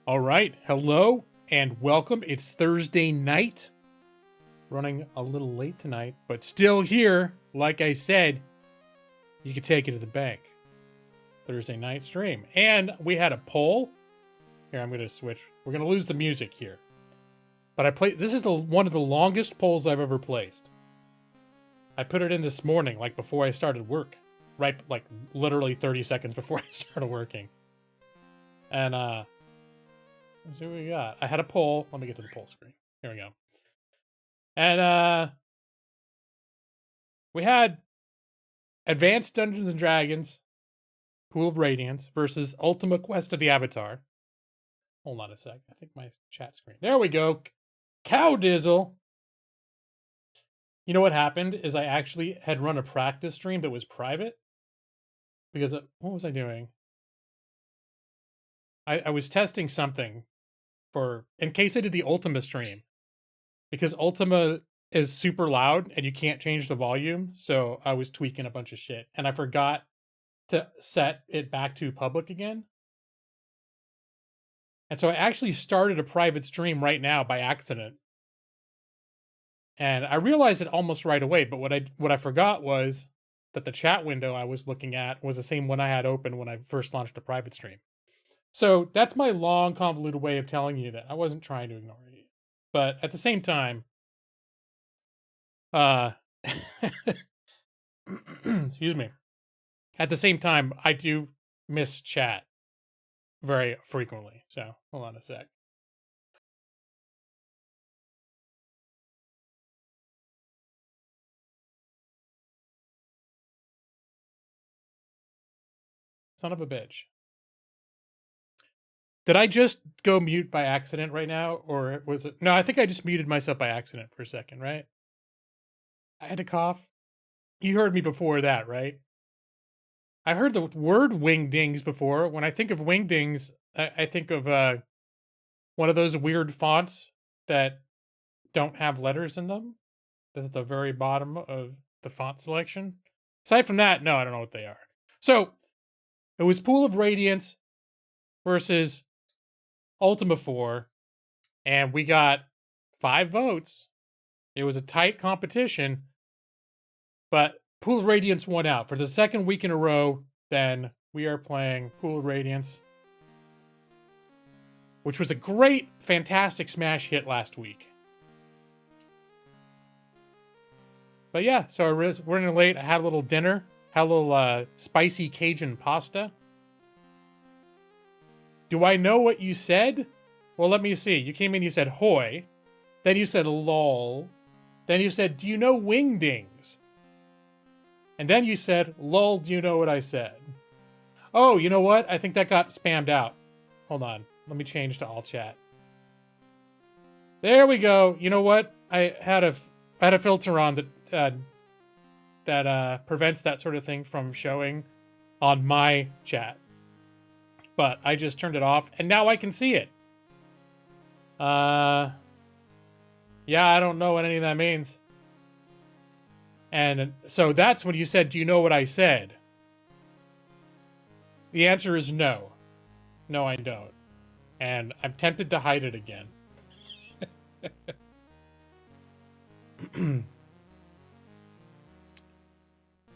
All right, hello and welcome. It's Thursday night. Running a little late tonight, but still here. Like I said, you can take it to the bank. Thursday night stream. And we had a poll. Here, I'm going to switch. We're going to lose the music here. But this is one of the longest polls I've ever placed. I put it in this morning, like before I started work. Right, like literally 30 seconds before I started working. And, let's see what we got. I had a poll. Let me get to the poll screen. Here we go. And we had Advanced Dungeons and Dragons, Pool of Radiance versus Ultima Quest of the Avatar. Hold on a sec. I think my chat screen. There we go. Cow Dizzle. You know what happened is I actually had run a practice stream that was private. Because, what was I doing? I was testing something in case I did the Ultima stream. Because Ultima is super loud and you can't change the volume. So I was tweaking a bunch of shit. And I forgot to set it back to public again. And so I actually started a private stream right now by accident. And I realized it almost right away. But what I forgot was that the chat window I was looking at was the same one I had open when I first launched a private stream. So that's my long, convoluted way of telling you that I wasn't trying to ignore you. But at the same time, excuse me. At the same time, I do miss chat very frequently. So hold on a sec. Son of a bitch. Did I just go mute by accident right now? Or was it? No, I think I just muted myself by accident for a second, right? I had to cough. You heard me before that, right? I heard the word wingdings before. When I think of wingdings, I think of one of those weird fonts that don't have letters in them. That's at the very bottom of the font selection. Aside from that, no, I don't know what they are. So it was Pool of Radiance versus Ultima 4, and we got 5 votes. It was a tight competition, but Pool of Radiance won out. For the second week in a row, then we are playing Pool of Radiance, which was a great, fantastic smash hit last week. But yeah, so we're running late. I had a little dinner, had a little spicy Cajun pasta. Do I know what you said? Well, let me see. You came in, you said hoy. Then you said lol. Then you said, do you know wingdings? And then you said, lol, do you know what I said? Oh, you know what? I think that got spammed out. Hold on. Let me change to all chat. There we go. You know what? I had a filter on that prevents that sort of thing from showing on my chat. But I just turned it off, and now I can see it. Yeah, I don't know what any of that means. And so that's when you said, do you know what I said? The answer is no. No, I don't. And I'm tempted to hide it again.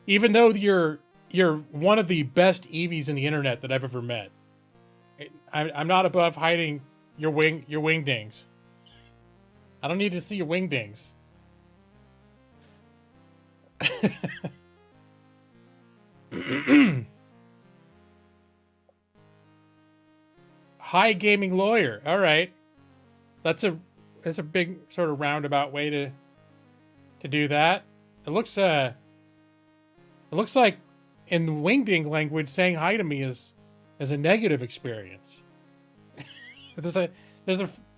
Even though you're one of the best Eevees in the internet that I've ever met. I'm not above hiding your wingdings. I don't need to see your wingdings. High gaming lawyer. All right, that's a big sort of roundabout way to do that. It looks like in the wingding language, saying hi to me is a negative experience. there's a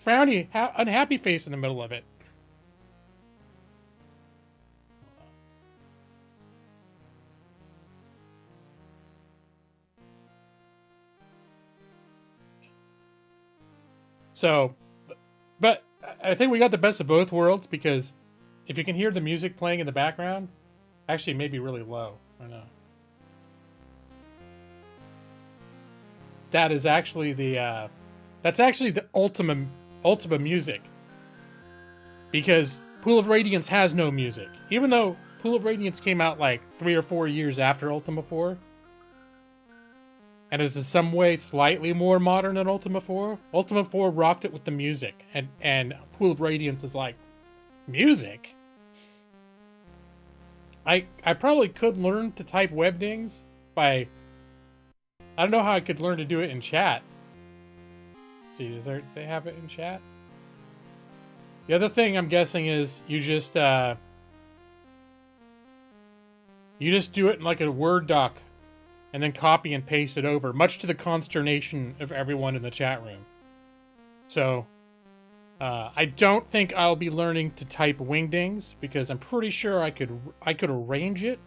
frowny, unhappy face in the middle of it. So, but I think we got the best of both worlds, because if you can hear the music playing in the background, actually it may be really low. I know. That is actually the That's actually the Ultima music. Because Pool of Radiance has no music. Even though Pool of Radiance came out like 3 or 4 years after Ultima 4. And is in some way slightly more modern than Ultima 4. Ultima 4 rocked it with the music. And Pool of Radiance is like, music? I probably could learn to type webdings by... I don't know how I could learn to do it in chat. Let's see, they have it in chat? The other thing I'm guessing is you just do it in like a Word doc and then copy and paste it over, much to the consternation of everyone in the chat room. So, I don't think I'll be learning to type wingdings because I'm pretty sure I could arrange it,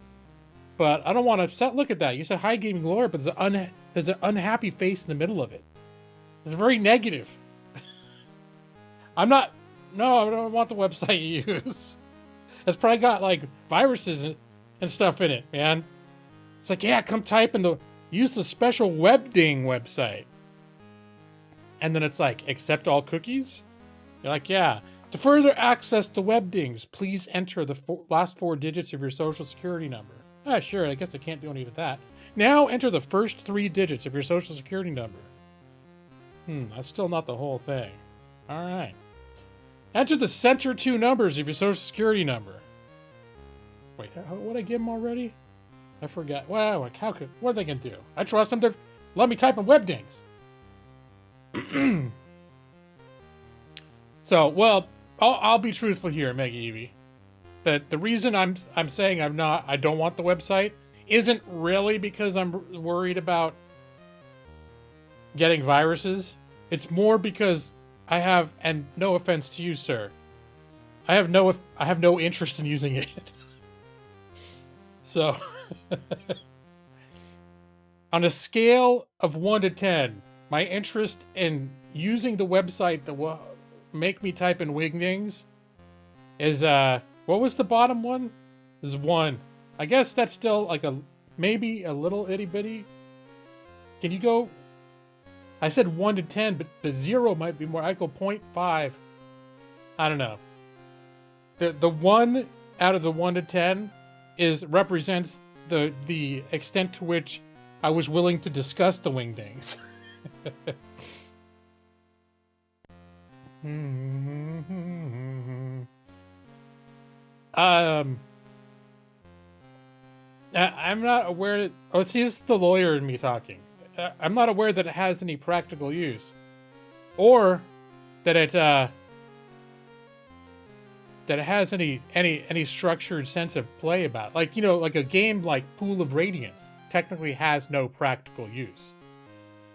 but I don't want to look at that. You said high gaming lore, but there's an unhappy face in the middle of it. It's very negative. No, I don't want the website you use. It's probably got like viruses and stuff in it, man. It's like, yeah, come type use the special webding website. And then it's like, accept all cookies? You're like, yeah. To further access the webdings, please enter the last 4 digits of your social security number. Ah, sure, I guess I can't do any of that. Now enter the first 3 digits of your social security number. That's still not the whole thing. All right. Enter the center 2 numbers of your social security number. Wait, what did I give them already? I forgot. Well, what are they going to do? I trust them to let me type in webdings. So, well, I'll be truthful here, Mega Evie. That the reason I'm saying I don't want the website isn't really because I'm worried about getting viruses. It's more because I have, and no offense to you, sir, I have no interest in using it. So, on a scale of 1 to 10, my interest in using the website that will make me type in wingdings is, what was the bottom one? Is 1. I guess that's still like maybe a little itty bitty. Can you go? I said 1 to 10, but 0 might be more. I go 0.5. I don't know. The 1 out of the 1 to 10 represents the extent to which I was willing to discuss the wingdings. I'm not aware that... Oh, see, this is the lawyer in me talking. I'm not aware that it has any practical use. Or that it has any structured sense of play about it. Like, like a game like Pool of Radiance technically has no practical use.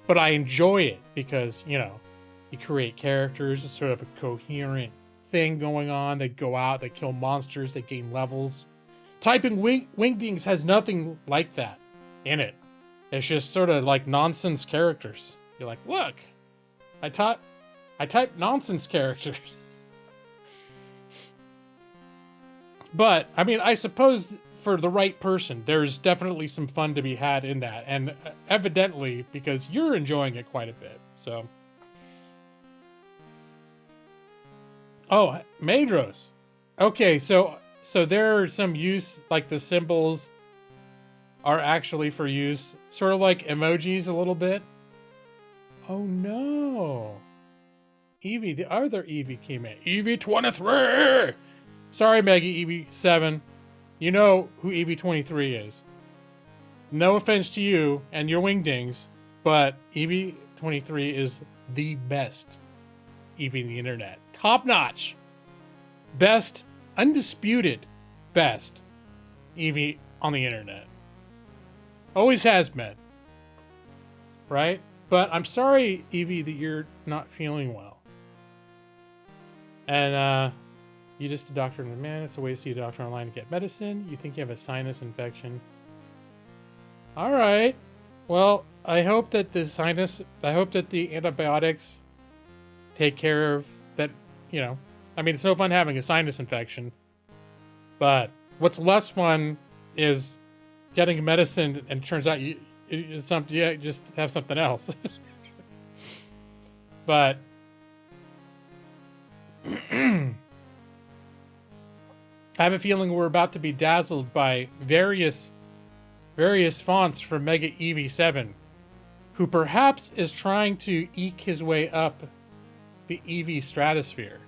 But I enjoy it because, you create characters, it's sort of a coherent thing going on. They go out, they kill monsters, they gain levels. Typing wingdings has nothing like that in it. It's just sort of like nonsense characters. You're like, look, I typed nonsense characters. But, I mean, I suppose for the right person, there's definitely some fun to be had in that. And evidently, because you're enjoying it quite a bit, so. Oh, Madros. Okay, so there are some use, like the symbols are actually for use, sort of like emojis a little bit. Oh no. Eevee, the other Eevee came in. Eevee 23! Sorry, Maggie, Eevee 7. You know who Eevee 23 is. No offense to you and your wingdings, but Eevee 23 is the best Eevee in the internet. Top notch. Best, undisputed best Eevee on the internet. Always has been. Right? But I'm sorry, Eevee, that you're not feeling well. And, you just a doctor in the man. It's a way to see a doctor online to get medicine. You think you have a sinus infection. All right. Well, I hope that the antibiotics take care of that, I mean, it's no fun having a sinus infection. But what's less fun is getting medicine and it turns out you just have something else. But I have a feeling we're about to be dazzled by various fonts from Mega EV7, who perhaps is trying to eke his way up the EV stratosphere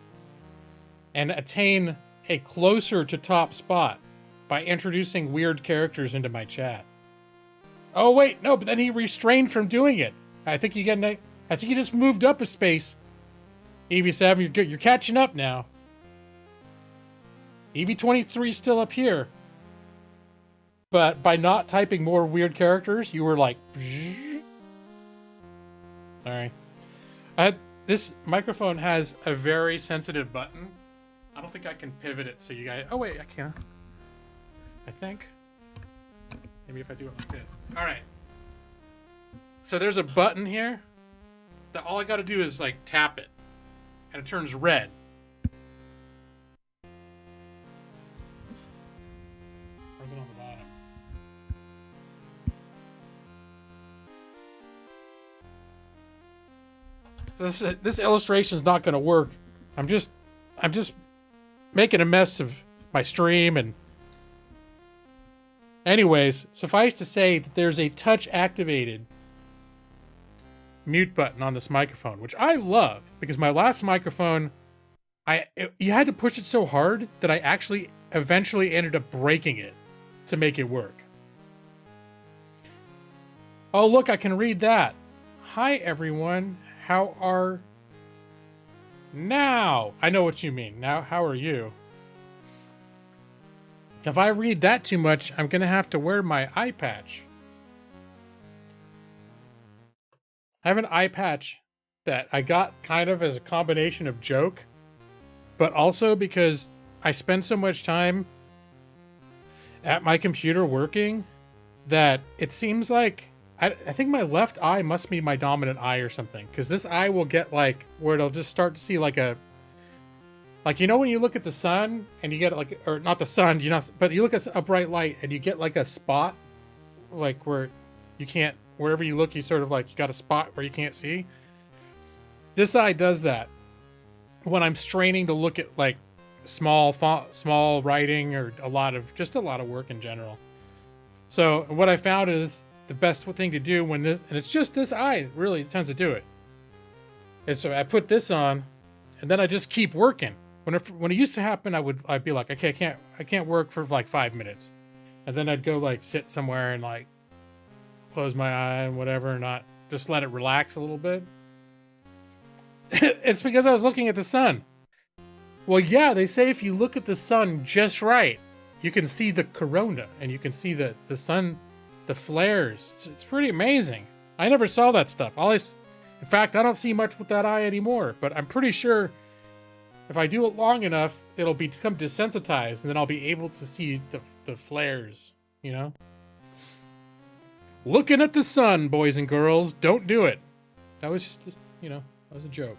and attain a closer to top spot by introducing weird characters into my chat. Oh wait, no, but then he restrained from doing it. I think you just moved up a space. EV7, you're catching up now. EV23 is still up here. But by not typing more weird characters, you were like... Sorry. This microphone has a very sensitive button. I don't think I can pivot it so you guys... Oh wait, I can. I think. Maybe if I do it like this. Alright. So there's a button here that all I gotta do is like tap it. And it turns red. Or is it on the bottom? This illustration is not gonna work. I'm just making a mess of my stream. And anyways, suffice to say that there's a touch activated mute button on this microphone, which I love, because my last microphone, you had to push it so hard that I actually eventually ended up breaking it to make it work. Oh look, I can read that. Hi everyone, how are... Now! I know what you mean. Now, how are you? If I read that too much, I'm gonna have to wear my eye patch. I have an eye patch that I got kind of as a combination of joke, but also because I spend so much time at my computer working that it seems like I think my left eye must be my dominant eye or something, because this eye will get like where it'll just start to see like a, like, you know, when you look at the sun and you get like, or not the sun, you know, but you look at a bright light and you get like a spot, like where you can't, wherever you look, you sort of like, you got a spot where you can't see. This eye does that when I'm straining to look at like small font, small writing, or a lot of work in general. So what I found is the best thing to do when this, and it's just this eye really tends to do it, is so I put this on and then I just keep working. When it used to happen, I'd be like, okay, I can't work for like 5 minutes. And then I'd go like sit somewhere and like close my eye and whatever, and not just let it relax a little bit. It's because I was looking at the sun. Well, yeah, they say if you look at the sun just right, you can see the corona and you can see the sun, the flares. It's pretty amazing. I never saw that stuff. In fact, I don't see much with that eye anymore, but I'm pretty sure if I do it long enough, it'll become desensitized, and then I'll be able to see the flares, you know? Looking at the sun, boys and girls, don't do it. That was just, you know, that was a joke.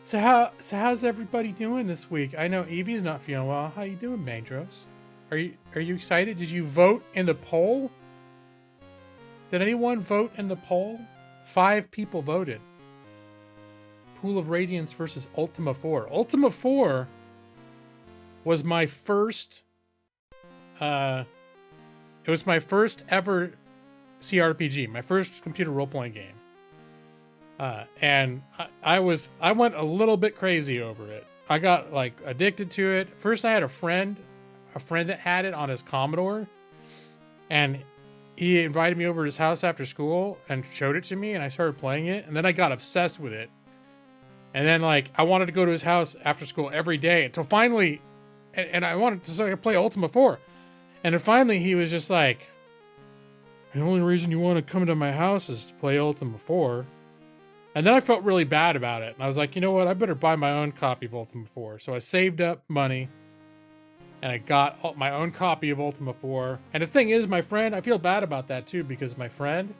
So how's everybody doing this week? I know Evie's not feeling well. How you doing, Mandros? Are you excited? Did you vote in the poll? Did anyone vote in the poll? 5 people voted. Pool of Radiance versus Ultima 4. Ultima 4 was my first it was my first ever CRPG, my first computer role-playing game. And I went a little bit crazy over it. I got like addicted to it. First I had a friend that had it on his Commodore, and he invited me over to his house after school and showed it to me, and I started playing it, and then I got obsessed with it. And then like I wanted to go to his house after school every day until finally, and I wanted to so I could play Ultima 4. And then finally he was just like, the only reason you want to come to my house is to play Ultima 4. And then I felt really bad about it. And I was like, you know what? I better buy my own copy of Ultima 4. So I saved up money and I got my own copy of Ultima 4. And the thing is, my friend, I feel bad about that too, because my friend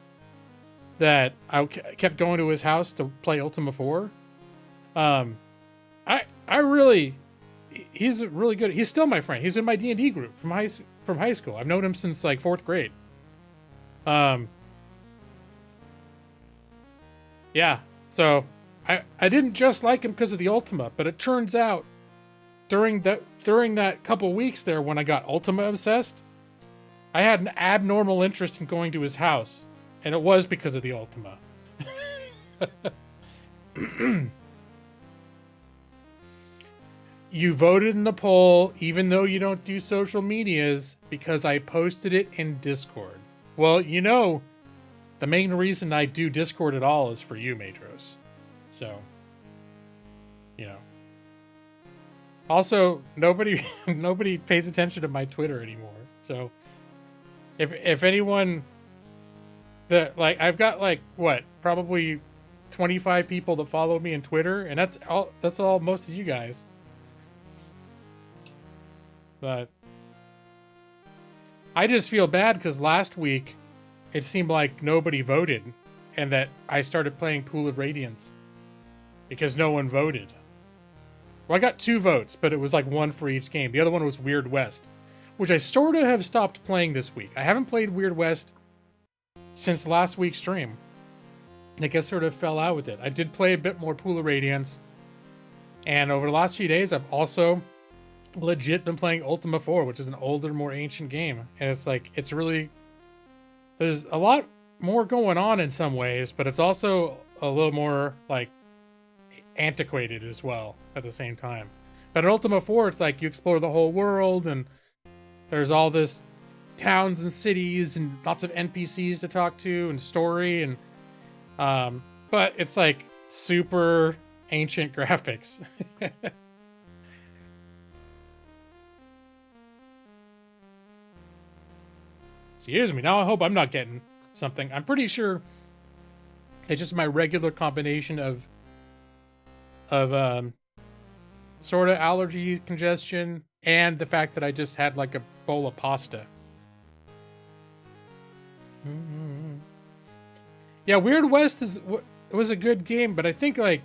that I kept going to his house to play Ultima 4, he's really good. He's still my friend. He's in my D&D group from high school. I've known him since like 4th grade. Um, yeah, so I didn't just like him because of the Ultima, but it turns out during that couple weeks there when I got Ultima obsessed, I had an abnormal interest in going to his house, and it was because of the Ultima. You voted in the poll, even though you don't do social medias, because I posted it in Discord. Well, you know, the main reason I do Discord at all is for you, Madros. So, you know. Also, nobody pays attention to my Twitter anymore. So, if anyone that I've got probably 25 people that follow me on Twitter, and that's all most of you guys. But I just feel bad because last week it seemed like nobody voted, and that I started playing Pool of Radiance because no one voted. Well, I got 2 votes, but it was like 1 for each game. The other one was Weird West, which I sort of have stopped playing this week. I haven't played Weird West since last week's stream. I guess sort of fell out with it. I did play a bit more Pool of Radiance, and over the last few days, I've also legit been playing Ultima 4, which is an older, more ancient game. And it's like, it's really, there's a lot more going on in some ways, but it's also a little more like antiquated as well at the same time. But in Ultima 4, it's like you explore the whole world, and there's all this towns and cities and lots of NPCs to talk to and story, and but it's like super ancient graphics. Excuse me. Now I hope I'm not getting something. I'm pretty sure it's just my regular combination of sort of allergy, congestion, and the fact that I just had like a bowl of pasta. Yeah, Weird West was a good game, but I think you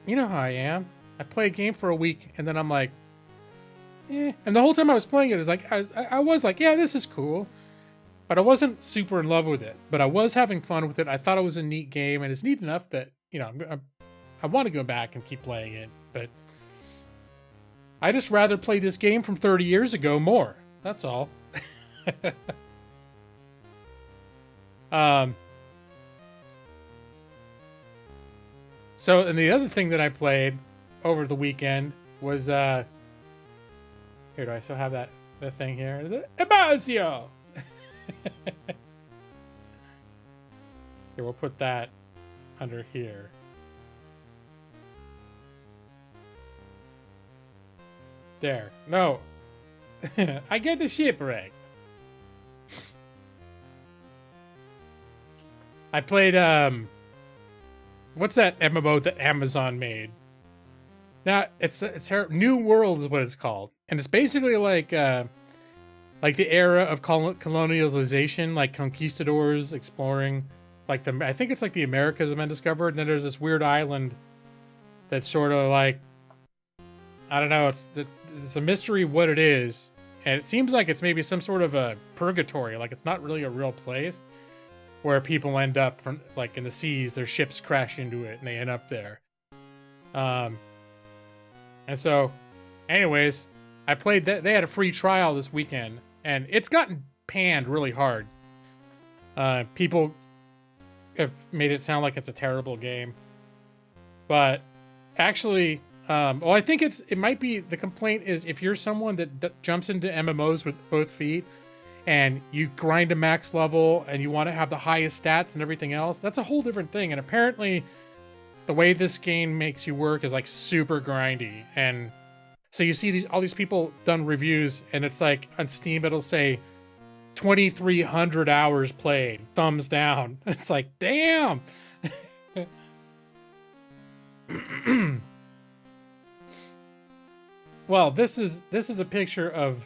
know how I am. I play a game for a week and then I'm like, eh. And the whole time I was playing it, I was like, yeah, this is cool. But I wasn't super in love with it. But I was having fun with it. I thought it was a neat game, and it's neat enough that, you know, I want to go back and keep playing it. But I just rather play this game from 30 years ago more. That's all. So, and the other thing that I played over the weekend was, here, do I still have the thing here? Ebazio! Here, we'll put that under here. There. No. I get the shipwrecked. I played, what's that MMO that Amazon made? Now, it's New World is what it's called. And it's basically like the era of colonialization, like conquistadors exploring, I think it's like the Americas have been discovered, and then there's this weird island that's sort of like, I don't know, it's a mystery what it is, and it seems like it's maybe some sort of a purgatory, like it's not really a real place, where people end up from, like, in the seas, their ships crash into it, and they end up there. And so, anyways, I played that. They had a free trial this weekend, and it's gotten panned really hard. People have made it sound like it's a terrible game, but actually, well, I think it might be, the complaint is if you're someone that jumps into MMOs with both feet, and you grind to max level, and you want to have the highest stats and everything else, that's a whole different thing. And apparently, the way this game makes you work is like super grindy, and so you see all these people done reviews, and it's like on Steam it'll say 2,300 hours played, thumbs down. It's like, damn. Well, this is a picture of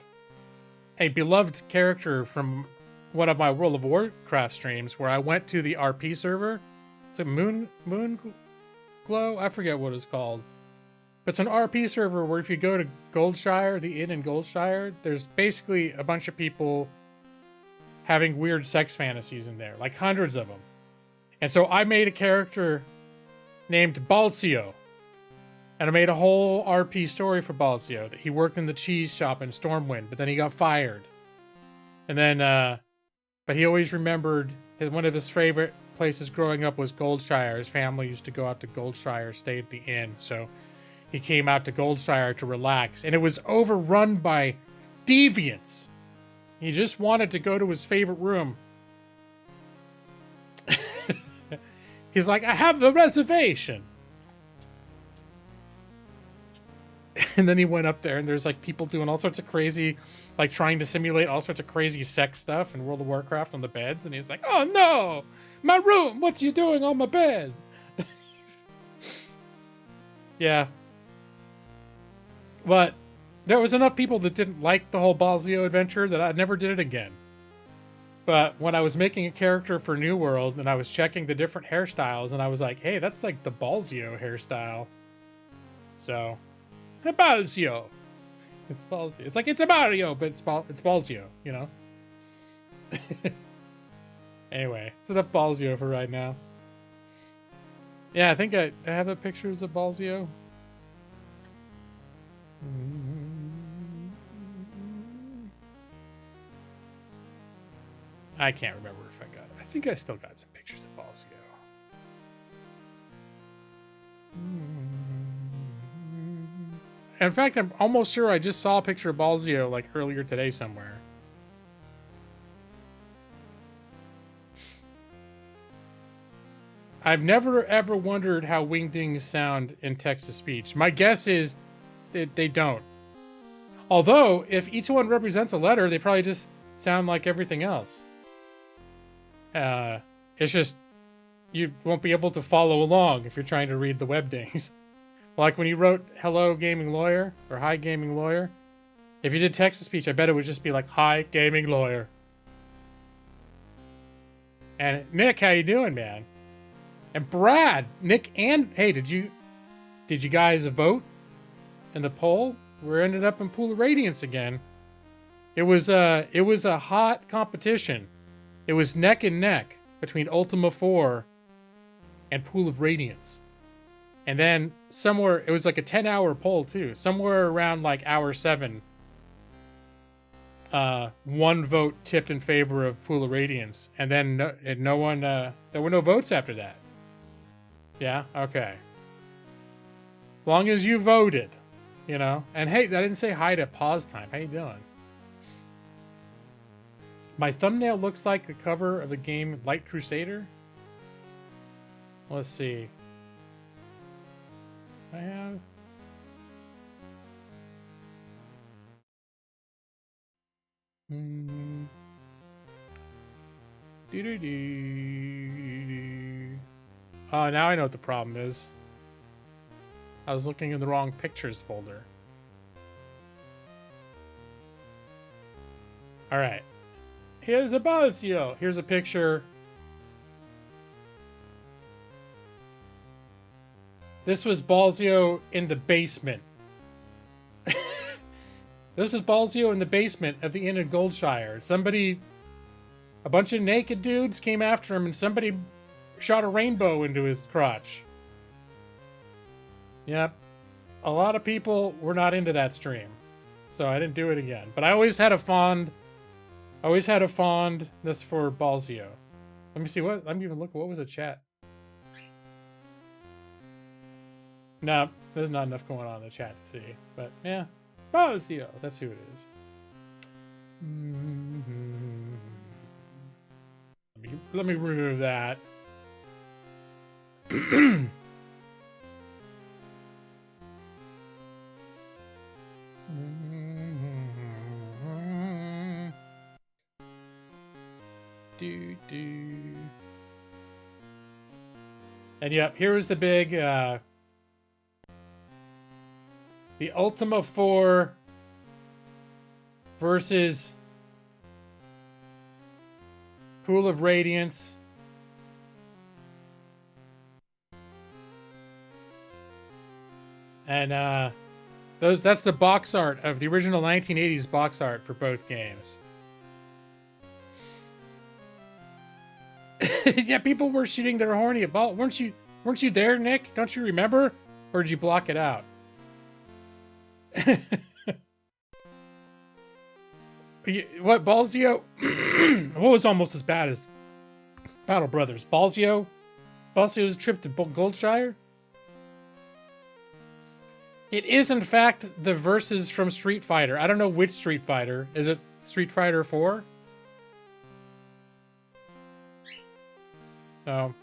a beloved character from one of my World of Warcraft streams, where I went to the RP server. Is it Moon Glow? I forget what it's called. But it's an RP server where if you go to Goldshire, the inn in Goldshire, there's basically a bunch of people having weird sex fantasies in there, like hundreds of them. And so I made a character named Balcio. And I made a whole RP story for Balcio, that he worked in the cheese shop in Stormwind, but then he got fired. And then, but he always remembered one of his favorite places growing up was Goldshire. His family used to go out to Goldshire, stay at the inn. So he came out to Goldshire to relax. And it was overrun by deviants. He just wanted to go to his favorite room. He's like, I have the reservation. And then he went up there, and there's like people doing all sorts of crazy, like trying to simulate all sorts of crazy sex stuff in World of Warcraft on the beds. And he's like, oh no, my room, what you doing on my bed? Yeah. But there was enough people that didn't like the whole Balzio adventure that I never did it again. But when I was making a character for New World and I was checking the different hairstyles, and I was like, hey, that's like the Balzio hairstyle. So, Balzio. It's Balzio. It's like, it's a Mario, but it's Balzio, you know? Anyway, it's enough Balzio for right now. Yeah, I think I have the pictures of Balzio. I can't remember if I got it. I think I still got some pictures of Balzio. In fact, I'm almost sure I just saw a picture of Balzio like earlier today somewhere. I've never ever wondered how wingdings sound in text-to-speech. My guess is that they don't. Although, if each one represents a letter, they probably just sound like everything else. It's just, you won't be able to follow along if you're trying to read the webdings. Like when you wrote hello gaming lawyer or hi gaming lawyer, if you did text-to-speech, I bet it would just be like hi gaming lawyer. And Nick, how you doing, man? And Brad, Nick, and hey, did you guys vote in the poll? We ended up in Pool of Radiance again. It was a hot competition. It was neck and neck between Ultima 4 and Pool of Radiance. And then somewhere, it was like a 10-hour poll too. Somewhere around like hour 7, one vote tipped in favor of Pool of Radiance, and then no one. There were no votes after that. Yeah. Okay. Long as you voted, you know. And hey, I didn't say hi to Pause Time. How you doing? My thumbnail looks like the cover of the game Light Crusader. Let's see. I have. Oh, now I know what the problem is. I was looking in the wrong pictures folder. All right. Here's a Balzio. Here's a picture. This was Balzio in the basement. This is Balzio in the basement of the inn in Goldshire. A bunch of naked dudes came after him, and somebody shot a rainbow into his crotch. Yep. A lot of people were not into that stream, so I didn't do it again. But I always had a fondness for Balzio. Let me see what. Let me even look. What was the chat? No, there's not enough going on in the chat to see. But yeah, Balzio. That's who it is. Let me remove that. And yep, here was the big the Ultima 4 versus Pool of Radiance. And that's the box art of the original 1980s box art for both games. Yeah, people were shooting their horny ball. Weren't you there, Nick? Don't you remember? Or did you block it out? What, Balzio? What was almost as bad as Battle Brothers? Balzio's trip to Goldshire? It is, in fact, the verses from Street Fighter. I don't know which Street Fighter. Is it Street Fighter 4? Oh.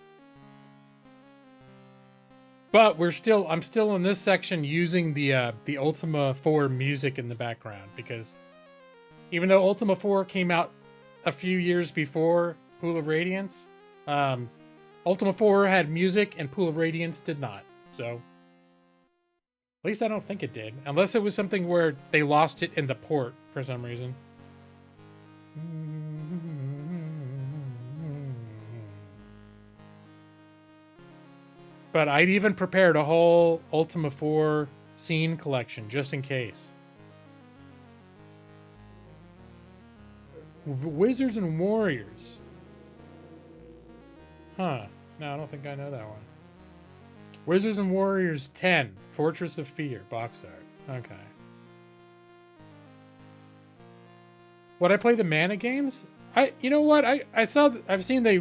But I'm still in this section using the Ultima 4 music in the background, because even though Ultima 4 came out a few years before Pool of Radiance, Ultima 4 had music and Pool of Radiance did not. So at least I don't think it did. Unless it was something where they lost it in the port for some reason. But I'd even prepared a whole Ultima 4 scene collection just in case. Wizards and Warriors. Huh. No, I don't think I know that one. Wizards and Warriors 10, Fortress of Fear, box art. Okay. Would I play the Mana games? You know what? I've seen they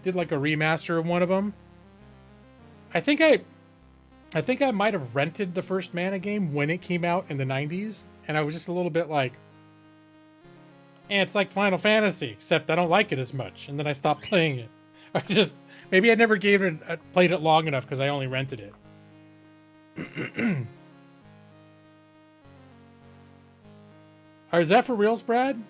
did like a remaster of one of them. I think I might have rented the first Mana game when it came out in the 90s, and I was just a little bit like, it's like Final Fantasy, except I don't like it as much, and then I stopped playing it. Maybe I never played it long enough because I only rented it. Is that for reals, Brad?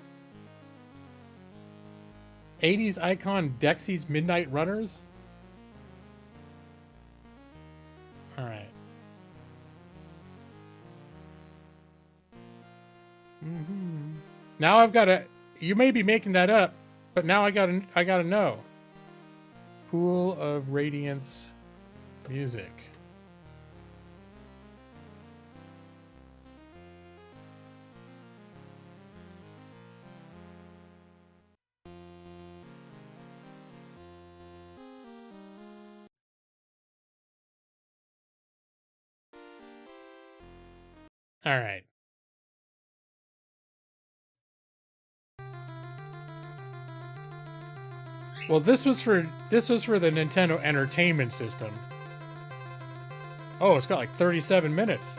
80s icon Dexy's Midnight Runners? Alright. Now I've got to... You may be making that up, but now I gotta know. Pool of Radiance music. All right. Well, this was for the Nintendo Entertainment System. Oh, it's got like 37 minutes.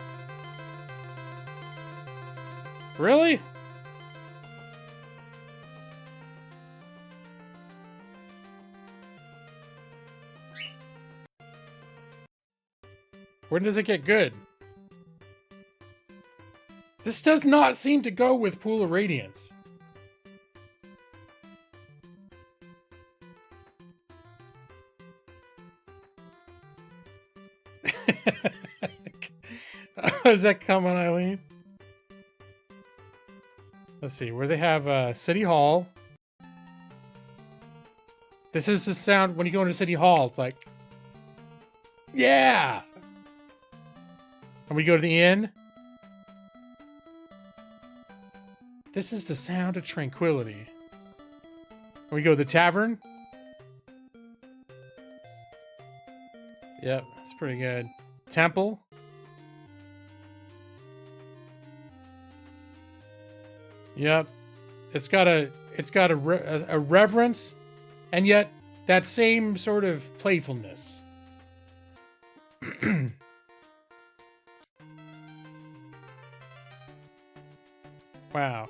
Really? When does it get good? This does not seem to go with Pool of Radiance. Is that coming, Eileen? Let's see, where they have City Hall. This is the sound when you go into City Hall. It's like, yeah! And we go to the inn. This is the sound of tranquility. And we go to the tavern. Yep, it's pretty good. Temple. Yep. It's got a reverence, and yet that same sort of playfulness. Wow.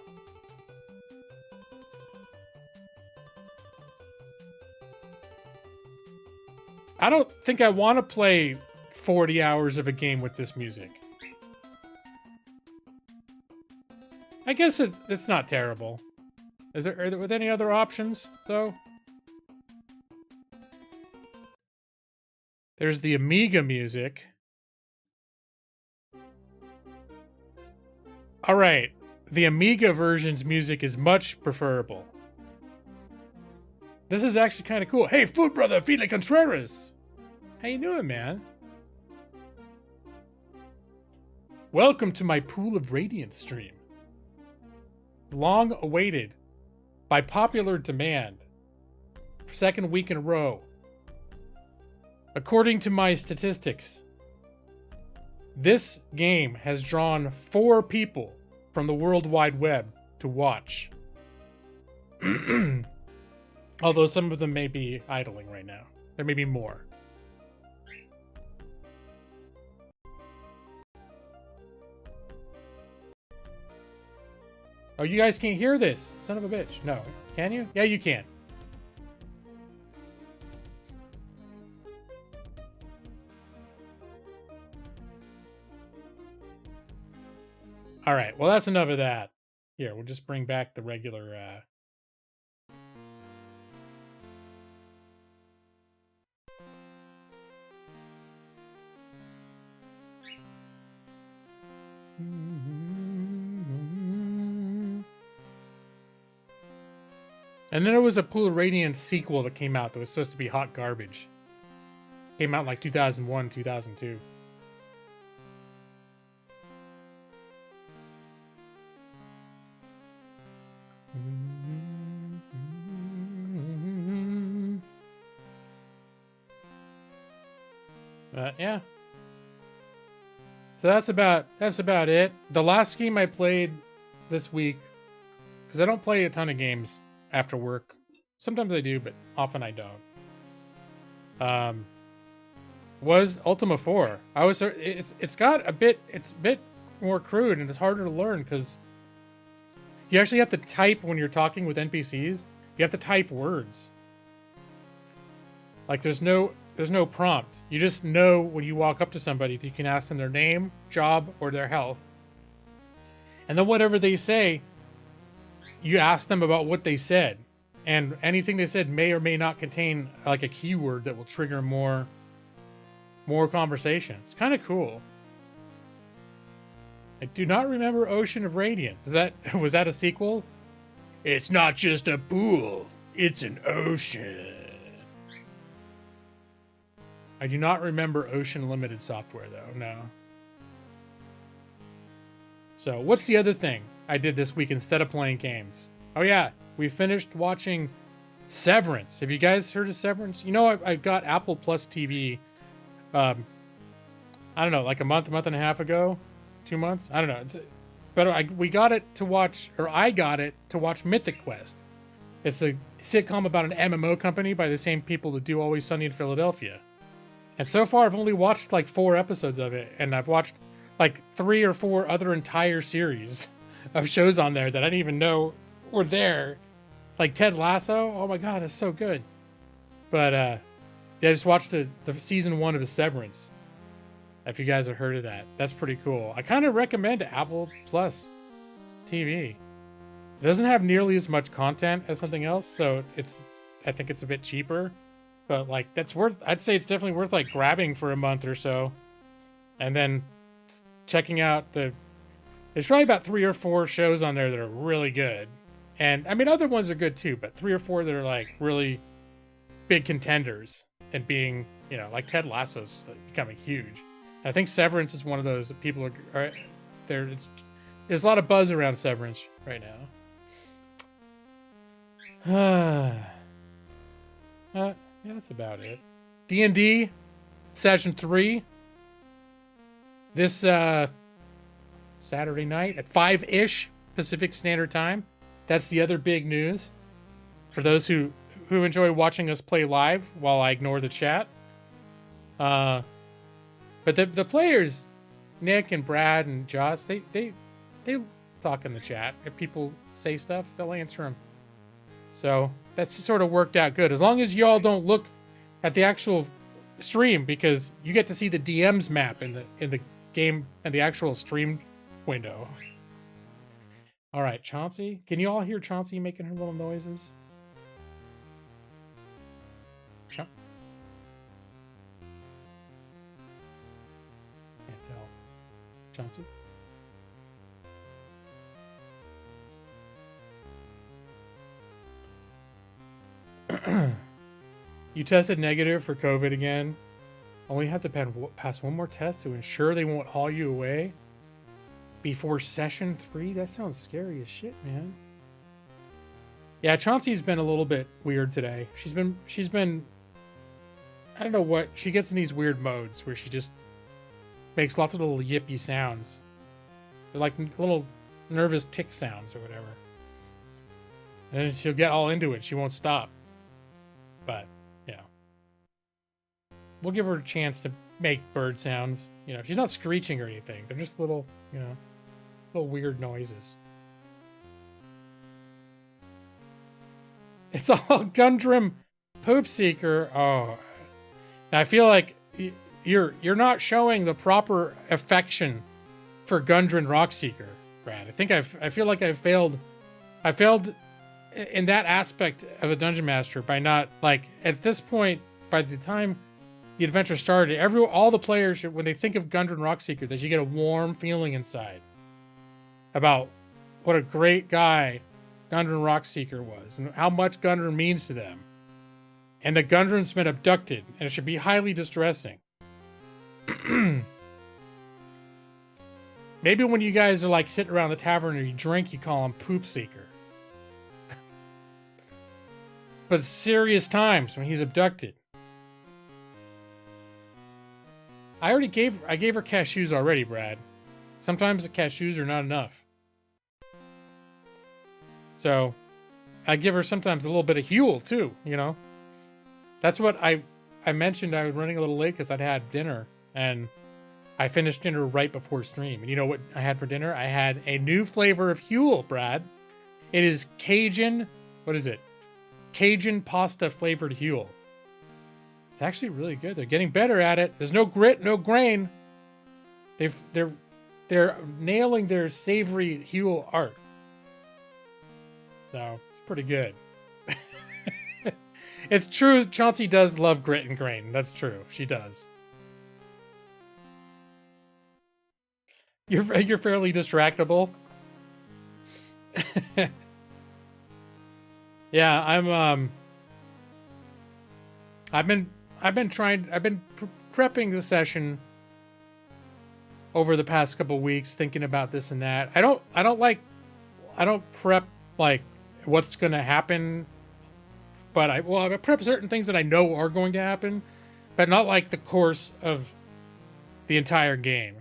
I don't think I want to play 40 hours of a game with this music. I guess it's not terrible. Are there any other options, though? There's the Amiga music. Alright. The Amiga version's music is much preferable. This is actually kind of cool. Hey, food brother, Fila Contreras! How you doing, man? Welcome to my Pool of Radiance stream. Long awaited, by popular demand, second week in a row. According to my statistics, this game has drawn 4 people from the World Wide Web to watch. Although some of them may be idling right now. There may be more. Oh, you guys can't hear this. Son of a bitch. No. Can you? Yeah, you can. All right. Well, that's enough of that. Here, we'll just bring back the regular... And then there was a Pool of Radiance sequel that came out that was supposed to be hot garbage. Came out in like 2001, 2002. Yeah. So that's about it. The last game I played this week, because I don't play a ton of games after work. Sometimes I do, but often I don't. Was Ultima 4. It's a bit more crude and it's harder to learn because you actually have to type when you're talking with NPCs. You have to type words. Like there's no prompt. You just know when you walk up to somebody, you can ask them their name, job, or their health. And then whatever they say, you ask them about what they said. And anything they said may or may not contain like a keyword that will trigger more conversation. It's kind of cool. I do not remember Ocean of Radiance. Was that a sequel? It's not just a pool, it's an ocean. I do not remember Ocean Limited Software though, no. So what's the other thing I did this week instead of playing games? Oh yeah, we finished watching Severance. Have you guys heard of Severance? You know, I got Apple Plus TV, I don't know, like a month and a half ago, 2 months. I don't know. But I got it to watch Mythic Quest. It's a sitcom about an MMO company by the same people that do Always Sunny in Philadelphia. And so far, I've only watched like 4 episodes of it, and I've watched like 3 or 4 other entire series of shows on there that I didn't even know were there. Like Ted Lasso. Oh my god, it's so good. But yeah, I just watched the season 1 of Severance. If you guys have heard of that, that's pretty cool. I kind of recommend Apple Plus TV. It doesn't have nearly as much content as something else, so I think it's a bit cheaper. But like I'd say it's definitely worth like grabbing for a month or so, and then checking out there's probably about 3 or 4 shows on there that are really good. And I mean, other ones are good too, but 3 or 4 that are like really big contenders and being, you know, like Ted Lasso's becoming huge. And I think Severance is one of those that people are there. There's a lot of buzz around Severance right now. Yeah, that's about it. D&D session 3 this Saturday night at 5-ish Pacific Standard Time. That's the other big news for those who enjoy watching us play live while I ignore the chat. But the players, Nick and Brad and Joss, they talk in the chat. If people say stuff, they'll answer them. So that's sort of worked out good. As long as y'all don't look at the actual stream, because you get to see the DM's map in the game and the actual stream window. All right, Chauncey. Can you all hear Chauncey making her little noises? Can't tell. Chauncey? You tested negative for COVID again. Only have to pass one more test to ensure they won't haul you away before session 3? That sounds scary as shit, man. Yeah, Chauncey's been a little bit weird today. She's been I don't know what, she gets in these weird modes where she just makes lots of little yippy sounds. They're like little nervous tick sounds or whatever. And then she'll get all into it. She won't stop. But, yeah. We'll give her a chance to make bird sounds. You know, she's not screeching or anything. They're just little, you know, little weird noises. It's all Gundrim Poop Seeker. Oh, I feel like you're not showing the proper affection for Gundren Rockseeker, Brad. I feel like I failed in that aspect of a dungeon master by not, like, at this point, by the time the adventure started, all the players should, when they think of Gundren Rockseeker, they should get a warm feeling inside about what a great guy Gundren Rockseeker was and how much Gundren means to them. And the Gundren's been abducted, and it should be highly distressing. Maybe when you guys are like sitting around the tavern and you drink, you call him Poop Seeker. But serious times when he's abducted. I gave her cashews already, Brad. Sometimes the cashews are not enough. So I give her sometimes a little bit of Huel too, you know. That's what I mentioned. I was running a little late because I'd had dinner, and I finished dinner right before stream. And you know what I had for dinner? I had a new flavor of Huel, Brad. It is Cajun. What is it? Cajun pasta flavored Huel. It's actually really good. They're getting better at it. There's no grit, no grain. They're nailing their savory Huel art. So it's pretty good. It's true. Chauncey does love grit and grain. That's true. She does. You're fairly distractible. Yeah, I've been prepping the session over the past couple weeks, thinking about this and that. I don't prep like what's going to happen, but I prep certain things that I know are going to happen, but not like the course of the entire game.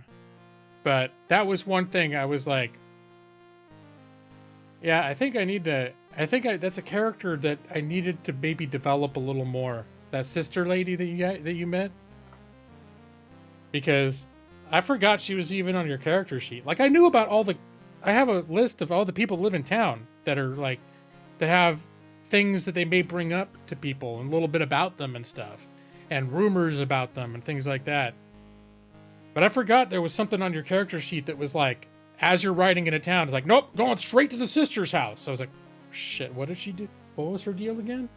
But that was one thing I was like, yeah, that's a character that I needed to maybe develop a little more. That sister lady that you met, because I forgot she was even on your character sheet. Like, I knew about I have a list of all the people that live in town that are like, that have things that they may bring up to people and a little bit about them and stuff, and rumors about them and things like that. But I forgot there was something on your character sheet that was like, as you're riding into town, it's like, nope, going straight to the sister's house. So I was like, shit, what did she do? What was her deal again?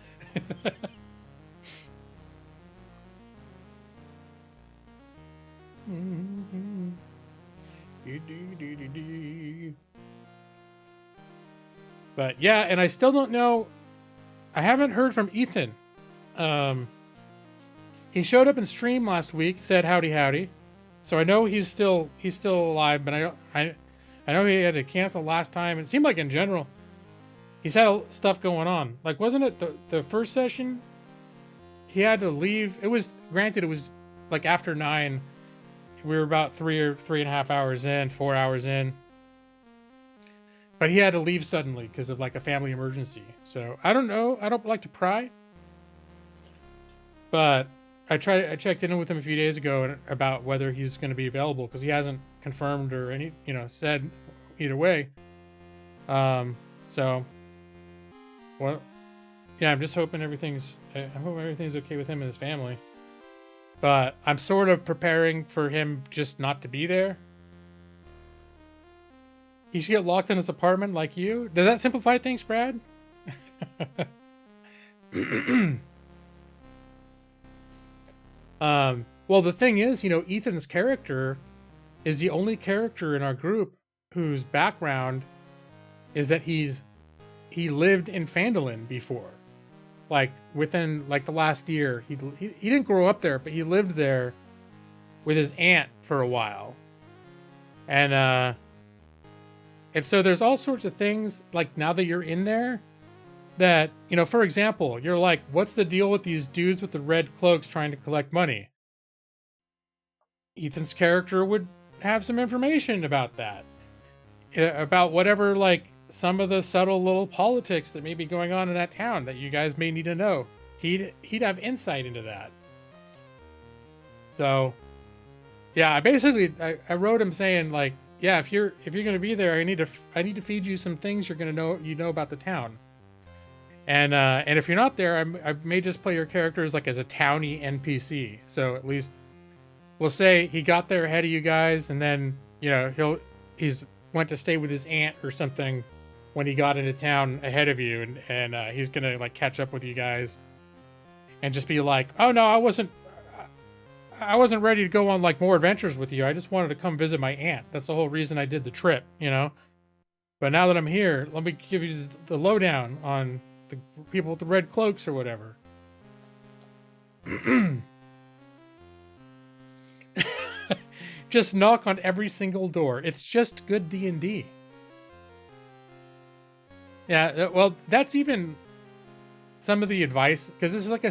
But yeah, and I still don't know. I haven't heard from Ethan. He showed up in stream last week, said howdy, so I know he's still alive. But I know he had to cancel last time. It seemed like in general he's had stuff going on. Like, wasn't it the first session he had to leave? It was, granted, it was like after 9. We were about 3.5 hours in, 4 hours in. But he had to leave suddenly because of like a family emergency. So I don't know. I don't like to pry. But I checked in with him a few days ago about whether he's going to be available, because he hasn't confirmed or said either way. So, well, yeah, I'm just hoping everything's okay with him and his family. But I'm sort of preparing for him just not to be there. He should get locked in his apartment like you. Does that simplify things, Brad? Well, the thing is, Ethan's character is the only character in our group whose background is that he lived in Phandalin before. Like, within like the last year, he didn't grow up there, but he lived there with his aunt for a while. And so there's all sorts of things, like, now that you're in there, that, you know, for example, you're like, what's the deal with these dudes with the red cloaks trying to collect money? Ethan's character would have some information about that, about whatever, like some of the subtle little politics that may be going on in that town that you guys may need to know. He'd have insight into that. So, yeah, I wrote him saying like, yeah, if you're gonna be there, I need to feed you some things you're gonna know about the town. And if you're not there, I may just play your characters like as a townie NPC. So at least we'll say he got there ahead of you guys, and then, you know, he's went to stay with his aunt or something when he got into town ahead of you, and he's gonna like catch up with you guys and just be like, oh no, I wasn't ready to go on like more adventures with you. I just wanted to come visit my aunt. That's the whole reason I did the trip, you know. But now that I'm here, let me give you the lowdown on the people with the red cloaks or whatever. Just knock on every single door. It's just good D&D. Yeah, well, that's even some of the advice, because this is like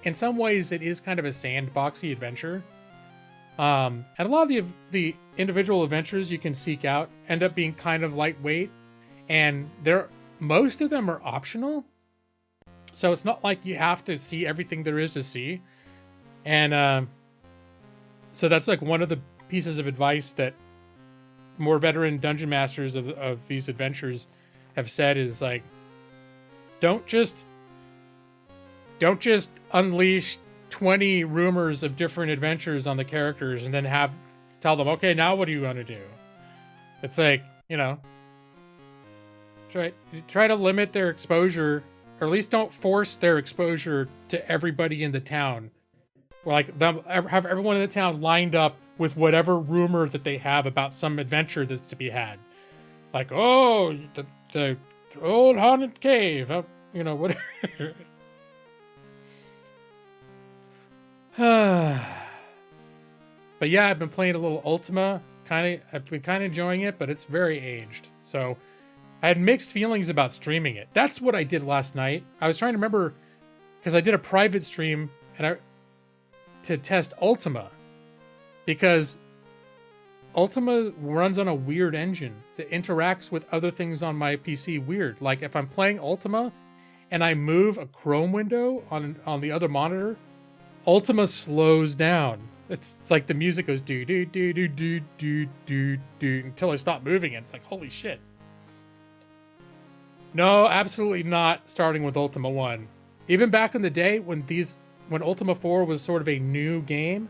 in some ways it is kind of a sandboxy adventure. And a lot of the individual adventures you can seek out end up being kind of lightweight, and most of them are optional. So it's not like you have to see everything there is to see. And so that's like one of the pieces of advice that more veteran dungeon masters of these adventures have said is like, don't just unleash 20 rumors of different adventures on the characters and then tell them, okay, now what do you want to do? It's like, you know, try to limit their exposure, or at least don't force their exposure to everybody in the town. Or like have everyone in the town lined up with whatever rumor that they have about some adventure that's to be had. Like, oh, the old haunted cave, you know, whatever. But yeah, I've been playing a little Ultima. I've been kind of enjoying it, but it's very aged. So I had mixed feelings about streaming it. That's what I did last night. I was trying to remember, because I did a private stream to test Ultima, because Ultima runs on a weird engine that interacts with other things on my PC weird. Like if I'm playing Ultima and I move a Chrome window on the other monitor, Ultima slows down. It's like the music goes do do do do do do do do until I stop moving it. It's like, holy shit. No, absolutely not starting with Ultima 1. Even back in the day when Ultima 4 was sort of a new game,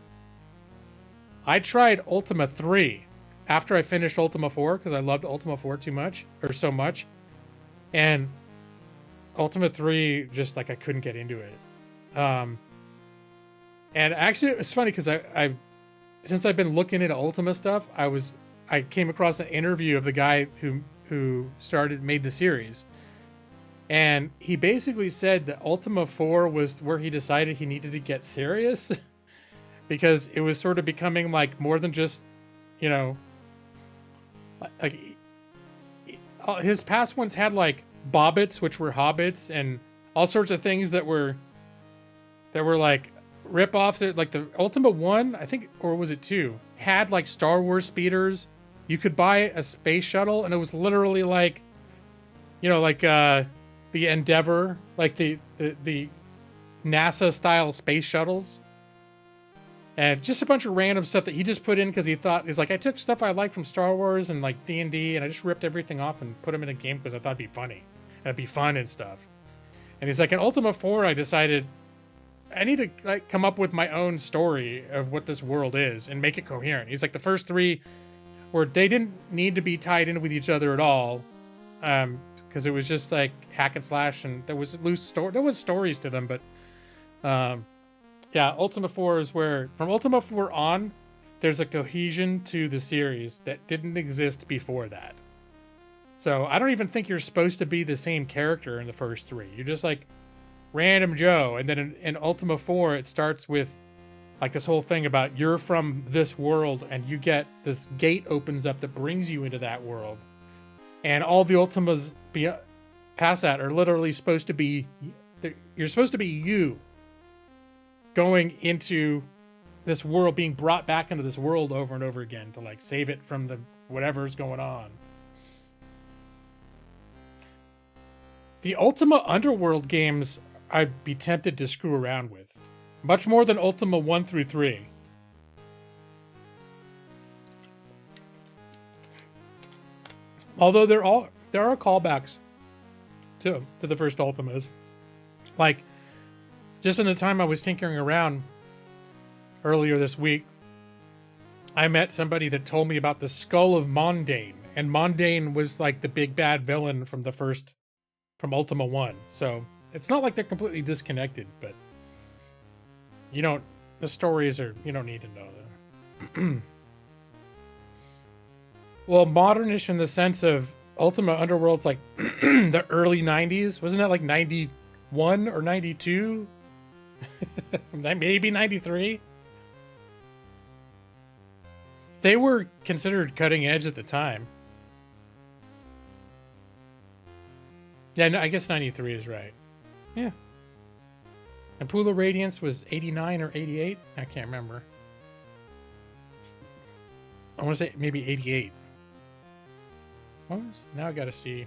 I tried Ultima 3 after I finished Ultima 4 because I loved Ultima 4 so much. And Ultima 3, just like I couldn't get into it. And actually, it's funny because since I've been looking into Ultima stuff, I came across an interview of the guy who made the series. And he basically said that Ultima 4 was where he decided he needed to get serious because it was sort of becoming like more than just, you know, like his past ones had like bobbits, which were hobbits, and all sorts of things that were like rip-offs. Like the Ultima 1, I think, or was it 2, had like Star Wars speeders. You could buy a space shuttle, and it was literally like, you know, like the Endeavor, like the NASA style space shuttles, and just a bunch of random stuff that he just put in because he thought, he's like, I took stuff I liked from Star Wars and like D&D, and I just ripped everything off and put them in a game because I thought it'd be funny and it'd be fun and stuff. And he's like, in Ultima 4, I decided I need to like come up with my own story of what this world is and make it coherent. He's like, the first 3 where they didn't need to be tied in with each other at all, because it was just like hack and slash, and there was stories to them. But yeah, Ultima 4 is where, from Ultima 4 on, there's a cohesion to the series that didn't exist before that. So I don't even think you're supposed to be the same character in the first 3. You're just like random Joe. And then in Ultima 4, it starts with like this whole thing about you're from this world, and you get this gate opens up that brings you into that world. And all the Ultimas Passat are literally supposed to be, you're supposed to be you going into this world, being brought back into this world over and over again to like save it from the whatever's going on. The Ultima Underworld games I'd be tempted to screw around with. Much more than Ultima 1 through 3. Although there are callbacks to the first Ultimas. Like, just in the time I was tinkering around earlier this week, I met somebody that told me about the Skull of Mondain. And Mondain was like the big bad villain from Ultima 1. So it's not like they're completely disconnected, but the stories are, you don't need to know them. Well, modernish in the sense of Ultima Underworld's like the early 90s. Wasn't that like 91 or 92? Maybe 93? They were considered cutting edge at the time. Yeah, no, I guess 93 is right. Yeah. And Pool of Radiance was 89 or 88? I can't remember. I want to say maybe 88. Now I gotta see.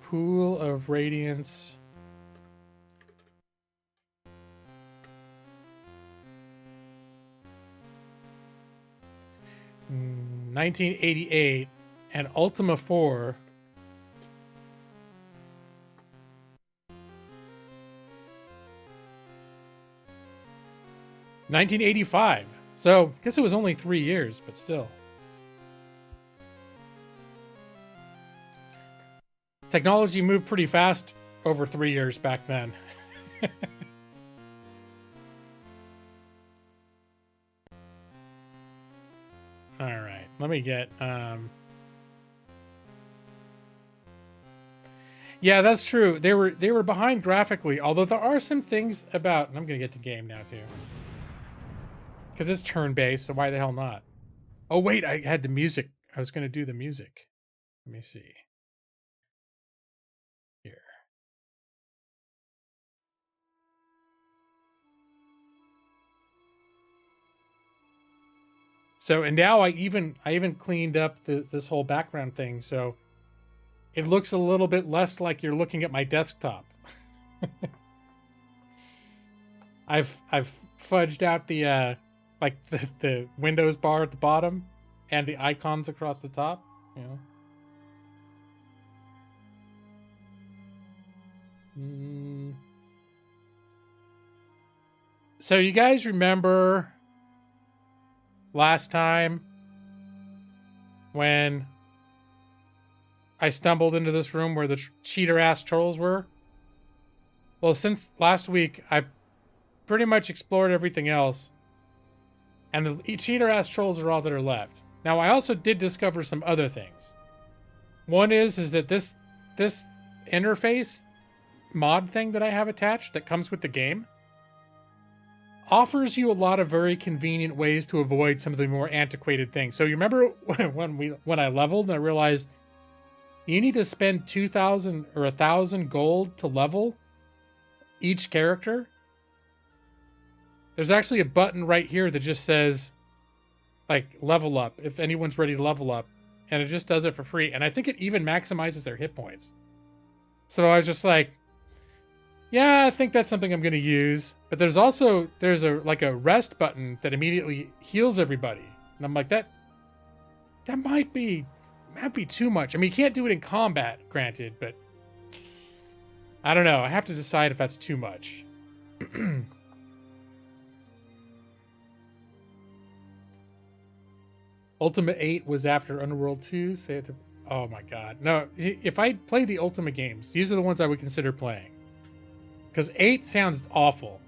Pool of Radiance. Mm, 1988 and Ultima 4. $1985. So I guess it was only 3 years, but still. Technology moved pretty fast over 3 years back then. All right, let me get... Yeah, that's true. They were behind graphically, although there are some things about... And I'm going to get to game now, too. Because it's turn-based, so why the hell not? Oh, wait, I had the music. I was going to do the music. Let me see. Here. So, and now I even cleaned up this whole background thing, so it looks a little bit less like you're looking at my desktop. I've fudged out the like the Windows bar at the bottom and the icons across the top, you know. So you guys remember last time when I stumbled into this room where the cheater-ass trolls were? Well, since last week, I pretty much explored everything else. And the cheater-ass trolls are all that are left. Now, I also did discover some other things. One is that this interface mod thing that I have attached that comes with the game offers you a lot of very convenient ways to avoid some of the more antiquated things. So you remember when I leveled and I realized you need to spend 2,000 or 1,000 gold to level each character? There's actually a button right here that just says, like, level up, if anyone's ready to level up. And it just does it for free. And I think it even maximizes their hit points. So I was just like, yeah, I think that's something I'm going to use. But there's a rest button that immediately heals everybody. And I'm like, that might be too much. I mean, you can't do it in combat, granted, but I don't know. I have to decide if that's too much. Ultima 8 was after Underworld 2. Oh my god. No, if I play the Ultima games, these are the ones I would consider playing. Because 8 sounds awful.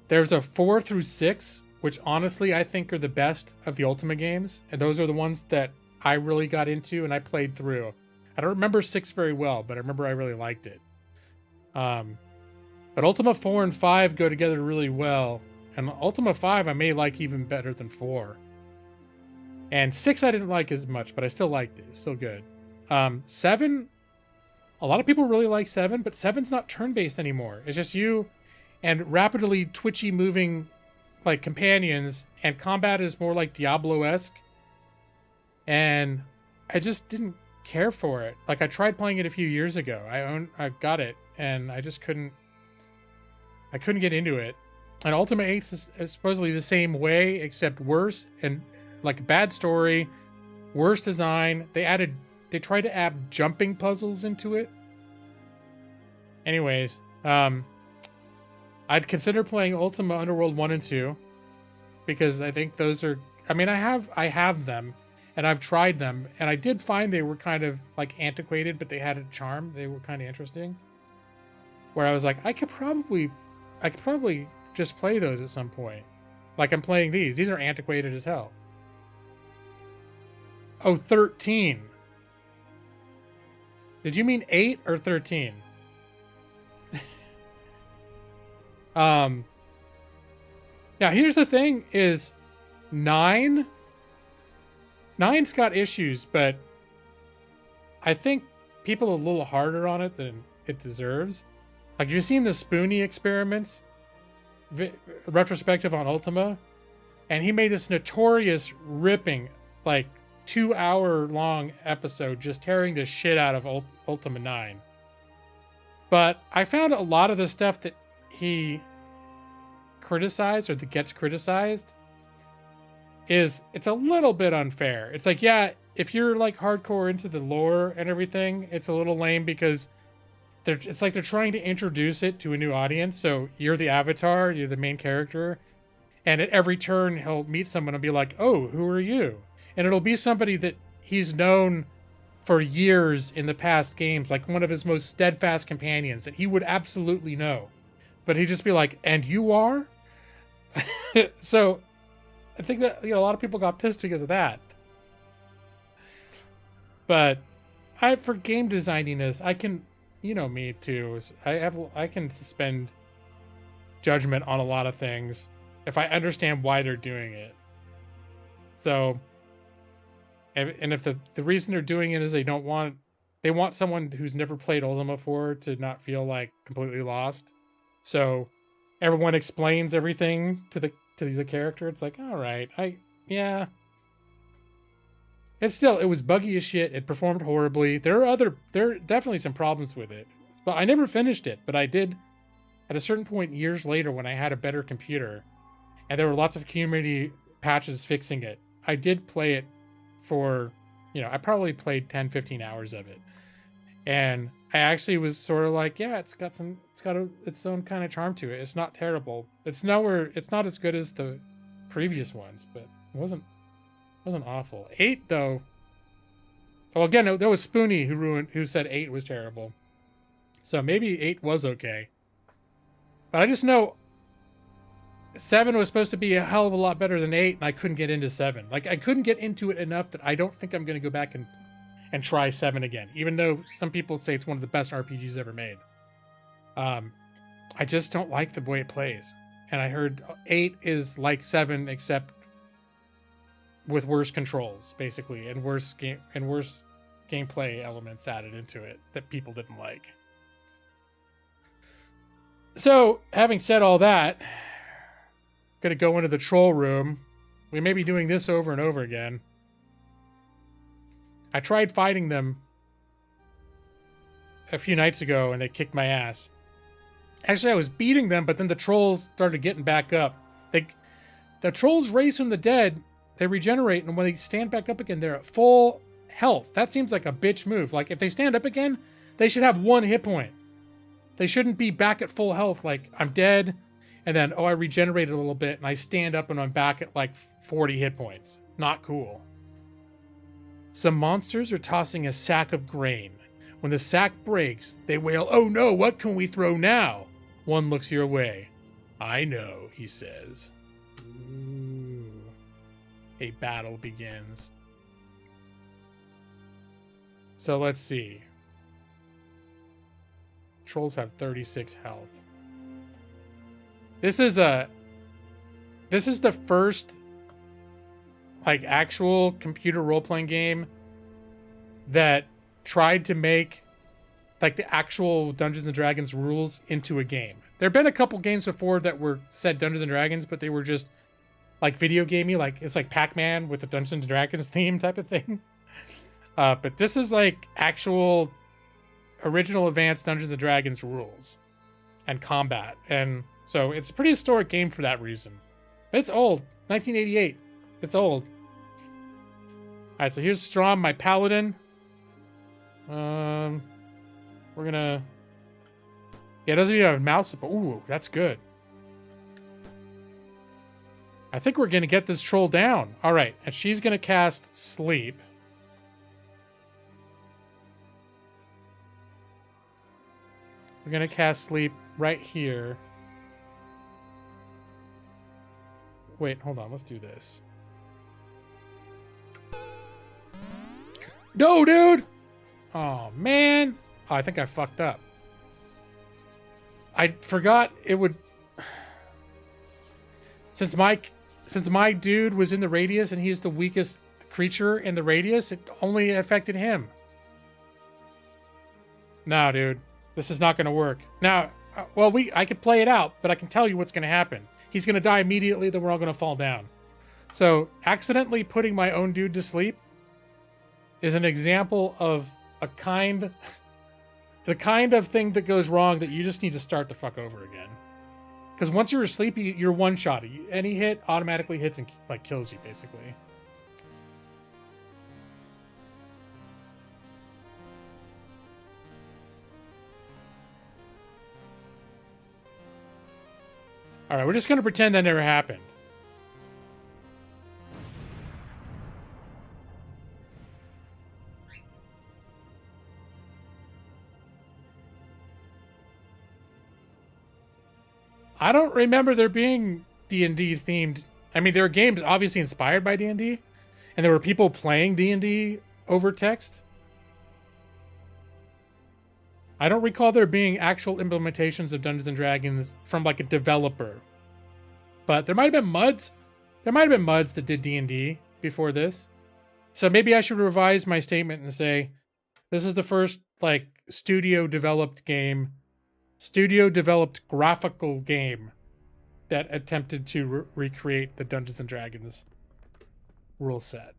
There's a 4 through 6, which honestly I think are the best of the Ultima games. And those are the ones that I really got into and I played through. I don't remember 6 very well, but I remember I really liked it. But Ultima 4 and 5 go together really well. And Ultima 5 I may like even better than 4. And 6 I didn't like as much, but I still liked it. It's still good. 7, a lot of people really like 7, but 7's not turn-based anymore. It's just you and rapidly twitchy moving like companions, and combat is more like Diablo-esque. And I just didn't care for it. Like, I tried playing it a few years ago. I got it, and I just couldn't get into it. And Ultimate 8 is supposedly the same way, except worse, and like bad story, worse design. They tried to add jumping puzzles into it. Anyways, I'd consider playing Ultima Underworld 1 and 2, because I think those are, I mean, I have them, and I've tried them, and I did find they were kind of like antiquated, but they had a charm. They were kind of interesting. Where I was like, I could probably just play those at some point. Like, I'm playing these. These are antiquated as hell. Oh, 13. Did you mean 8 or 13? Now here's the thing is 9's got issues, but I think people are a little harder on it than it deserves. Like, you've seen the Spoonie experiments retrospective on Ultima, and he made this notorious ripping like 2-hour long episode just tearing the shit out of Ultima 9. But I found a lot of the stuff that he criticized, or that gets criticized, it's a little bit unfair. It's like, yeah, if you're like hardcore into the lore and everything, it's a little lame because it's like they're trying to introduce it to a new audience. So you're the avatar, you're the main character, and at every turn he'll meet someone and be like, oh, who are you? And it'll be somebody that he's known for years in the past games, like one of his most steadfast companions that he would absolutely know. But he'd just be like, and you are? So I think that, a lot of people got pissed because of that. But for game designiness, I can, me too. I can suspend judgment on a lot of things if I understand why they're doing it. So, and if the reason they're doing it is they want someone who's never played Ultima 4 to not feel like completely lost. So everyone explains everything to the character. It's like, all right, yeah. It was buggy as shit. It performed horribly. There are definitely some problems with it. But I never finished it, but I did at a certain point years later when I had a better computer and there were lots of community patches fixing it. I did play it for, I probably played 10, 15 hours of it. And I actually was sort of like, yeah, it's got its own kind of charm to it. It's not terrible. It's not as good as the previous ones, but it wasn't awful. 8 though. Well, again, that was Spoonie who said 8 was terrible. So maybe 8 was okay. But I just know 7 was supposed to be a hell of a lot better than 8, and I couldn't get into 7. Like, I couldn't get into it enough that I don't think I'm going to go back and try 7 again, even though some people say it's one of the best RPGs ever made. I just don't like the way it plays. And I heard 8 is like 7, except with worse controls, basically, and worse gameplay elements added into it that people didn't like. So, having said all that, I'm gonna go into the troll room. We may be doing this over and over again. I tried fighting them a few nights ago and they kicked my ass. Actually, I was beating them, but then the trolls started getting back up. The trolls raise from the dead, they regenerate, and when they stand back up again, they're at full health. That seems like a bitch move. Like, if they stand up again, they should have 1 hit point. They shouldn't be back at full health, like, I'm dead, and then, I regenerated a little bit, and I stand up and I'm back at, like, 40 hit points. Not cool. Some monsters are tossing a sack of grain. When the sack breaks, they wail, "Oh no, what can we throw now?" One looks your way. "I know," he says. Ooh. A battle begins. So let's see. Trolls have 36 health. This is the first like actual computer role-playing game that tried to make like the actual Dungeons and Dragons rules into a game. There have been a couple games before that were said Dungeons and Dragons, but they were just like video gamey, like it's like Pac-Man with the Dungeons and Dragons theme type of thing. But this is like actual original advanced Dungeons and Dragons rules and combat, and so it's a pretty historic game for that reason. But it's old, 1988. It's old. All right, so here's Strom, my paladin. We're gonna. Yeah, it doesn't even have mouse support. Ooh, that's good. I think we're gonna get this troll down. All right, and she's gonna cast Sleep. We're gonna cast Sleep right here. Wait, hold on. Let's do this. No, dude! Oh, man. Oh, I think I fucked up. I forgot it would... Since my dude was in the radius and he's the weakest creature in the radius, it only affected him. No, dude. This is not going to work. Now, well, I could play it out, but I can tell you what's going to happen. He's going to die immediately, then we're all going to fall down. So, accidentally putting my own dude to sleep is an example of the kind of thing that goes wrong that you just need to start the fuck over again. Because once you're asleep, you're one-shot. Any hit automatically hits and like kills you, basically. All right, we're just going to pretend that never happened. I don't remember there being D&D themed. I mean, there are games obviously inspired by D&D, and there were people playing D&D over text. I don't recall there being actual implementations of Dungeons and Dragons from like a developer. But there might have been MUDs. There might have been MUDs that did D&D before this. So maybe I should revise my statement and say, this is the first like studio developed graphical game that attempted to recreate the Dungeons and Dragons rule set.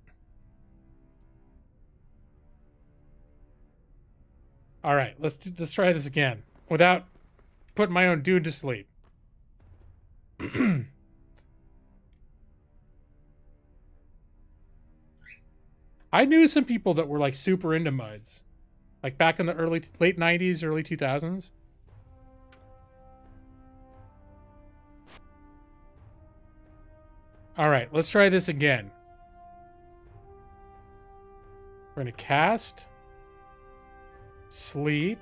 All right, let's try this again without putting my own dude to sleep. I knew some people that were like super into MUDs, like back in the late 90s, early 2000s. All right, let's try this again. We're gonna cast Sleep,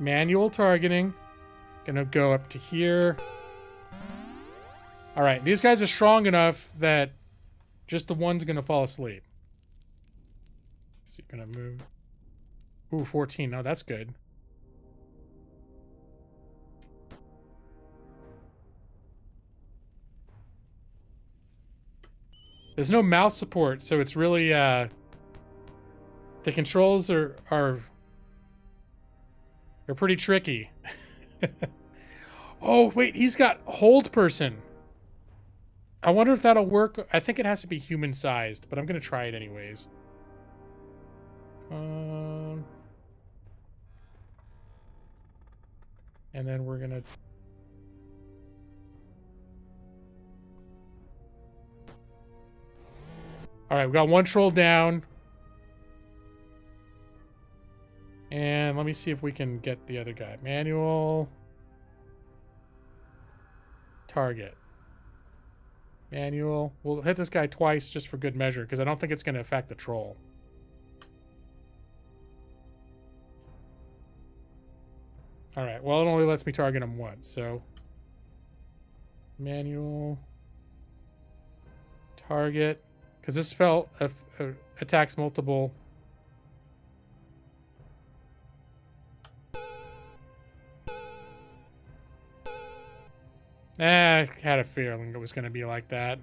manual targeting. Gonna go up to here. All right, these guys are strong enough that just the one's gonna fall asleep. So you're gonna move. Ooh, 14. No, that's good. There's no mouse support, so it's really the controls are they're pretty tricky. Oh, wait, he's got hold person. I wonder if that'll work. I think it has to be human sized, but I'm gonna try it anyways. And then we're gonna all right, we got one troll down. And let me see if we can get the other guy. Manual. Target. Manual. We'll hit this guy twice just for good measure, because I don't think it's going to affect the troll. Alright, well, it only lets me target him once, so... Manual. Target. Because this spell attacks multiple... I had a feeling it was going to be like that.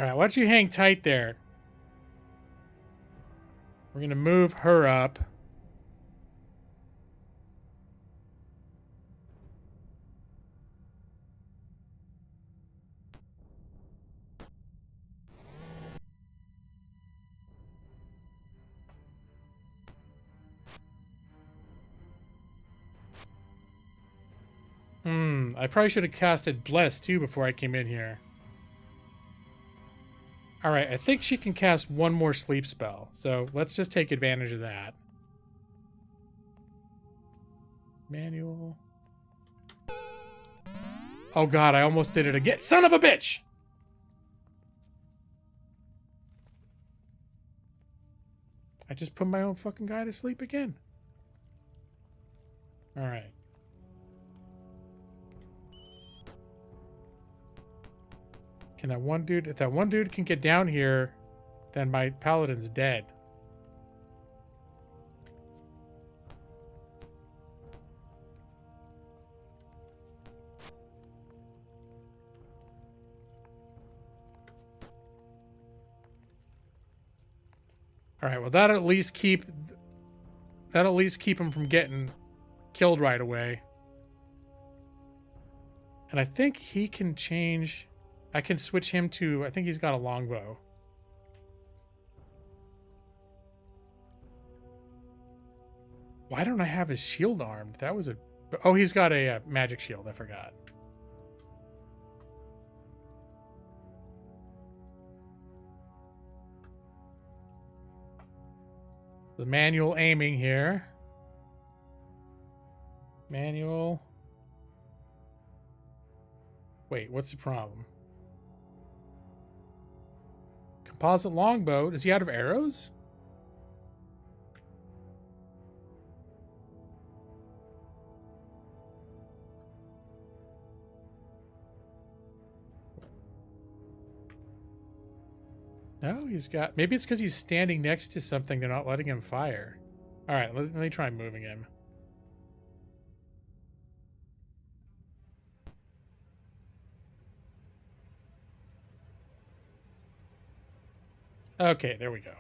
All right, why don't you hang tight there? We're gonna move her up. I probably should have casted Bless too before I came in here. All right, I think she can cast one more sleep spell, so let's just take advantage of that. Manual. Oh god, I almost did it again. Son of a bitch! I just put my own fucking guy to sleep again. All right. Can that one dude, if that one dude can get down here, then my paladin's dead. All right, well that'll at least keep him from getting killed right away. And I think he can change. I can switch him to, I think he's got a longbow. Why don't I have his shield armed? That was a... Oh, he's got a magic shield. I forgot. The manual aiming here. Manual. Wait, what's the problem? Composite longbow. Is he out of arrows? No, he's got... Maybe it's because he's standing next to something. They're not letting him fire. All right, let me try moving him. Okay, there we go.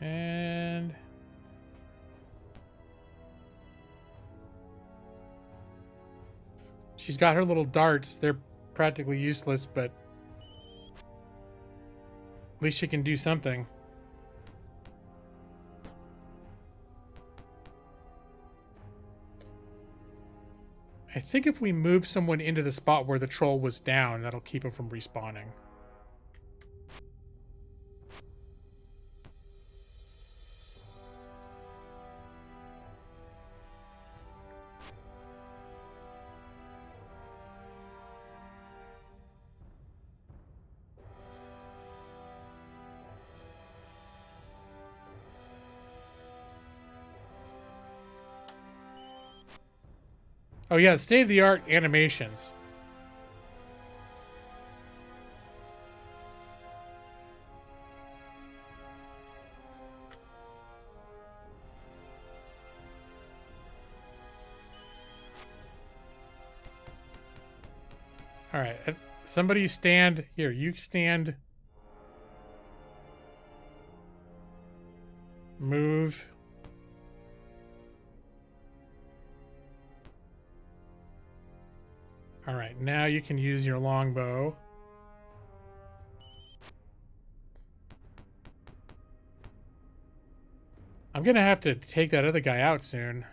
And... she's got her little darts. They're practically useless, but... at least she can do something. I think if we move someone into the spot where the troll was down, that'll keep him from respawning. Oh yeah, state-of-the-art animations. All right, somebody stand here. You stand. Move. All right, now you can use your longbow. I'm gonna have to take that other guy out soon.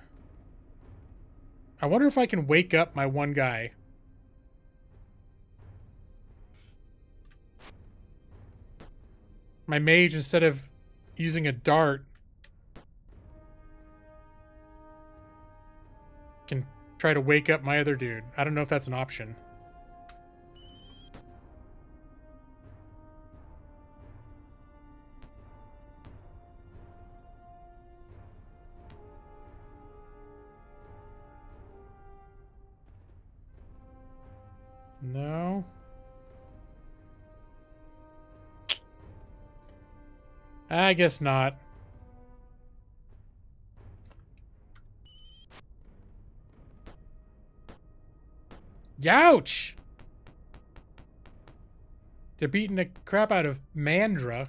I wonder if I can wake up my one guy. My mage, instead of using a dart, can try to wake up my other dude. I don't know if that's an option. No. I guess not. Youch! They're beating the crap out of Mandra.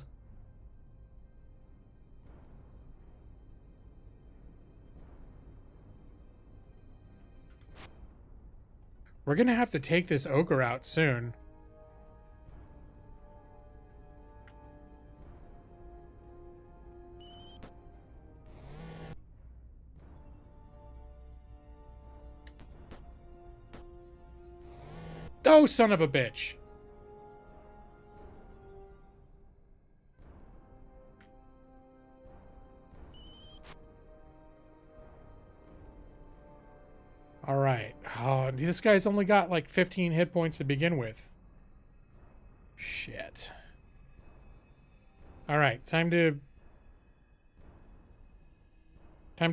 We're gonna have to take this ogre out soon. Oh, son of a bitch. All right. Oh, this guy's only got like 15 hit points to begin with. Shit. All right, time to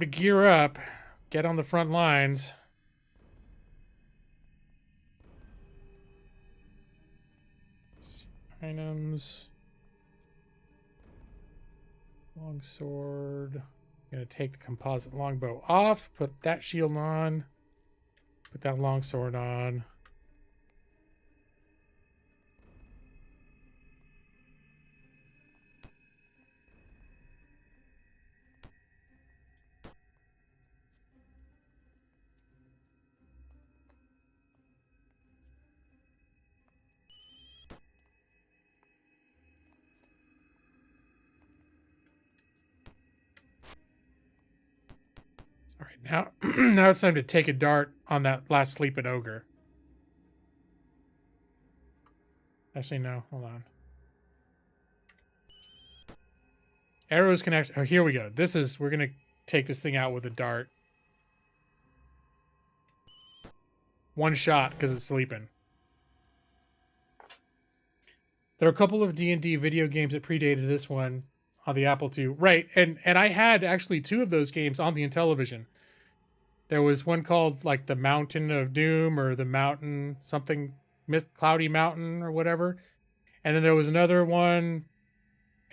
gear up. Get on the front lines. Items. Longsword. Gonna take the composite longbow off. Put that shield on. Put that longsword on. All right, now now it's time to take a dart on that last sleeping ogre. Actually, no. Hold on. Arrows can actually... Oh, here we go. This is... We're going to take this thing out with a dart. One shot, because it's sleeping. There are a couple of D&D video games that predated this one on the Apple II. Right, and I had actually 2 of those games on the Intellivision. There was one called, like, the Mountain of Doom, or the Mountain... Something... Cloudy Mountain, or whatever. And then there was another one...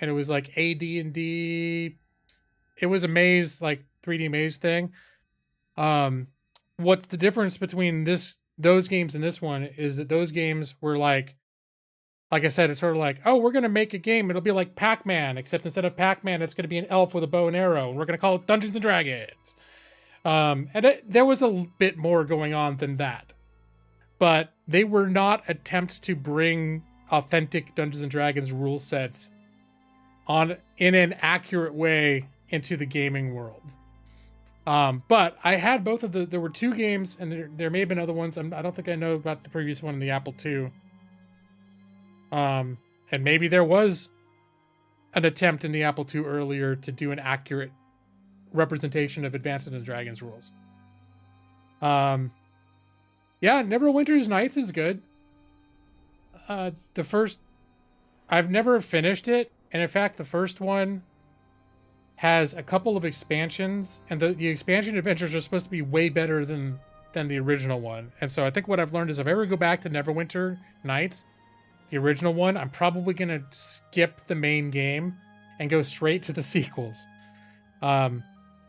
And it was like AD&D. It was a maze, like 3D maze thing. What's the difference between those games and this one is that those games were like I said, it's sort of like, oh, we're going to make a game. It'll be like Pac-Man, except instead of Pac-Man, it's going to be an elf with a bow and arrow. And we're going to call it Dungeons and Dragons. There was a bit more going on than that. But they were not attempts to bring authentic Dungeons and Dragons rule sets in an accurate way into the gaming world. But I had both of there were 2 games, and there may have been other ones. I don't think I know about the previous one in the Apple II. And maybe there was an attempt in the Apple II earlier to do an accurate representation of Advanced Dungeons & Dragons rules. Yeah, Neverwinter's Nights is good. I've never finished it. And in fact, the first one has a couple of expansions, and the expansion adventures are supposed to be way better than the original one. And so I think what I've learned is if I ever go back to Neverwinter Nights, the original one, I'm probably going to skip the main game and go straight to the sequels. And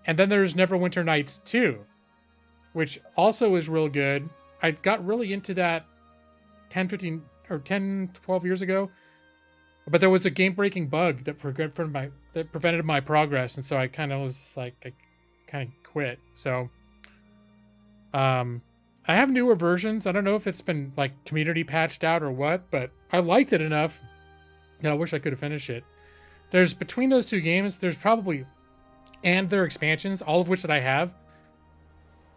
then there's Neverwinter Nights 2, which also is real good. I got really into that 10, 12 years ago. But there was a game-breaking bug that prevented my progress, and so I kind of was like, I kind of quit. So, I have newer versions. I don't know if it's been like community patched out or what, but I liked it enough that I wish I could have finished it. There's between those 2 games, there's probably, and their expansions, all of which that I have.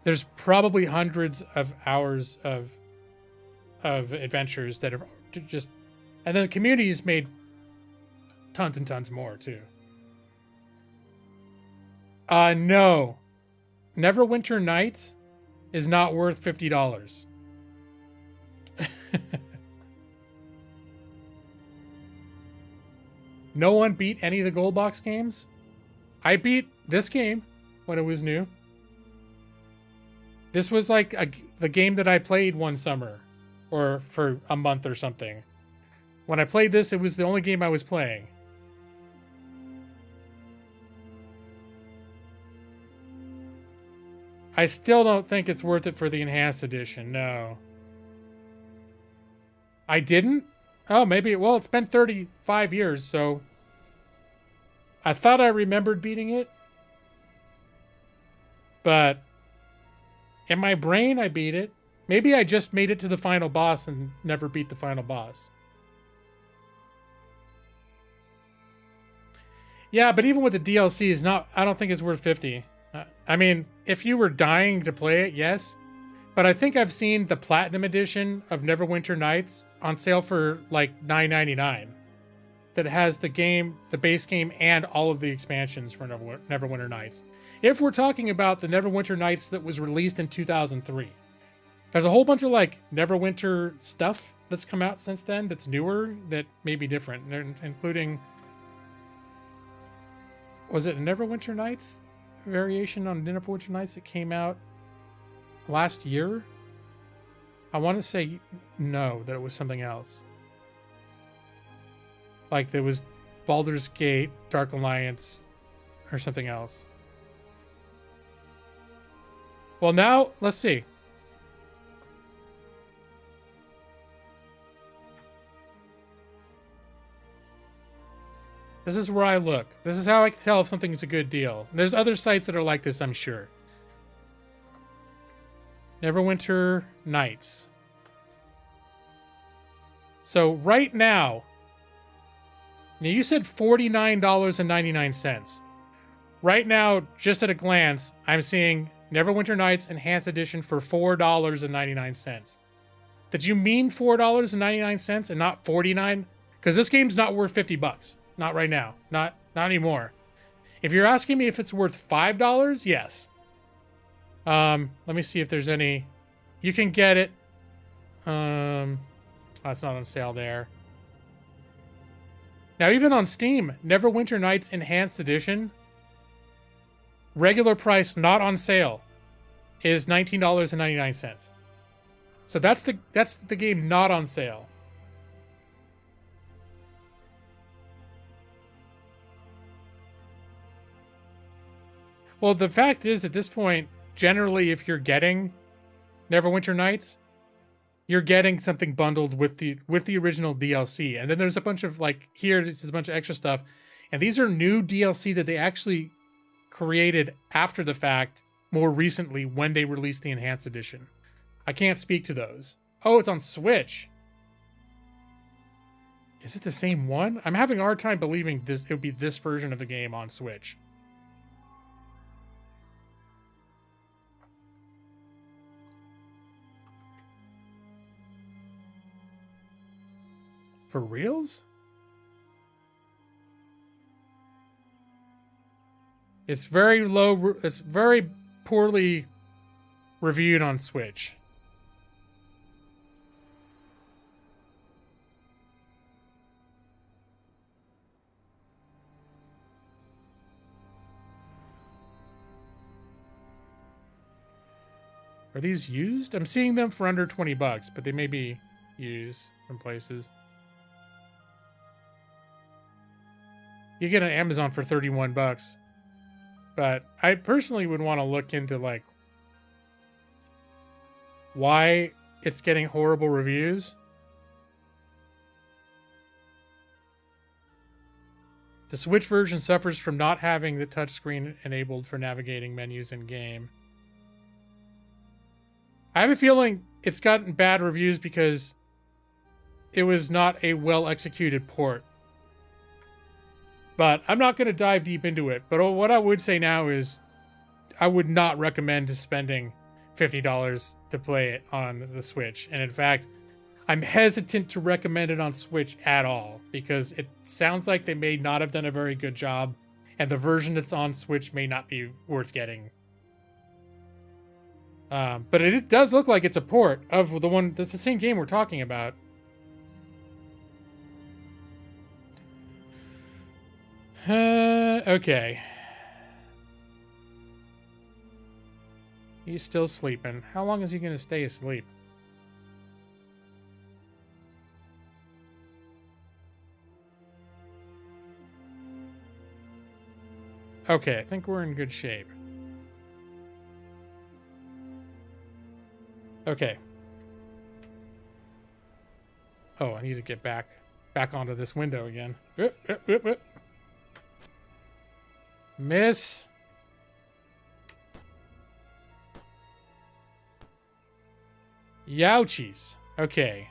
There's probably hundreds of hours of adventures that have just, and then the community's made tons and tons more too. No. Neverwinter Nights is not worth $50. No one beat any of the gold box games. I beat this game when it was new. This was like the game that I played one summer or for a month or something. When I played this, it was the only game I was playing. I still don't think it's worth it for the enhanced edition, no. I didn't? Oh, maybe. Well, it's been 35 years, so I thought I remembered beating it. But in my brain, I beat it. Maybe I just made it to the final boss and never beat the final boss. Yeah, but even with the DLC, is not. I don't think it's worth 50. I mean, if you were dying to play it, yes. But I think I've seen the Platinum Edition of Neverwinter Nights on sale for like $9.99. That has the game, the base game, and all of the expansions for Neverwinter Nights. If we're talking about the Neverwinter Nights that was released in 2003. There's a whole bunch of like Neverwinter stuff that's come out since then that's newer that may be different, including, was it Neverwinter Nights variation on Neverwinter Nights that came out last year? I want to say no, that it was something else. Like there was Baldur's Gate, Dark Alliance, or something else. Well, now let's see. This is where I look. This is how I can tell if something's a good deal. There's other sites that are like this, I'm sure. Neverwinter Nights. So right now you said $49.99. Right now, just at a glance, I'm seeing Neverwinter Nights Enhanced Edition for $4.99. Did you mean $4.99 and not $49? Because this game's not worth $50. Not right now. Not anymore. If you're asking me if it's worth $5, yes. Let me see if there's any. You can get it. Oh, it's not on sale there. Now, even on Steam, Neverwinter Nights Enhanced Edition, regular price, not on sale, is $19.99. So that's the game not on sale. Well, the fact is, at this point, generally, if you're getting Neverwinter Nights, you're getting something bundled with the original DLC. And then there's a bunch of, like, here, this is a bunch of extra stuff. And these are new DLC that they actually created after the fact, more recently, when they released the Enhanced Edition. I can't speak to those. Oh, it's on Switch. Is it the same one? I'm having a hard time believing it would be this version of the game on Switch. For reals? It's very low. It's very poorly reviewed on Switch. Are these used? I'm seeing them for under $20, but they may be used in places. You get on Amazon for $31, but I personally would want to look into like why it's getting horrible reviews. The Switch version suffers from not having the touchscreen enabled for navigating menus in game. I have a feeling it's gotten bad reviews because it was not a well-executed port. But I'm not going to dive deep into it. But what I would say now is I would not recommend spending $50 to play it on the Switch. And in fact, I'm hesitant to recommend it on Switch at all because it sounds like they may not have done a very good job and the version that's on Switch may not be worth getting. But it does look like it's a port of the one that's the same game we're talking about. Okay. He's still sleeping. How long is he going to stay asleep? Okay, I think we're in good shape. Okay. Oh, I need to get back onto this window again. Whoop, whoop, whoop, whoop. Miss. Youchies. Okay.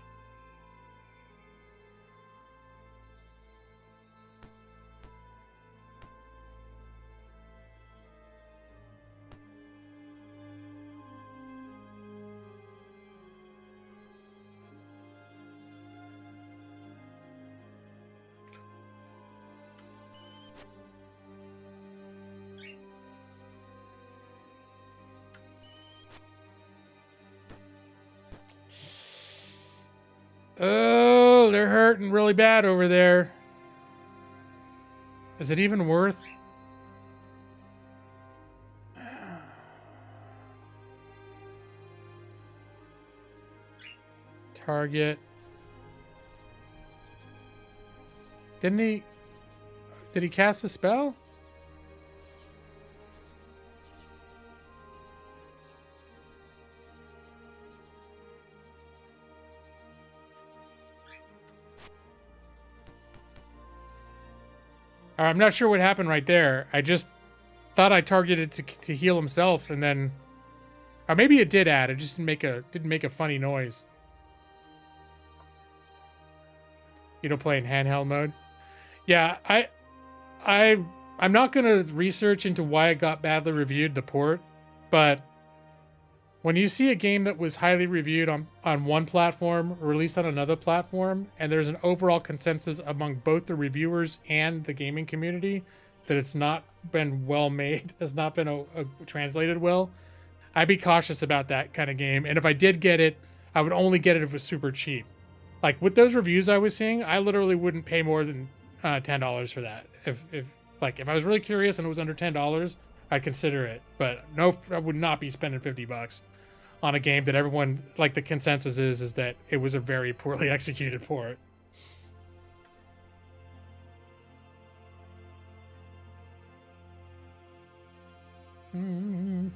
Oh, they're hurting really bad over there. Is it even worth? Target. Didn't he? Did he cast a spell? I'm not sure what happened right there. I just thought I targeted to heal himself, and then, or maybe it did add. It just didn't make a funny noise. You don't play in handheld mode? Yeah, I'm not gonna research into why it got badly reviewed, the port, but when you see a game that was highly reviewed on one platform, released on another platform, and there's an overall consensus among both the reviewers and the gaming community that it's not been well made, has not been translated well, I'd be cautious about that kind of game. And if I did get it, I would only get it if it was super cheap. Like with those reviews I was seeing, I literally wouldn't pay more than $10 for that. If I was really curious and it was under $10, I'd consider it. But no, I would not be spending $50 on a game that everyone, like, the consensus is that it was a very poorly executed port. Yeah,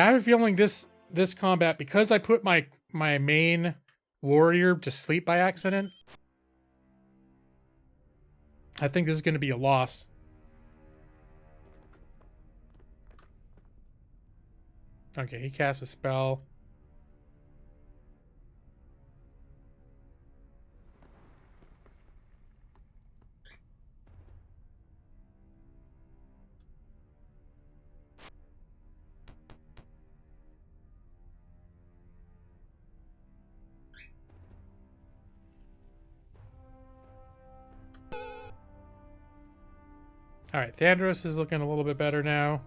I have a feeling this combat, because I put my main warrior to sleep by accident, I think this is going to be a loss. Okay, he casts a spell. All right, Thandros is looking a little bit better now.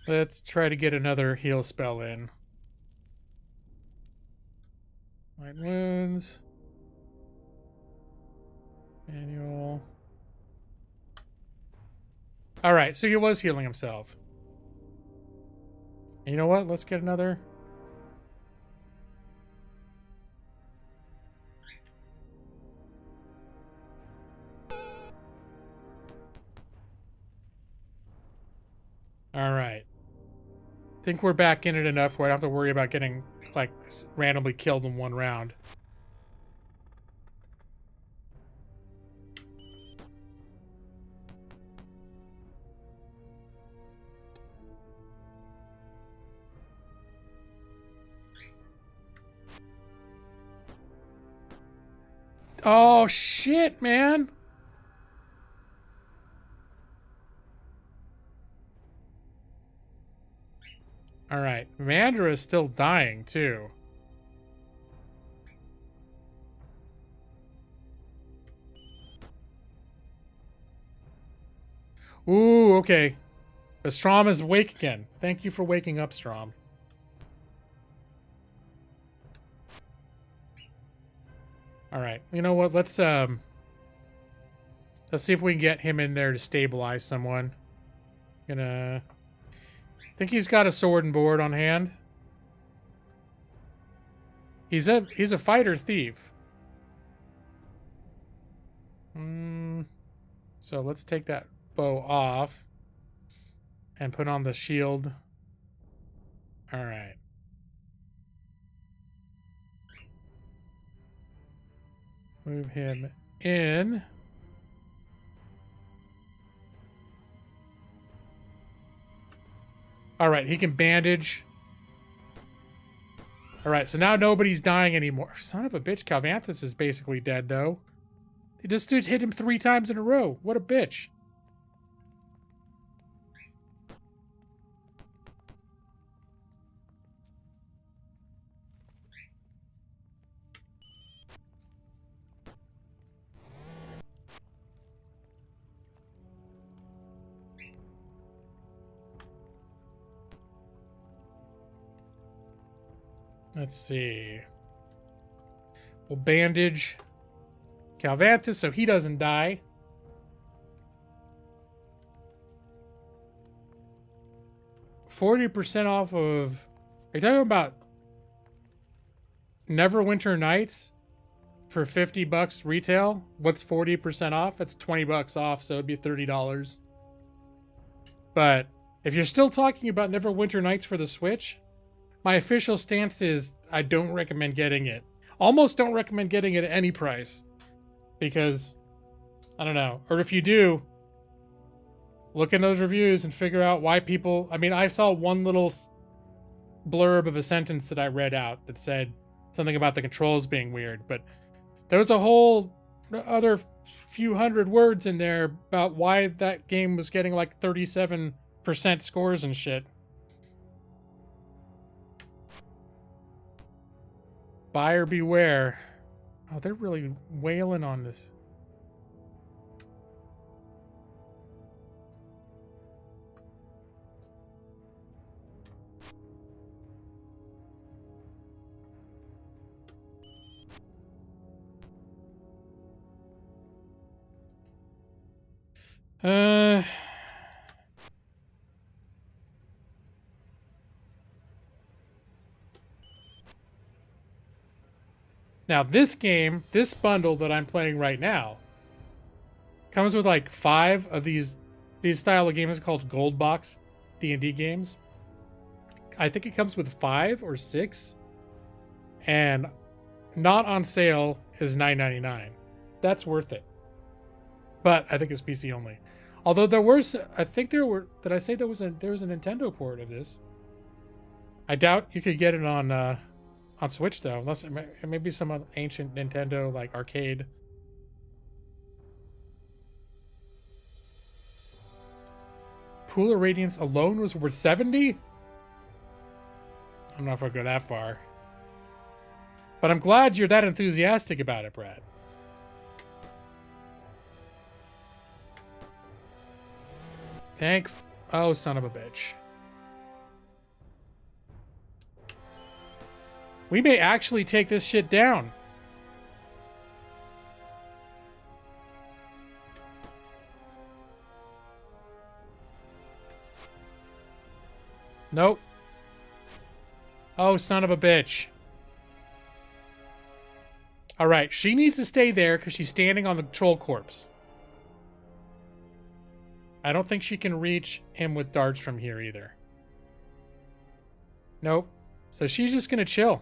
Let's try to get another heal spell in. Light wounds. Manual. All right, so he was healing himself. You know what? Let's get another. All right. Think we're back in it enough where I don't have to worry about getting, like, randomly killed in one round. Oh, shit, man. All right. Mandra is still dying, too. Ooh, okay. But Strom is awake again. Thank you for waking up, Strom. All right. You know what? Let's see if we can get him in there to stabilize someone. Gonna think he's got a sword and board on hand. He's a fighter thief. So let's take that bow off and put on the shield. All right. Move him in. All right, he can bandage. All right, so now nobody's dying anymore. Son of a bitch, Calvanthus is basically dead, though. They just hit him 3 times in a row. What a bitch. Let's see. We'll bandage Calvanthus so he doesn't die. $40% off of... Are you talking about Neverwinter Nights for $50 retail? What's 40% off? That's $20 off, so it'd be $30. But if you're still talking about Neverwinter Nights for the Switch, my official stance is I don't recommend getting it. Almost don't recommend getting it at any price. Because, I don't know. Or if you do, look in those reviews and figure out why people... I mean, I saw one little blurb of a sentence that I read out that said something about the controls being weird. But there was a whole other few hundred words in there about why that game was getting like 37% scores and shit. Buyer beware. Oh, they're really wailing on this. Now this game, this bundle that I'm playing right now, comes with like 5 of these style of games called gold box D&D games. I think it comes with 5 or 6, and not on sale is $9.99. That's worth it. But I think it's PC only. Although there was, I think there were. Did I say there was a Nintendo port of this? I doubt you could get it on Switch though, unless it may be some ancient Nintendo like arcade. Pool of Radiance alone was worth 70? I'm not gonna go that far. But I'm glad you're that enthusiastic about it, Brad. Oh, son of a bitch. We may actually take this shit down. Nope. Oh, son of a bitch. All right, she needs to stay there because she's standing on the troll corpse. I don't think she can reach him with darts from here either. Nope. So she's just going to chill.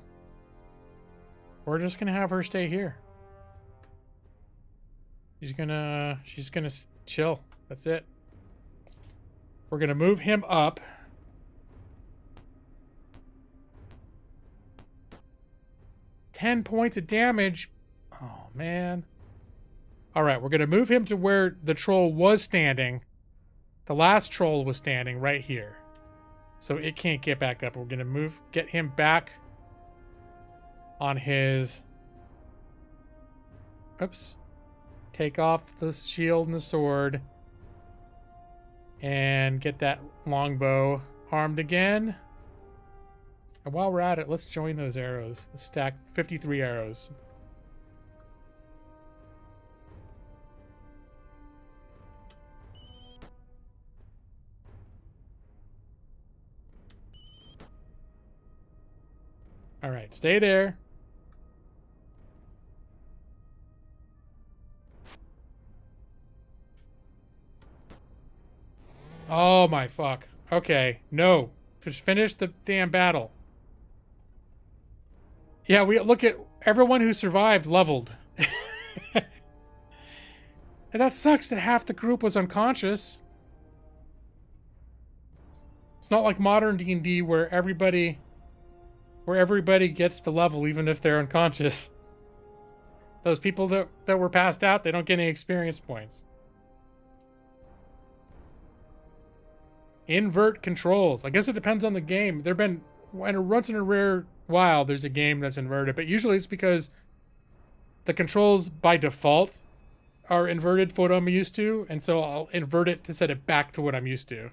We're just going to have her stay here. She's going to chill. That's it. We're going to move him up. $10 points of damage. Oh, man. All right, we're going to move him to where the troll was standing. The last troll was standing right here. So it can't get back up. We're going to get him back on his... Oops. Take off the shield and the sword. And get that longbow armed again. And while we're at it, let's join those arrows. Let's stack 53 arrows. All right, stay there. Oh my fuck. Okay, no. Just finish the damn battle. Yeah, we look at everyone who survived leveled. And that sucks that half the group was unconscious. It's not like modern D&D where everybody gets the level even if they're unconscious. Those people that were passed out, they don't get any experience points. Invert controls. I guess it depends on the game. There've been, once in a rare while, there's a game that's inverted, but usually it's because the controls by default are inverted for what I'm used to, and so I'll invert it to set it back to what I'm used to.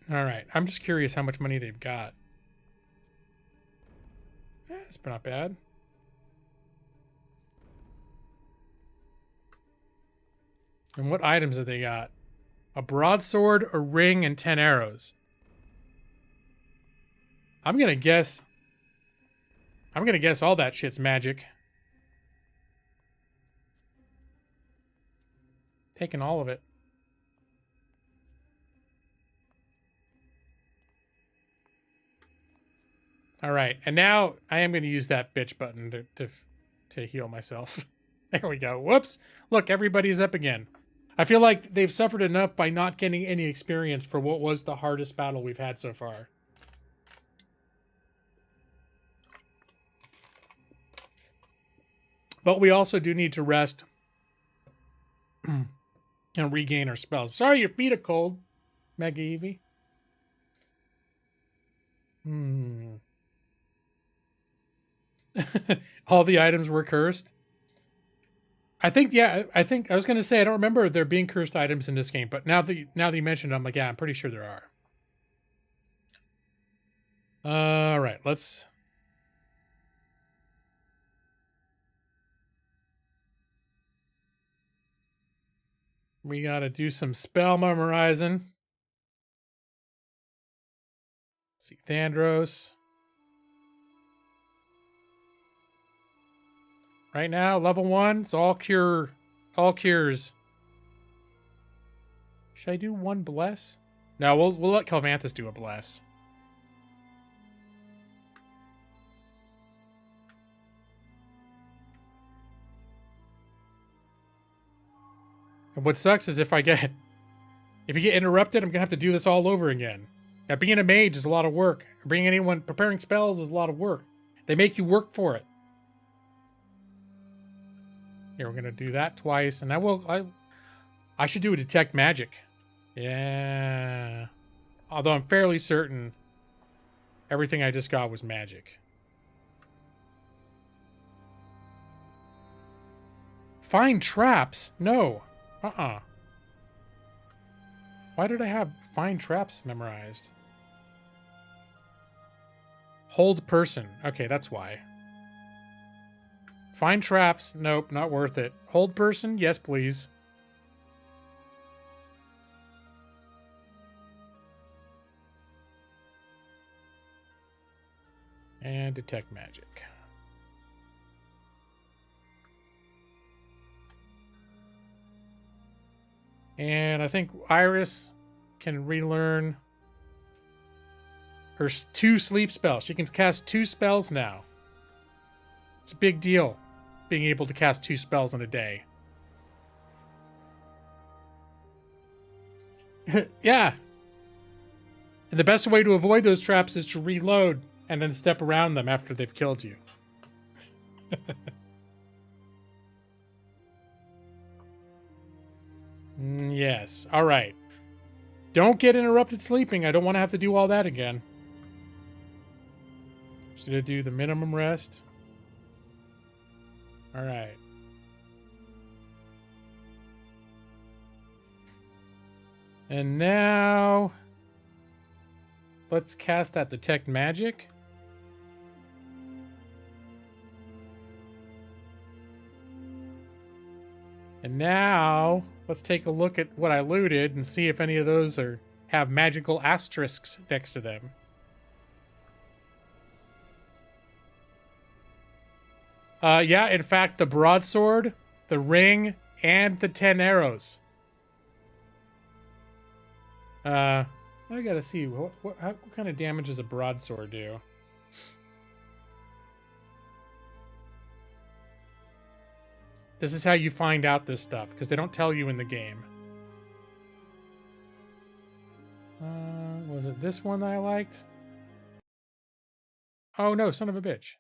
All right, I'm just curious how much money they've got. That's not bad. And what items have they got? A broadsword, a ring, and 10 arrows. I'm gonna guess all that shit's magic. Taking all of it. All right, and now I am going to use that bitch button to heal myself. There we go. Whoops. Look, everybody's up again. I feel like they've suffered enough by not getting any experience for what was the hardest battle we've had so far. But we also do need to rest and regain our spells. Sorry, your feet are cold, Mega Eevee. All the items were cursed. I think, yeah, I was going to say, I don't remember there being cursed items in this game, but now that you mentioned it, I'm like, yeah, I'm pretty sure there are. All right, let's... We got to do some spell memorizing. Let's see, Thandros. Right now, level 1, it's all cures. Should I do one bless? No, we'll let Calvanthus do a bless. And what sucks is if you get interrupted, I'm gonna have to do this all over again. Now, being a mage is a lot of work. Preparing spells is a lot of work. They make you work for it. Here, we're gonna do that twice, and I should do a detect magic. Yeah. Although I'm fairly certain everything I just got was magic. Find traps? No. Why did I have find traps memorized? Hold person. Okay, that's why. Find traps. Nope, not worth it. Hold person? Yes, please. And detect magic. And I think Iris can relearn her 2 sleep spells. She can cast 2 spells now. It's a big deal, being able to cast 2 spells in a day. Yeah. And the best way to avoid those traps is to reload and then step around them after they've killed you. Yes. All right. Don't get interrupted sleeping. I don't want to have to do all that again. Just gonna do the minimum rest. All right. And now let's cast that detect magic. And now let's take a look at what I looted and see if any of those have magical asterisks next to them. Yeah, in fact, the broadsword, the ring, and the 10 arrows. I gotta see, what kind of damage does a broadsword do? This is how you find out this stuff, because they don't tell you in the game. Was it this one that I liked? Oh no, son of a bitch.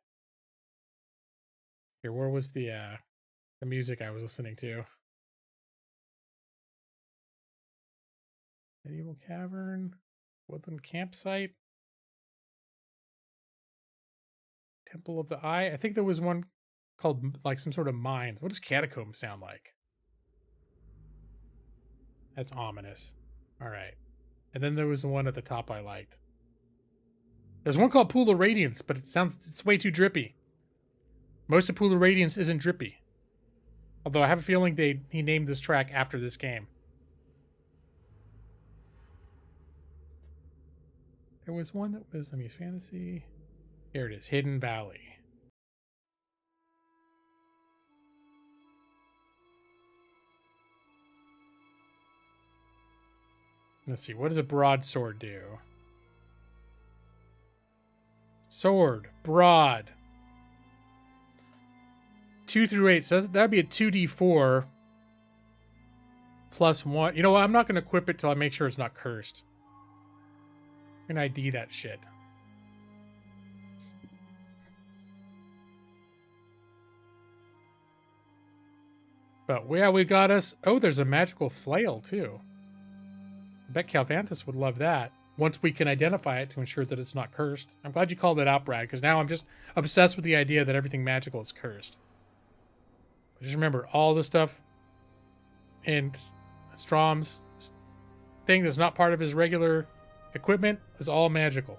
Here, where was the music I was listening to? Medieval Cavern, Woodland Campsite, Temple of the Eye. I think there was one called like some sort of mines. What does Catacomb sound like? That's ominous. All right. And then there was the one at the top I liked. There's one called Pool of Radiance, but it's way too drippy. Most of Pool of Radiance isn't drippy. Although I have a feeling he named this track after this game. There was one that was, let me fantasy. Here it is, Hidden Valley. Let's see, what does a broadsword do? Sword, broad. 2 through 8, so that'd be a 2d4 plus 1. You know what, I'm not going to equip it till I make sure it's not cursed. I'm going to ID that shit. But yeah, we got us. Oh, there's a magical flail too. I bet Calvanthus would love that. Once we can identify it to ensure that it's not cursed. I'm glad you called it out, Brad, because now I'm just obsessed with the idea that everything magical is cursed. But just remember, all the stuff in Strom's thing that's not part of his regular equipment is all magical.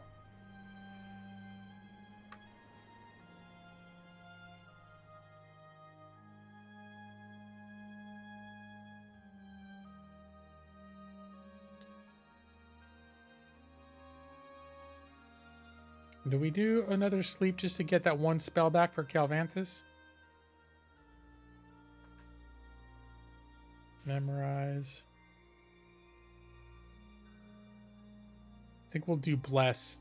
Do we do another sleep just to get that one spell back for Calvanthus? Memorize. I think we'll do Bless.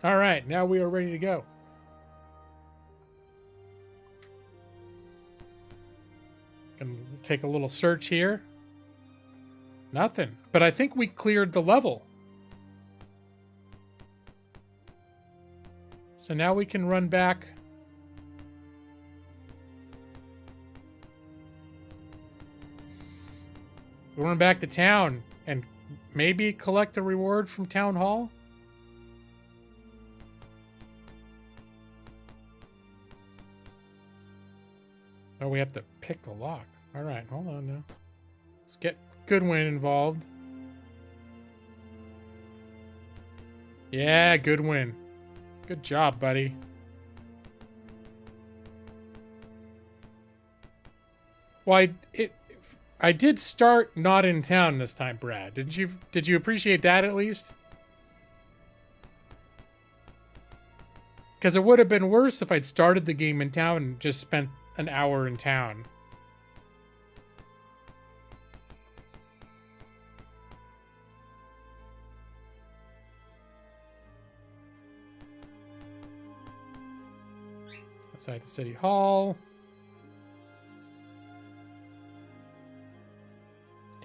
All right, now we are ready to go. Gonna take a little search here. Nothing. But I think we cleared the level. So now we can run back. We'll run back to town and maybe collect a reward from Town Hall. Oh, we have to pick the lock. All right, hold on now. Let's get Goodwin involved. Yeah, Goodwin. Good job, buddy. Well, I did start not in town this time, Brad. Did you appreciate that at least? Because it would have been worse if I'd started the game in town and just spent an hour in town. Outside the city hall.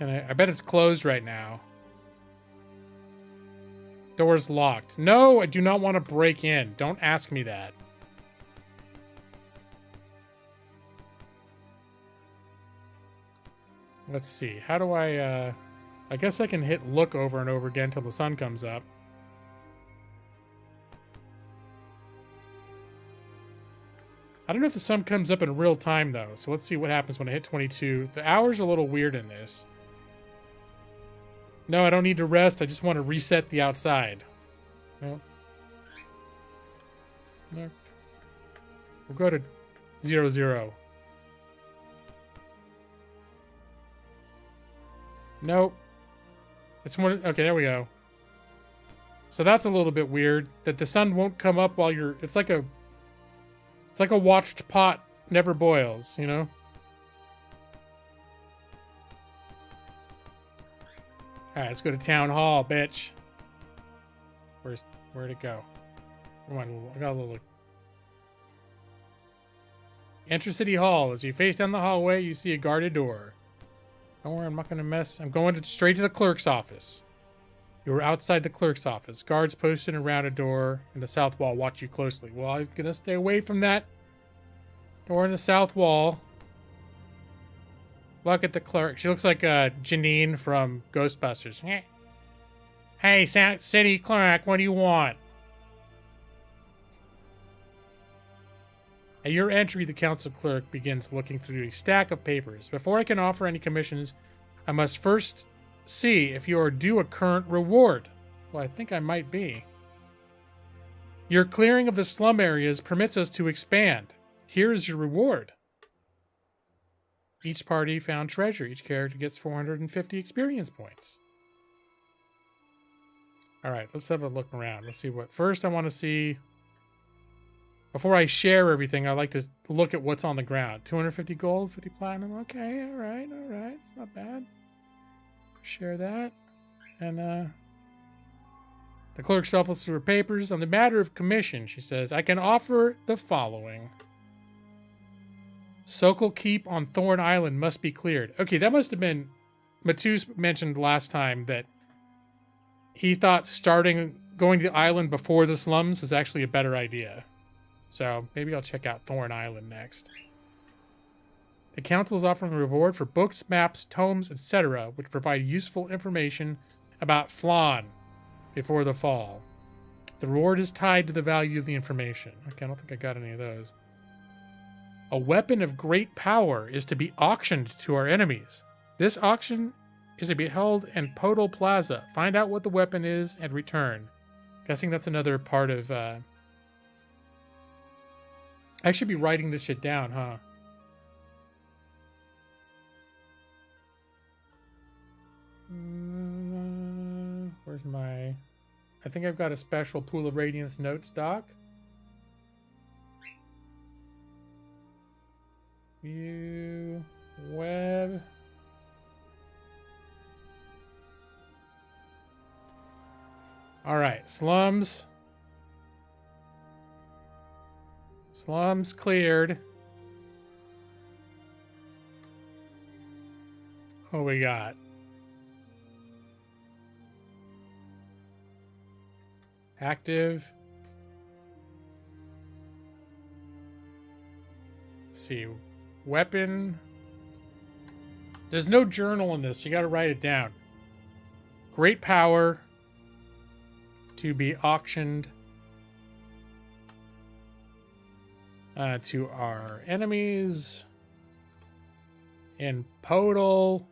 I bet it's closed right now. Door's locked. No, I do not want to break in. Don't ask me that. Let's see. How do I guess I can hit look over and over again till the sun comes up. I don't know if the sun comes up in real time, though. So let's see what happens when I hit 22. The hour's a little weird in this. No, I don't need to rest. I just want to reset the outside. No. No. We'll go to 00. Nope. It's one. Okay, there we go. So that's a little bit weird that the sun won't come up while you're. It's like a watched pot never boils, you know. All right, let's go to town hall, bitch. Where'd it go? Come on, I got a little. Enter City Hall. As you face down the hallway, you see a guarded door. Don't worry, I'm not going to mess. I'm going straight to the clerk's office. You are outside the clerk's office. Guards posted around a door in the south wall watch you closely. Well, I'm going to stay away from that door in the south wall. Look at the clerk. She looks like Janine from Ghostbusters. Hey, city clerk, what do you want? At your entry, the council clerk begins looking through a stack of papers. Before I can offer any commissions, I must first see if you are due a current reward. Well, I think I might be. Your clearing of the slum areas permits us to expand. Here is your reward. Each party found treasure. Each character gets 450 experience points. All right, let's have a look around. Let's see what... First, I want to see... Before I share everything, I like to look at what's on the ground. 250 gold, 50 platinum. Okay, all right. It's not bad. Share that. And, the clerk shuffles through her papers. On the matter of commission, she says, I can offer the following. Sokol Keep on Thorn Island must be cleared. Okay, that must have been... Matus mentioned last time that he thought going to the island before the slums was actually a better idea. So maybe I'll check out Thorn Island next. The council is offering a reward for books, maps, tomes, etc., which provide useful information about Flan before the fall. The reward is tied to the value of the information. Okay, I don't think I got any of those. A weapon of great power is to be auctioned to our enemies. This auction is to be held in Podol Plaza. Find out what the weapon is and return. Guessing that's another part of... I should be writing this shit down, huh? Where's my... I think I've got a special Pool of Radiance note stock. View... Web... Alright, slums... Slums cleared. What we got? Active. Let's see. Weapon. There's no journal in this. You got to write it down. Great power to be auctioned to our enemies in Podol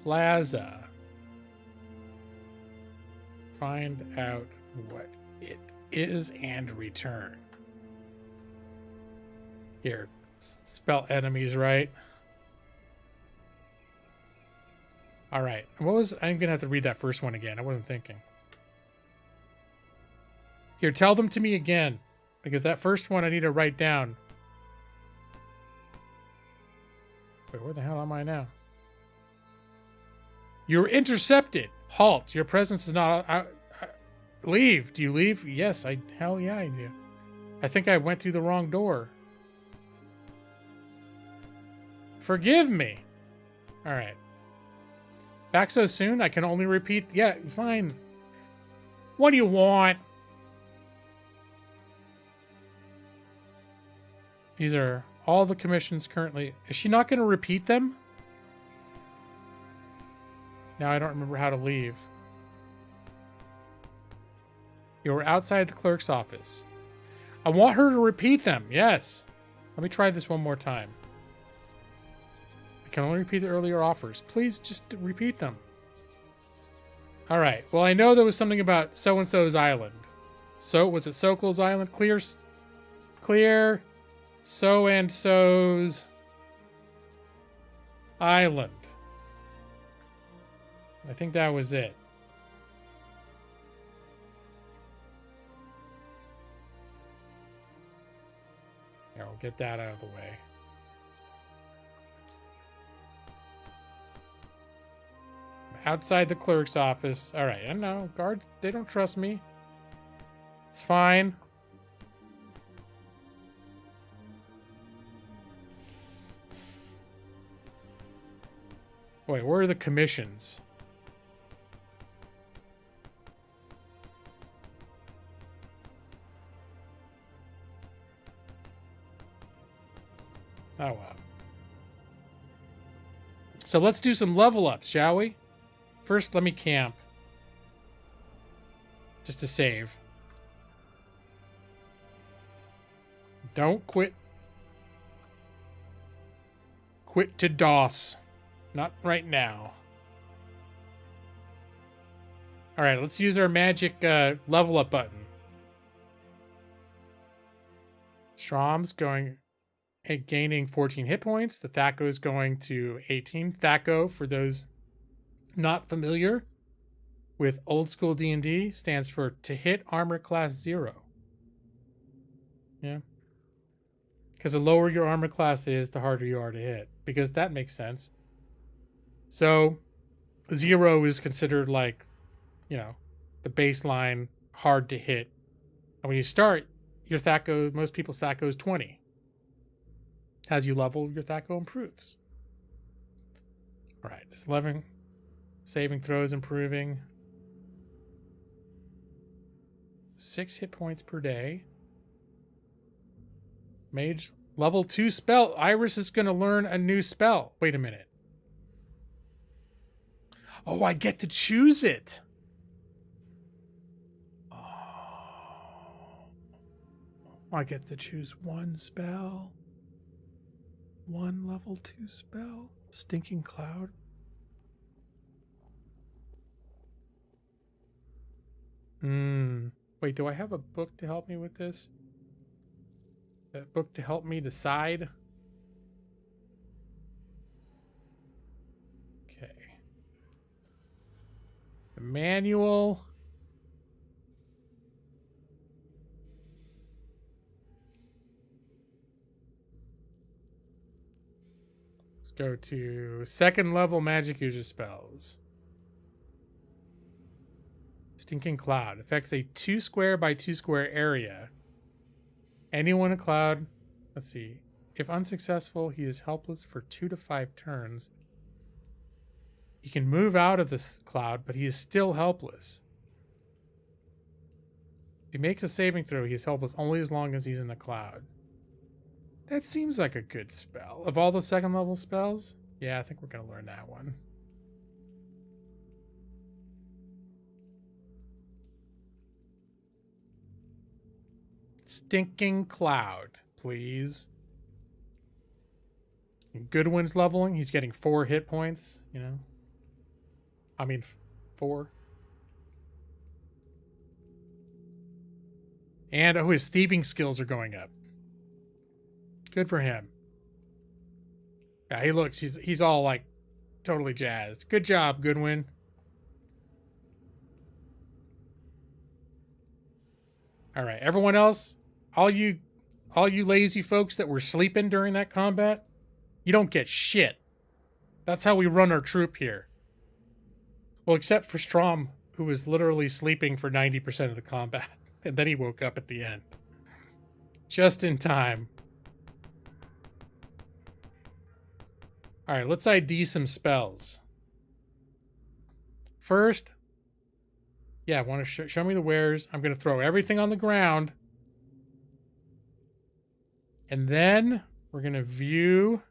Plaza. Find out what it is and return. Here, spell enemies right. All right. What was... I'm going to have to read that first one again. I wasn't thinking. Here, tell them to me again. Because that first one I need to write down. Wait, where the hell am I now? You're intercepted. Halt. Your presence is not... leave. Do you leave? Yes, hell yeah, I do. I think I went through the wrong door. Forgive me. All right. Back so soon? I can only repeat... Yeah, fine. What do you want? These are all the commissions currently... Is she not going to repeat them? Now I don't remember how to leave. You were outside the clerk's office. I want her to repeat them. Yes. Let me try this one more time. I can only repeat the earlier offers. Please just repeat them. All right. Well, I know there was something about so-and-so's island. So, was it Sokol's island? Clear... So-and-so's island. I think that was it. Here, we'll get that out of the way. Outside the clerk's office. All right, I know. Guards, they don't trust me. It's fine. Wait, where are the commissions? Oh, wow. So let's do some level ups, shall we? First, let me camp. Just to save. Don't quit. Quit to DOS. Not right now. All right, let's use our magic level up button. Strom's going... gaining 14 hit points. The Thaco is going to 18. Thaco, for those not familiar with old school D&D, stands for to hit armor class 0. Yeah. Because the lower your armor class is, the harder you are to hit. Because that makes sense. So 0 is considered like, you know, the baseline hard to hit. And when you start, your Thaco, most people's Thaco is 20. As you level, your Thaco improves. All right, it's 11. Saving throws improving. 6 hit points per day. Mage level 2 spell. Iris is going to learn a new spell. Wait a minute. Oh, I get to choose it. Oh, I get to choose one spell. One level 2 spell. Stinking Cloud. Wait, do I have a book to help me with this? A book to help me decide? Okay. The manual. Let's go to second level magic user spells. Stinking Cloud affects a 2 square by 2 square area. Anyone in cloud, let's see. If unsuccessful, he is helpless for 2 to 5 turns. He can move out of this cloud, but he is still helpless. If he makes a saving throw, he is helpless only as long as he's in the cloud. That seems like a good spell. Of all the second level spells, yeah, I think we're going to learn that one. Stinking Cloud, please. Goodwin's leveling. He's getting 4 hit points, you know. I mean, 4. And oh, his thieving skills are going up. Good for him. Yeah, he looks, he's all like totally jazzed. Good job, Goodwin. All right, everyone else, all you lazy folks that were sleeping during that combat, you don't get shit. That's how we run our troop here. Well, except for Strom, who was literally sleeping for 90% of the combat. And then he woke up at the end. Just in time. All right, let's ID some spells. First, yeah, want to show me the wares. I'm going to throw everything on the ground. And then we're going to view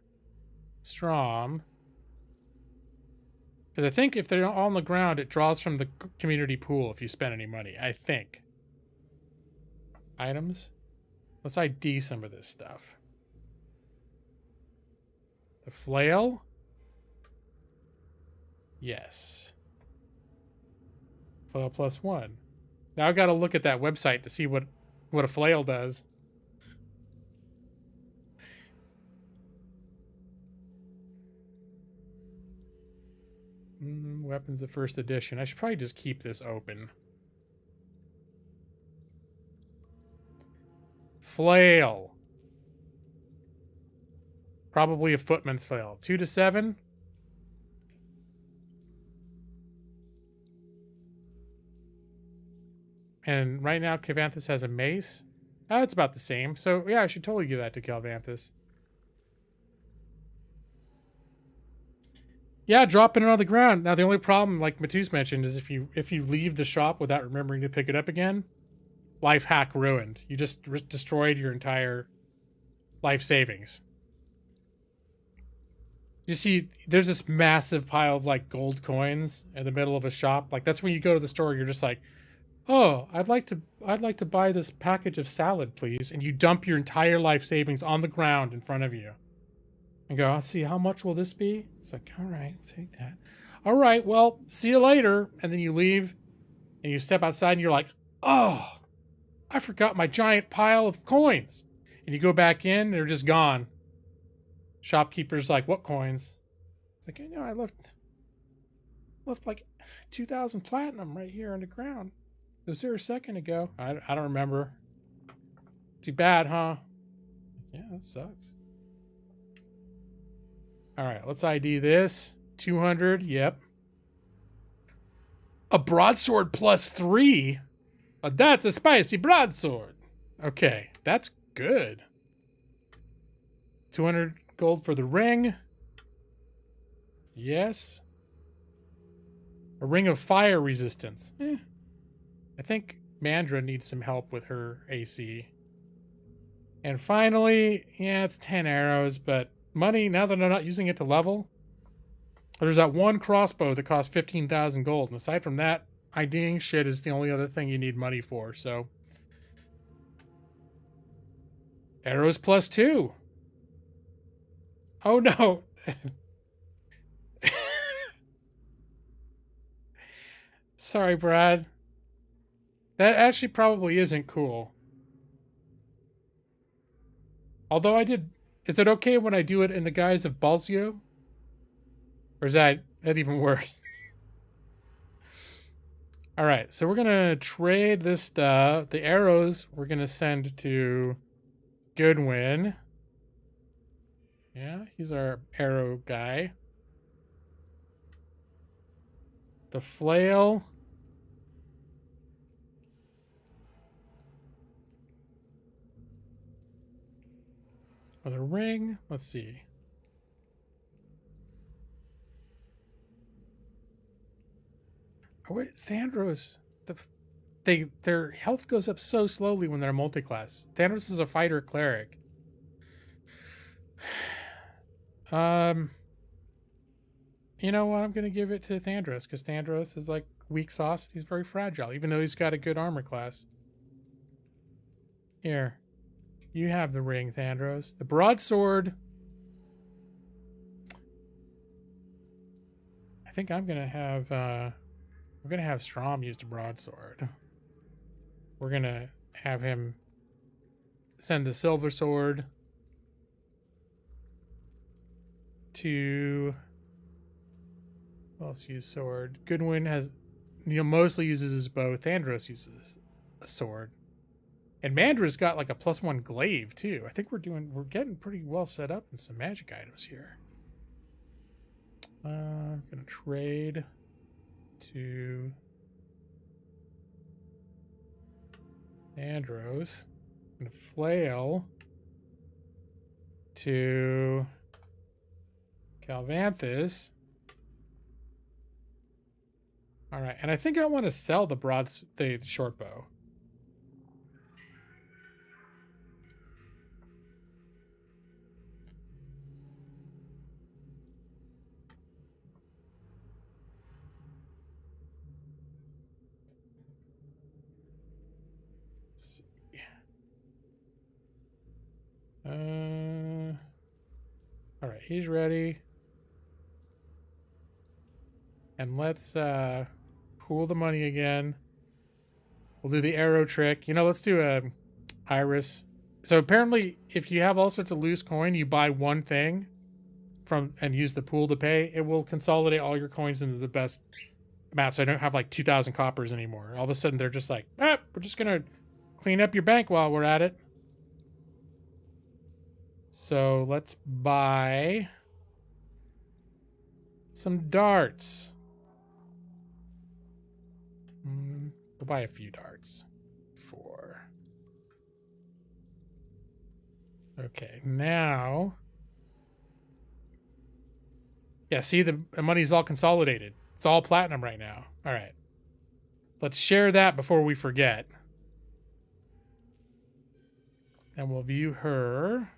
Strom. Because I think if they're all on the ground, it draws from the community pool if you spend any money. I think. Items. Let's ID some of this stuff. The flail. Yes. Flail +1. Now I've got to look at that website to see what a flail does. Weapons of first edition. I should probably just keep this open. Flail. Probably a footman's flail. 2 to 7. And right now, Calvanthus has a mace. Oh, it's about the same. So, yeah, I should totally give that to Calvanthus. Yeah, dropping it on the ground. Now, the only problem, like Matus mentioned, is if you leave the shop without remembering to pick it up again, life hack ruined. You just destroyed your entire life savings. You see, there's this massive pile of, like, gold coins in the middle of a shop. Like, that's when you go to the store, you're just like, oh, I'd like to buy this package of salad, please. And you dump your entire life savings on the ground in front of you. And go, let's see, how much will this be? It's like, all right, take that. All right, well, see you later. And then you leave and you step outside and you're like, oh, I forgot my giant pile of coins. And you go back in, they're just gone. Shopkeeper's like, what coins? It's like, I left like 2,000 platinum right here on the ground. It was there a second ago. I don't remember. Too bad, huh? Yeah, that sucks. All right, let's ID this. 200, yep. A broadsword +3? That's a spicy broadsword. Okay, that's good. 200 gold for the ring. Yes. A ring of fire resistance. I think Mandra needs some help with her AC. And finally, yeah, it's 10 arrows, but money, now that I'm not using it to level, there's that one crossbow that costs 15,000 gold. And aside from that, IDing shit is the only other thing you need money for, so. Arrows +2. Oh no. Sorry, Brad. That actually probably isn't cool. Although I did... Is it okay when I do it in the guise of Balzio? Or is that even worse? Alright, so we're going to trade this stuff. The arrows we're going to send to Goodwin. Yeah, he's our arrow guy. The flail... Oh, the ring, let's see. Oh, wait, Thandros, their health goes up so slowly when they're multi-class. Thandros is a fighter cleric. You know what? I'm gonna give it to Thandros because Thandros is like weak sauce. He's very fragile, even though he's got a good armor class. Here. You have the ring, Thandros. The broadsword. I think I'm gonna have Strom use the broadsword. We're gonna have him send the silver sword to... Well, let's use sword. Goodwin has... mostly uses his bow. Thandros uses a sword. And Mandra's got like a +1 glaive too. I think we're getting pretty well set up in some magic items here. I'm gonna trade to Andros and flail to Calvanthus. All right, and I think I want to sell the short bow. All right, he's ready. And let's pool the money again. We'll do the arrow trick. Let's do a iris. So apparently, if you have all sorts of loose coin, you buy one thing. from and use the pool to pay, it will consolidate all your coins into the best amount. So I don't have like 2,000 coppers anymore. All of a sudden, they're just like, we're just gonna clean up your bank while we're at it. So let's buy some darts. We'll buy a few darts. 4. Okay, now. Yeah, see, the money's all consolidated. It's all platinum right now. All right. Let's share that before we forget. And we'll view her.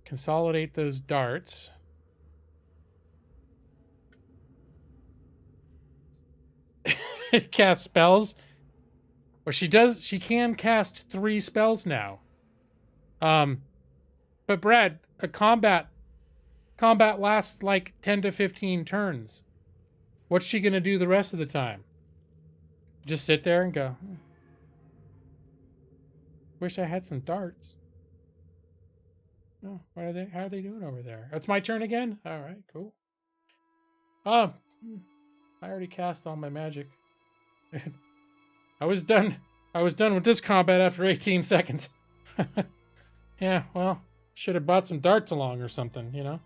Consolidate those darts. Cast spells. Or she can cast 3 spells now. But Brad, a combat lasts like 10 to 15 turns. What's she gonna do the rest of the time? Just sit there and go, wish I had some darts. Oh, how are they doing over there? It's my turn again? All right, cool. I already cast all my magic. I was done with this combat after 18 seconds. Yeah, well, should have brought some darts along or something, you know?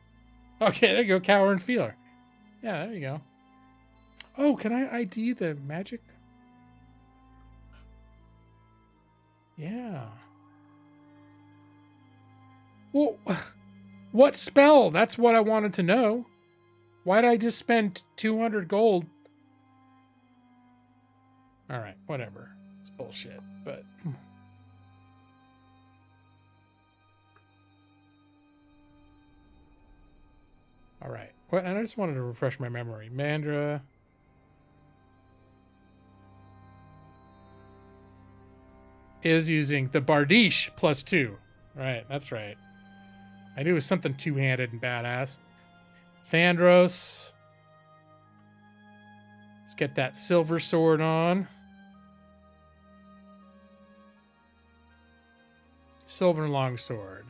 Okay, there you go, Cower and Feeler. Yeah, there you go. Oh, can I ID the magic? Yeah. Well, what spell? That's what I wanted to know. Why did I just spend 200 gold? All right, whatever. It's bullshit, but... All right. What? And I just wanted to refresh my memory. Mandra... is using the Bardiche +2. Right, that's right. I knew it was something two-handed and badass. Thandros. Let's get that silver sword on. Silver longsword.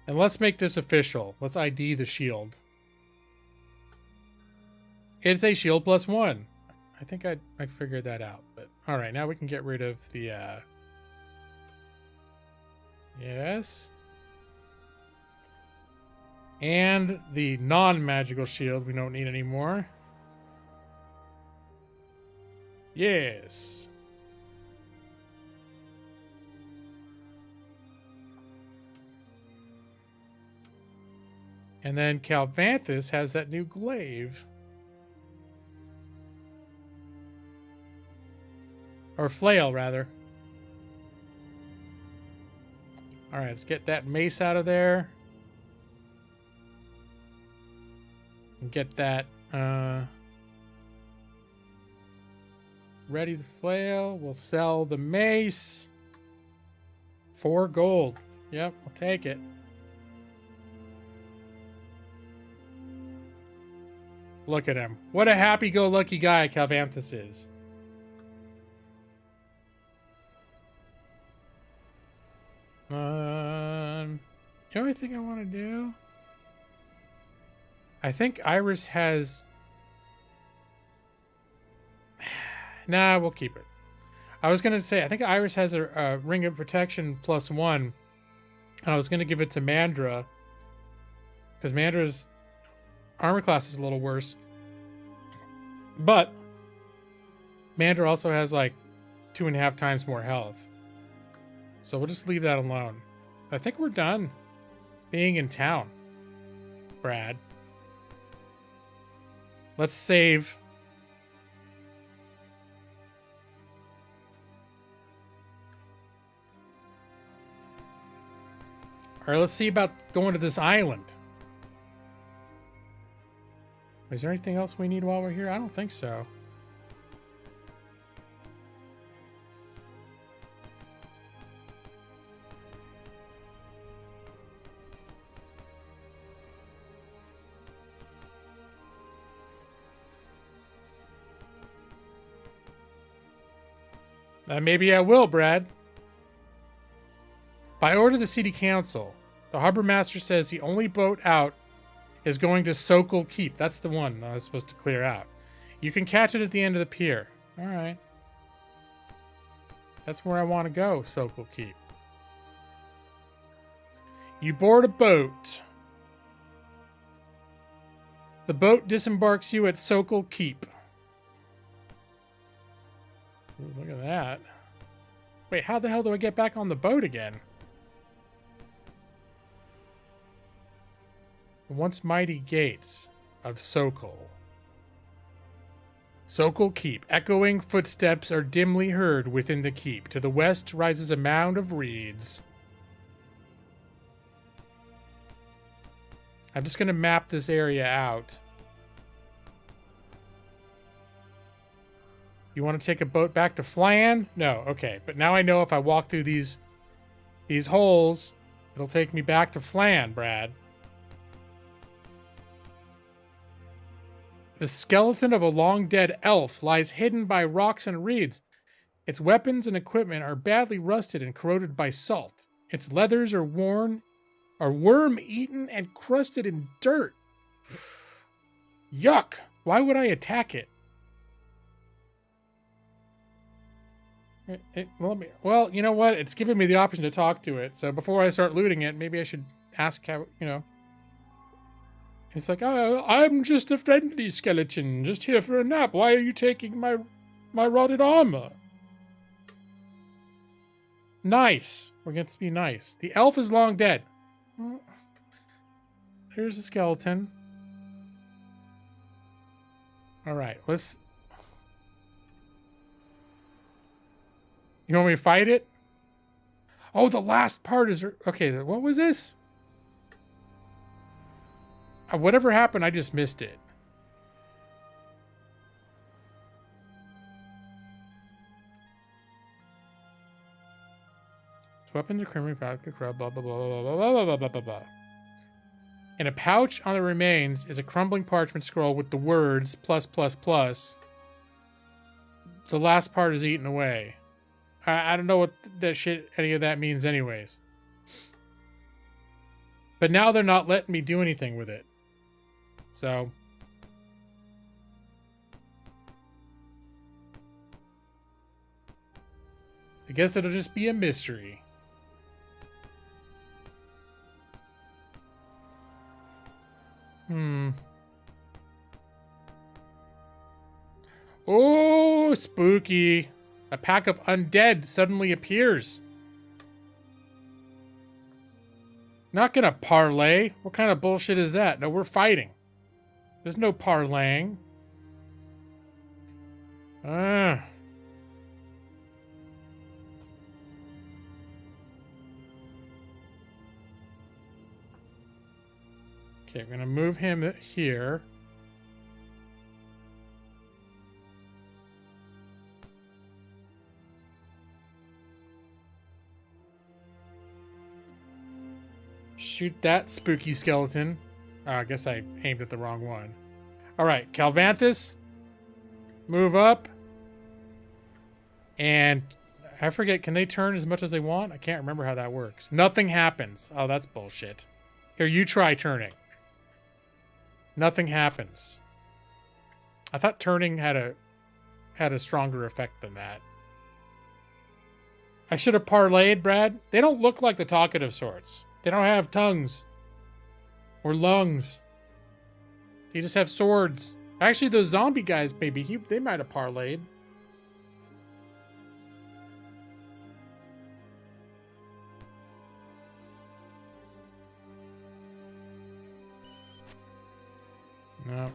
And let's make this official. Let's ID the shield. It's a shield +1. I think I figured that out. But all right, now we can get rid of the yes. And the non-magical shield we don't need anymore. Yes. And then Calvanthus has that new glaive. Or flail, rather. All right, let's get that mace out of there. And get that ready to flail. We'll sell the mace. 4 gold. Yep, I'll take it. Look at him. What a happy-go-lucky guy Calvanthus is. The only thing I want to do... I think Iris has... Nah, we'll keep it. I was going to say, I think Iris has a Ring of Protection +1. And I was going to give it to Mandra. Because Mandra's armor class is a little worse. But Mandra also has like 2.5 times more health. So we'll just leave that alone. I think we're done being in town, Brad. Let's save. All right, let's see about going to this island. Is there anything else we need while we're here? I don't think so. Maybe I will, Brad. By order of the city council, the harbor master says the only boat out is going to Sokol Keep. That's the one I was supposed to clear out. You can catch it at the end of the pier. All right. That's where I want to go, Sokol Keep. You board a boat. The boat disembarks you at Sokol Keep. Ooh, look at that. Wait, how the hell do I get back on the boat again? The once mighty gates of Sokol. Sokol Keep. Echoing footsteps are dimly heard within the keep. To the west rises a mound of reeds. I'm just going to map this area out. You want to take a boat back to Flan? No, okay. But now I know if I walk through these holes, it'll take me back to Flan, Brad. The skeleton of a long-dead elf lies hidden by rocks and reeds. Its weapons and equipment are badly rusted and corroded by salt. Its leathers are worm-eaten and crusted in dirt. Yuck! Why would I attack it? Well, you know what? It's giving me the option to talk to it. So before I start looting it, maybe I should ask how, you know. It's like, oh, I'm just a friendly skeleton, just here for a nap. Why are you taking my rotted armor? Nice. We're going to be nice. The elf is long dead. Well, there's a skeleton. All right, let's... You want me to fight it? Oh, the last part is... Okay, what was this? Whatever happened, I just missed it. Weapons are criminally practical, blah, blah, blah, blah, blah, blah, blah, blah, blah, blah. In a pouch on the remains is a crumbling parchment scroll with the words, plus, plus, plus. The last part is eaten away. I don't know what that shit, any of that means anyways. But now they're not letting me do anything with it. So. I guess it'll just be a mystery. Oh, spooky. A pack of undead suddenly appears. Not gonna parlay. What kind of bullshit is that? No, we're fighting. There's no parlaying. Okay, I'm gonna move him here. Shoot that spooky skeleton. Oh, I guess I aimed at the wrong one. All right, Calvanthus, move up. And I forget, can they turn as much as they want? I can't remember how that works. Nothing happens. Oh, that's bullshit. Here, you try turning. Nothing happens. I thought turning had a stronger effect than that. I should have parlayed, Brad. They don't look like the talkative sorts. They don't have tongues. Or lungs. They just have swords. Actually, those zombie guys, maybe, they might have parlayed. No.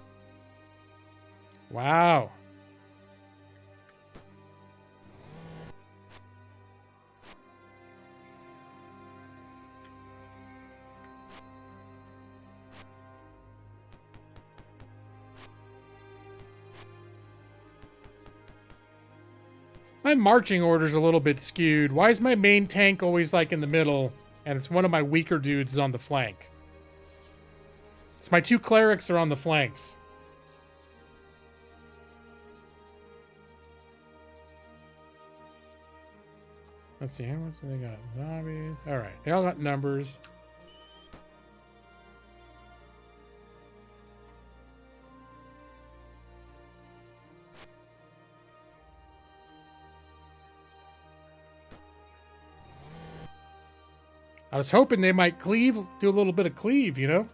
Wow. My marching order's a little bit skewed. Why is my main tank always like in the middle and it's one of my weaker dudes is on the flank? It's my two clerics are on the flanks. Let's see, how much do they got? Zombies. All right, they all got numbers. I was hoping they might cleave, do a little bit of cleave, you know?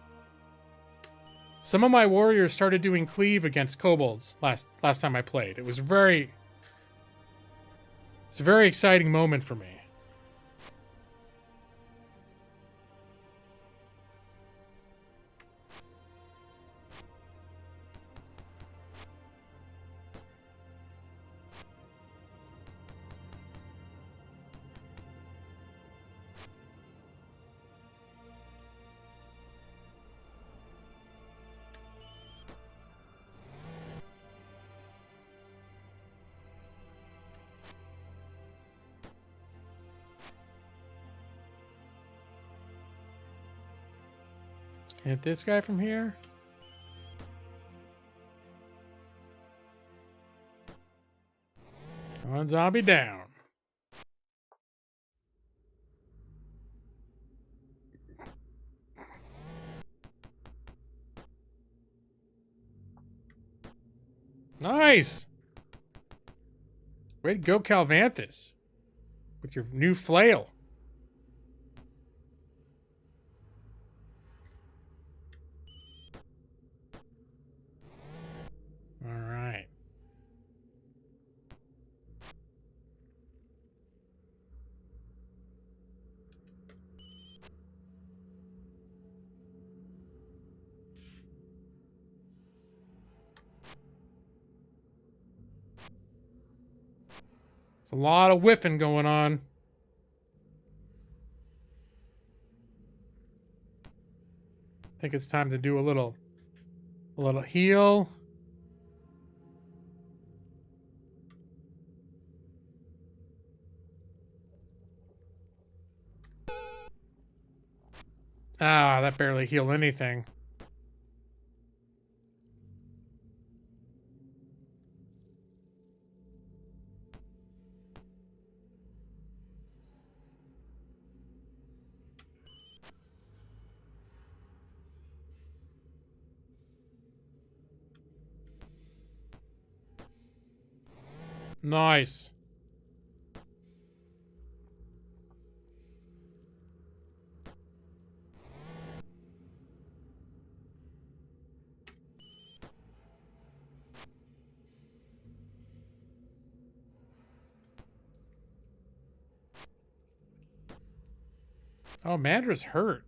Some of my warriors started doing cleave against kobolds last time I played. It's a very exciting moment for me. Hit this guy from here. One zombie down. Nice. Way to go, Calvanthus. With your new flail. All right. There's a lot of whiffing going on. I think it's time to do a little heal. Ah, that barely healed anything. Nice. Oh, Mandra's hurt.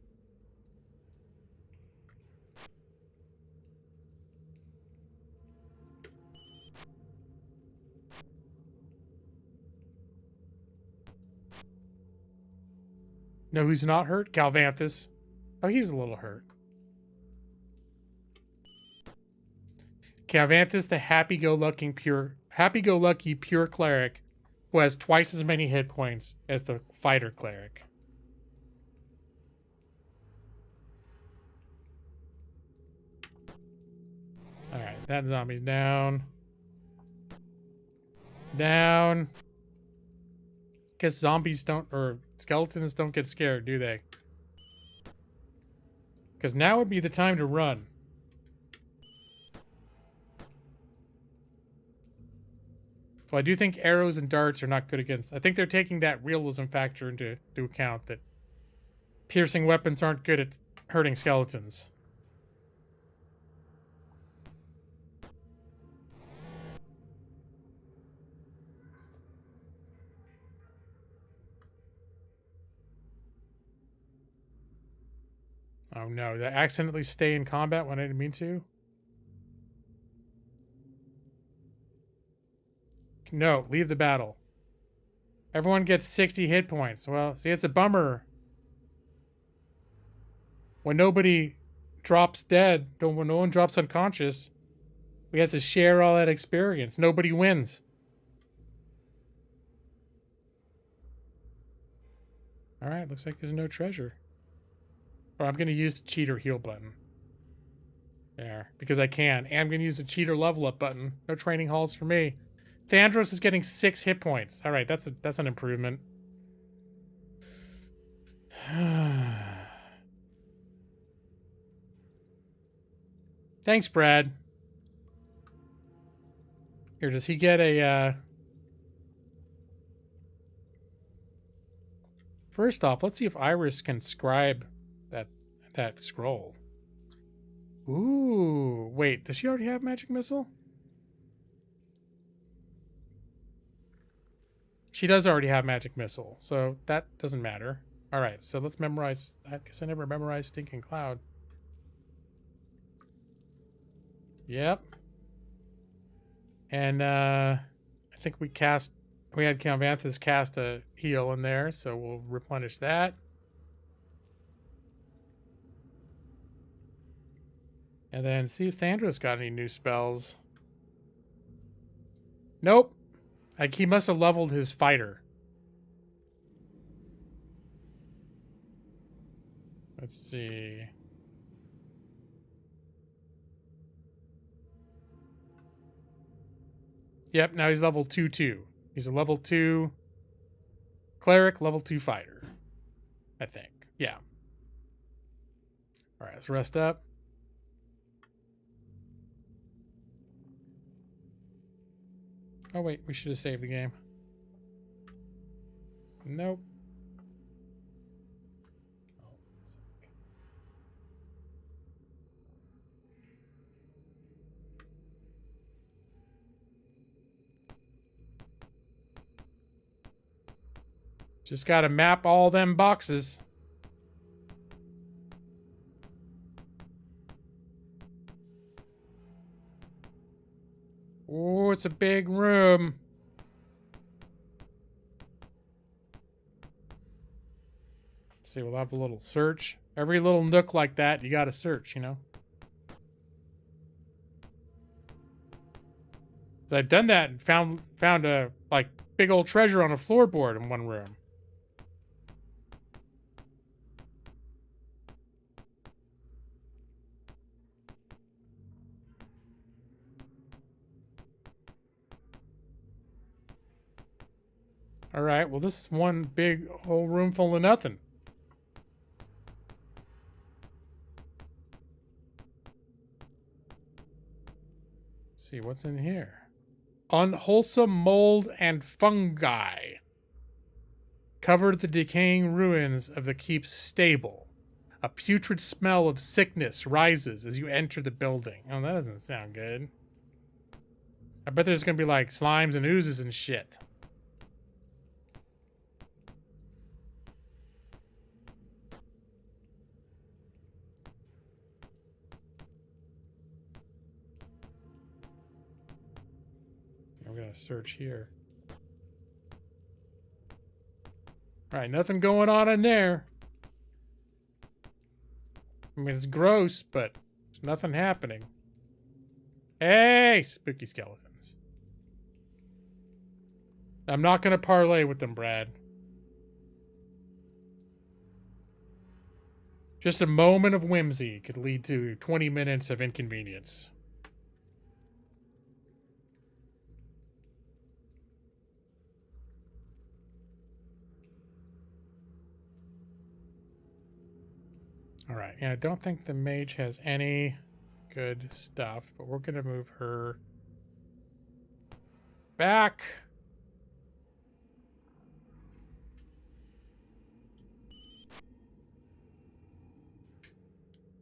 No, who's not hurt? Calvanthus. Oh, he's a little hurt. Calvanthus, the happy-go-lucky pure cleric, who has twice as many hit points as the fighter cleric. All right, that zombie's down. Down. Guess zombies don't, or skeletons don't get scared, do they? Because now would be the time to run. Well, I do think arrows and darts are not good against. I think they're taking that realism factor into account, that piercing weapons aren't good at hurting skeletons. Oh no, did I accidentally stay in combat when I didn't mean to? No, leave the battle. Everyone gets 60 hit points. Well, see, it's a bummer. When nobody drops dead, when no one drops unconscious, we have to share all that experience. Nobody wins. Alright, looks like there's no treasure. Or I'm going to use the cheater heal button. There, because I can. And I'm going to use the cheater level up button. No training halls for me. Thandros is getting 6 hit points. Alright, that's an improvement. Thanks, Brad. Here, does he get a, First off, let's see if Iris can scribe that scroll. Ooh, wait, does she already have magic missile? She does already have magic missile, so that doesn't matter. All right, so let's memorize. I guess I never memorized Stinking Cloud. Yep. And I think we had Calvanthus cast a heal in there, so we'll replenish that. And then see if Thandra's got any new spells. Nope. Like, he must have leveled his fighter. Let's see. Yep, now he's level 2-2. He's a level 2 cleric, level 2 fighter. I think. Yeah. Alright, let's rest up. Oh wait, we should have saved the game. Nope. Just gotta map all them boxes. Oh, it's a big room. Let's see, we'll have a little search. Every little nook like that, you gotta search, you know? So I've done that and found a, like, big old treasure on a floorboard in one room. All right, well, this is one big whole room full of nothing. Let's see, what's in here? Unwholesome mold and fungi covered the decaying ruins of the keep's stable. A putrid smell of sickness rises as you enter the building. Oh, that doesn't sound good. I bet there's gonna be like slimes and oozes and shit. I'm gonna search here. All right, nothing going on in there. I mean, it's gross, but there's nothing happening. Hey, spooky skeletons. I'm not gonna parlay with them, Brad. Just a moment of whimsy could lead to 20 minutes of inconvenience. All right, yeah, I don't think the mage has any good stuff, but we're gonna move her back.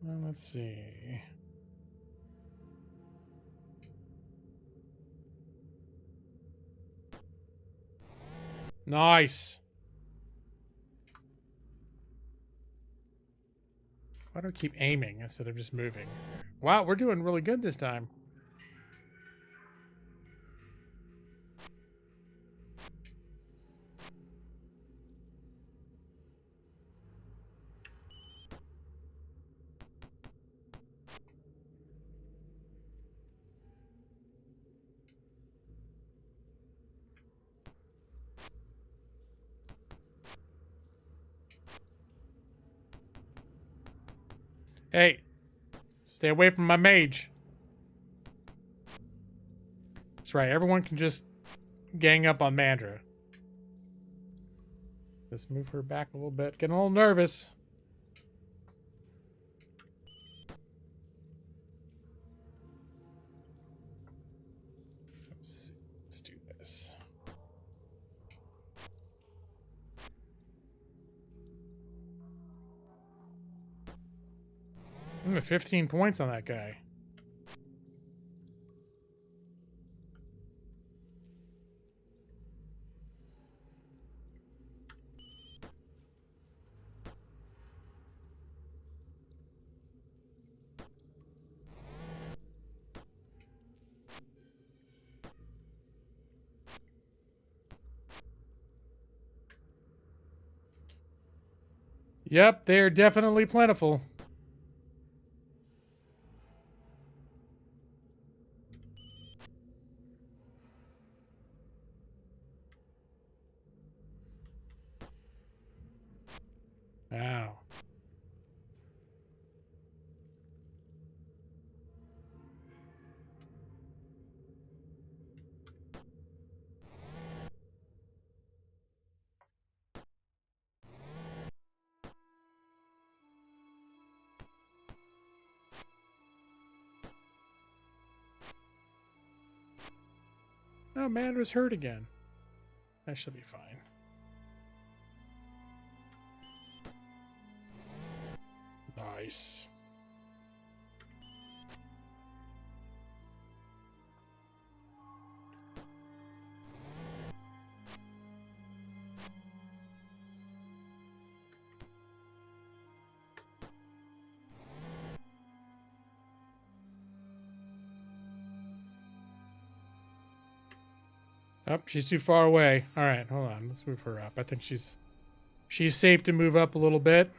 Well, let's see. Nice. Why do I keep aiming instead of just moving? Wow, we're doing really good this time. Hey, stay away from my mage. That's right, everyone can just gang up on Mandra. Let's move her back a little bit. Getting a little nervous. Let's see. Let's do this. I'm at 15 points on that guy. Yep, they're definitely plentiful. Wow. Oh, man was hurt again. That should be fine. Nice. Oh, she's too far away. All right, hold on. Let's move her up. I think she's safe to move up a little bit.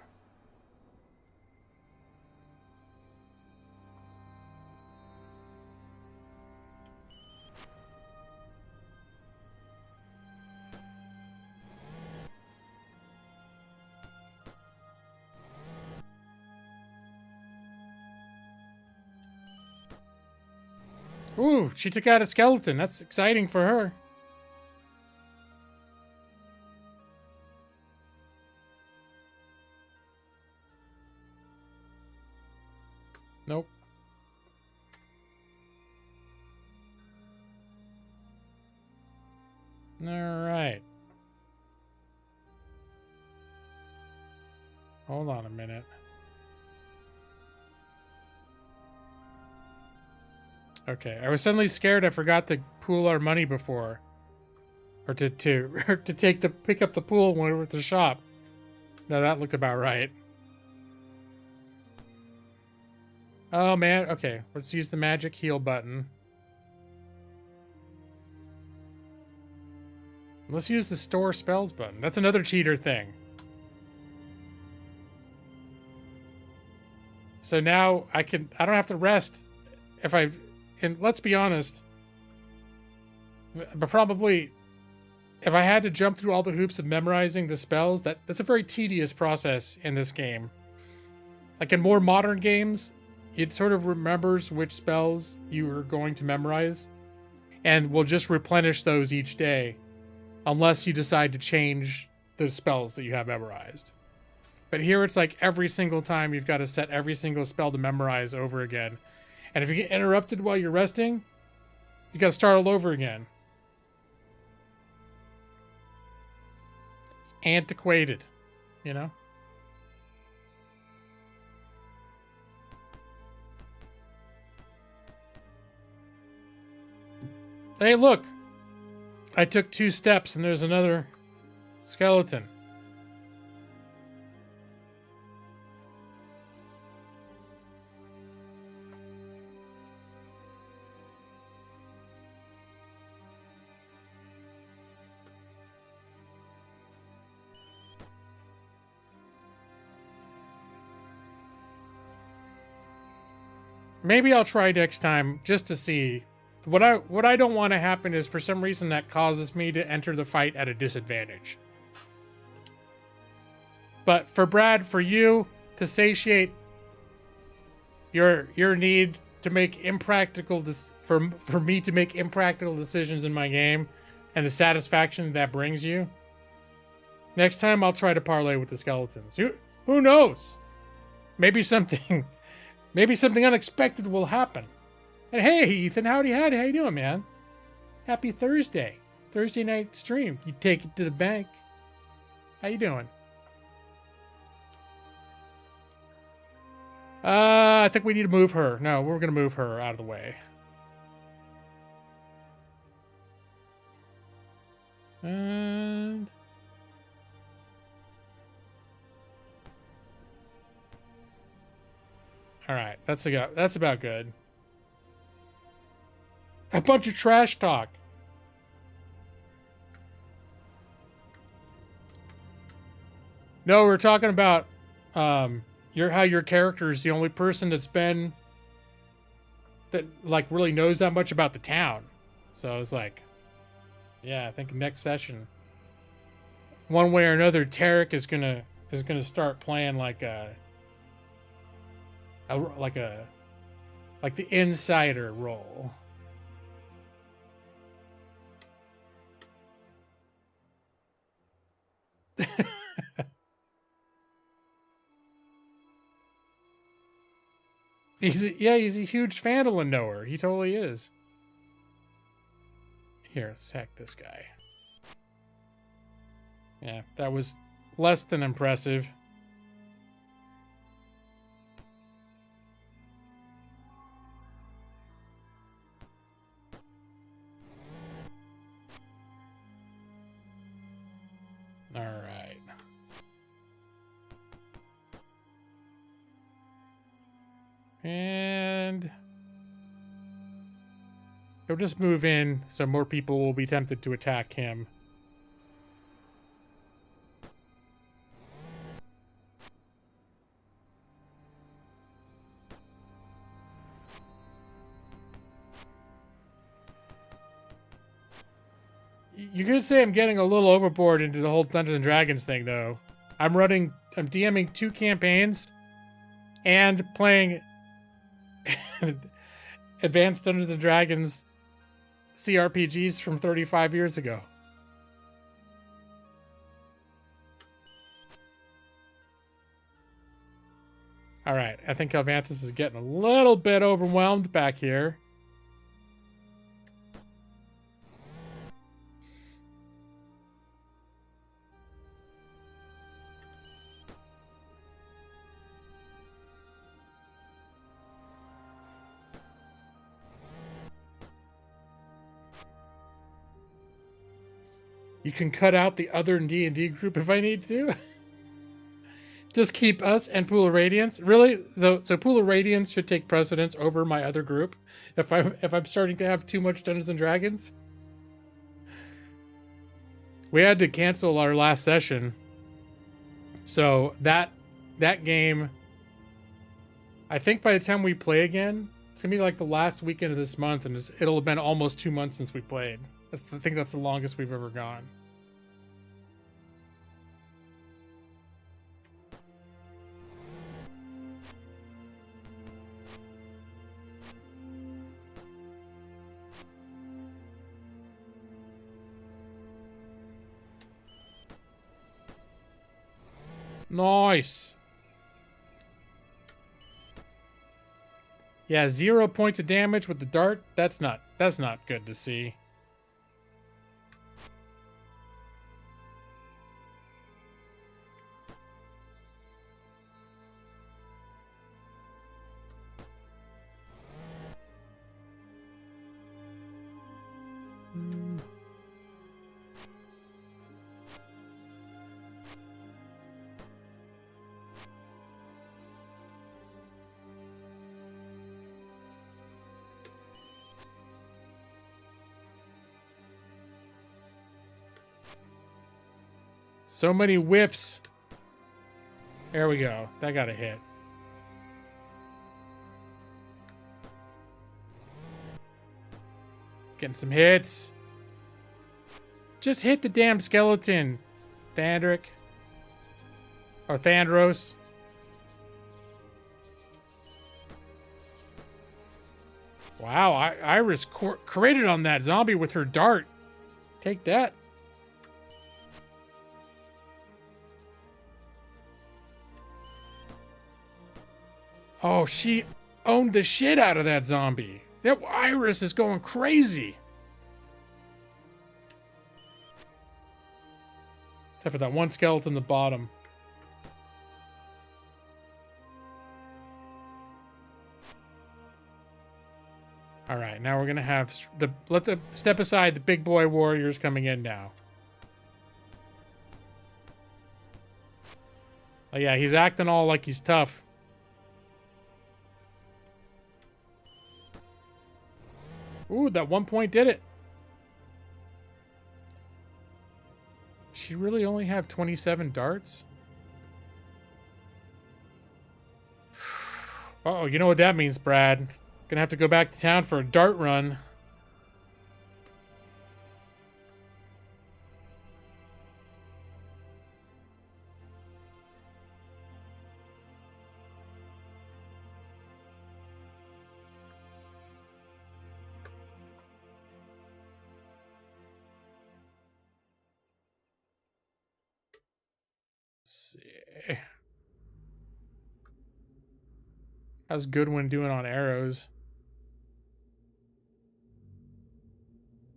Ooh, she took out a skeleton. That's exciting for her. Nope. All right. Hold on a minute. Okay, I was suddenly scared I forgot to pool our money before. Or to pick up the pool when we were at the shop. No, that looked about right. Oh man, okay. Let's use the magic heal button. Let's use the store spells button. That's another cheater thing. So now I don't have to rest if and let's be honest, but probably if I had to jump through all the hoops of memorizing the spells, that's a very tedious process in this game. Like in more modern games, it sort of remembers which spells you are going to memorize and will just replenish those each day unless you decide to change the spells that you have memorized. But here it's like every single time you've got to set every single spell to memorize over again. And if you get interrupted while you're resting, you got to start all over again. It's antiquated, you know? Hey, look! I took 2 steps and there's another skeleton. Maybe I'll try next time just to see. What I don't want to happen is for some reason that causes me to enter the fight at a disadvantage. But for Brad, for you to satiate your need to make for me to make impractical decisions in my game and the satisfaction that brings you, Next time I'll try to parlay with the skeletons. Who knows? Maybe something unexpected will happen. And hey, Ethan, howdy. How you doing, man? Happy Thursday. Thursday night stream. You take it to the bank. How you doing? I think we need to move her. No, we're going to move her out of the way. And... all right, that's about good. A bunch of trash talk. No, we're talking about how your character is the only person that like really knows that much about the town. So it's like, yeah, I think next session, one way or another, Tarek is gonna start playing like the insider role. He's a huge fan of Lenore. He totally is. Here, let's hack this guy. Yeah, that was less than impressive. All right. And he'll just move in so more people will be tempted to attack him. You could say I'm getting a little overboard into the whole Dungeons and Dragons thing, though. I'm DMing 2 campaigns and playing Advanced Dungeons and Dragons CRPGs from 35 years ago. All right, I think Calvanthus is getting a little bit overwhelmed back here. You can cut out the other D&D group if I need to. Just keep us and Pool of Radiance. Really? So Pool of Radiance should take precedence over my other group if I'm starting to have too much Dungeons and Dragons. We had to cancel our last session. So that game, I think by the time we play again, it's gonna be like the last weekend of this month, and it'll have been almost 2 months since we played. I think that's the longest we've ever gone. Nice. Yeah, 0 points of damage with the dart. That's not good to see. So many whiffs. There we go. That got a hit. Getting some hits. Just hit the damn skeleton, Thandrick. Or Thandros. Wow, Iris created on that zombie with her dart. Take that. Oh, she owned the shit out of that zombie. That Iris is going crazy. Except for that one skeleton at the bottom. All right, now we're gonna have step aside the big boy warriors coming in now. Oh yeah, he's acting all like he's tough. Ooh, that 1 point did it. She really only have 27 darts? Uh-oh, you know what that means, Brad. Gonna have to go back to town for a dart run. Let's see. How's Goodwin doing on arrows?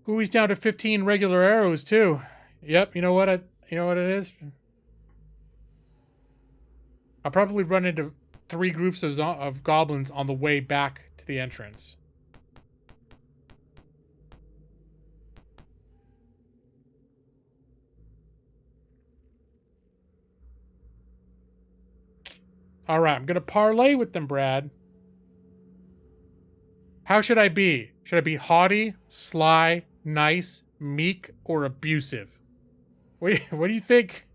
Ooh, he's down to 15 regular arrows too. Yep, you know what you know what it is? I'll probably run into 3 groups of goblins on the way back to the entrance. All right, I'm going to parlay with them, Brad. How should I be? Should I be haughty, sly, nice, meek, or abusive? What do you think?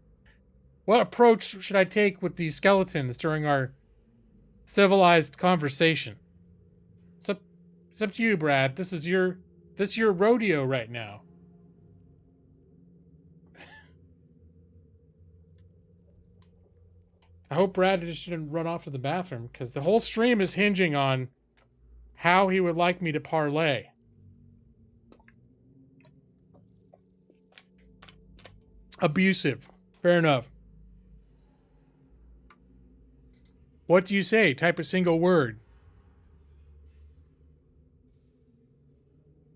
What approach should I take with these skeletons during our civilized conversation? It's up to you, Brad. This is your rodeo right now. I hope Brad just didn't run off to the bathroom, because the whole stream is hinging on how he would like me to parlay. Abusive. Fair enough. What do you say? Type a single word.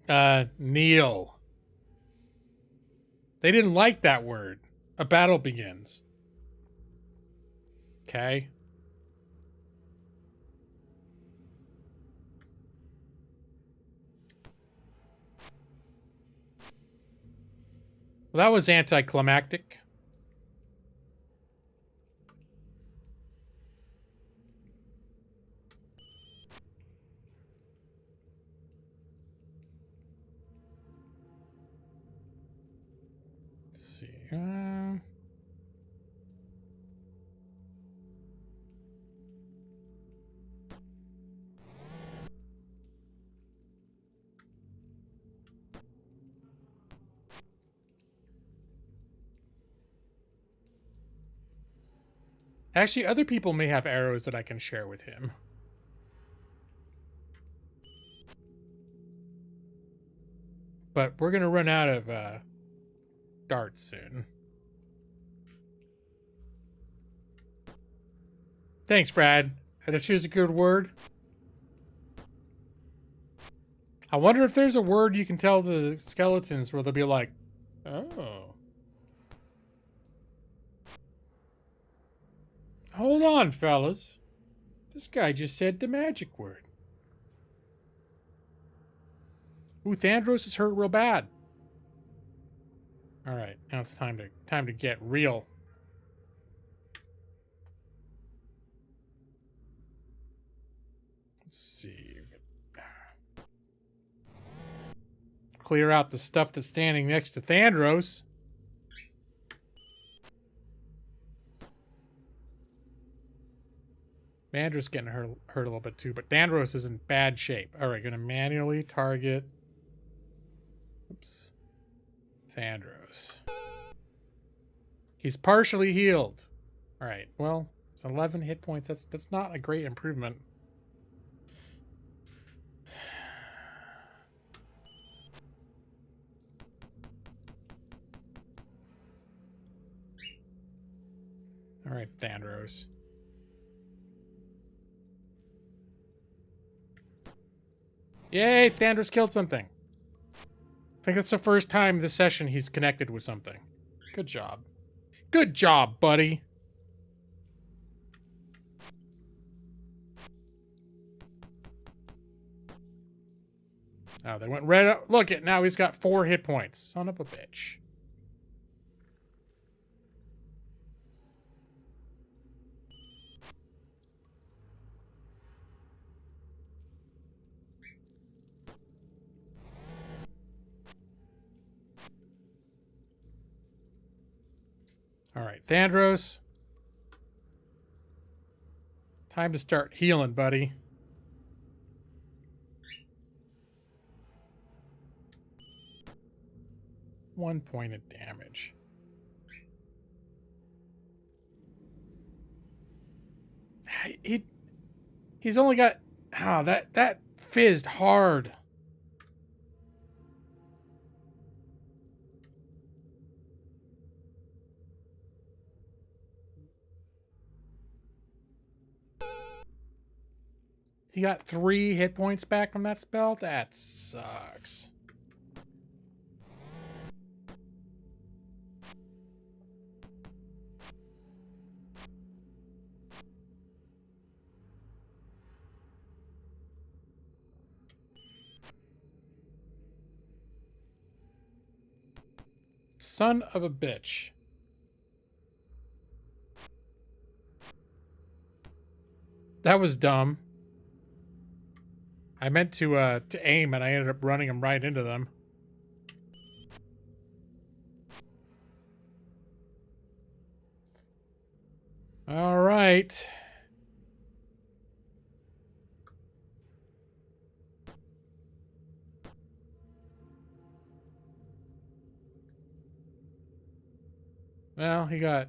Kneel. They didn't like that word. A battle begins. Okay. Well, that was anticlimactic. Let's see. Actually, other people may have arrows that I can share with him. But we're going to run out of darts soon. Thanks, Brad. Had to choose a good word. I wonder if there's a word you can tell the skeletons where they'll be like, oh. Hold on, fellas. This guy just said the magic word. Ooh, Thandros is hurt real bad. All right, now it's time to get real. Let's see. Clear out the stuff that's standing next to Thandros. Mandra's getting hurt a little bit too, but Thandros is in bad shape. All right, gonna manually target. Oops. Thandros. He's partially healed. All right, well, it's 11 hit points. That's not a great improvement. All right, Thandros. Yay, Thandros killed something. I think that's the first time this session he's connected with something. Good job. Good job, buddy. Oh, they went right up. Look at now he's got 4 hit points. Son of a bitch. All right, Thandros. Time to start healing, buddy. One point of damage. He's only got that fizzed hard. He got 3 hit points back from that spell? That sucks. Son of a bitch. That was dumb. I meant to aim and I ended up running him right into them. All right. Well, he got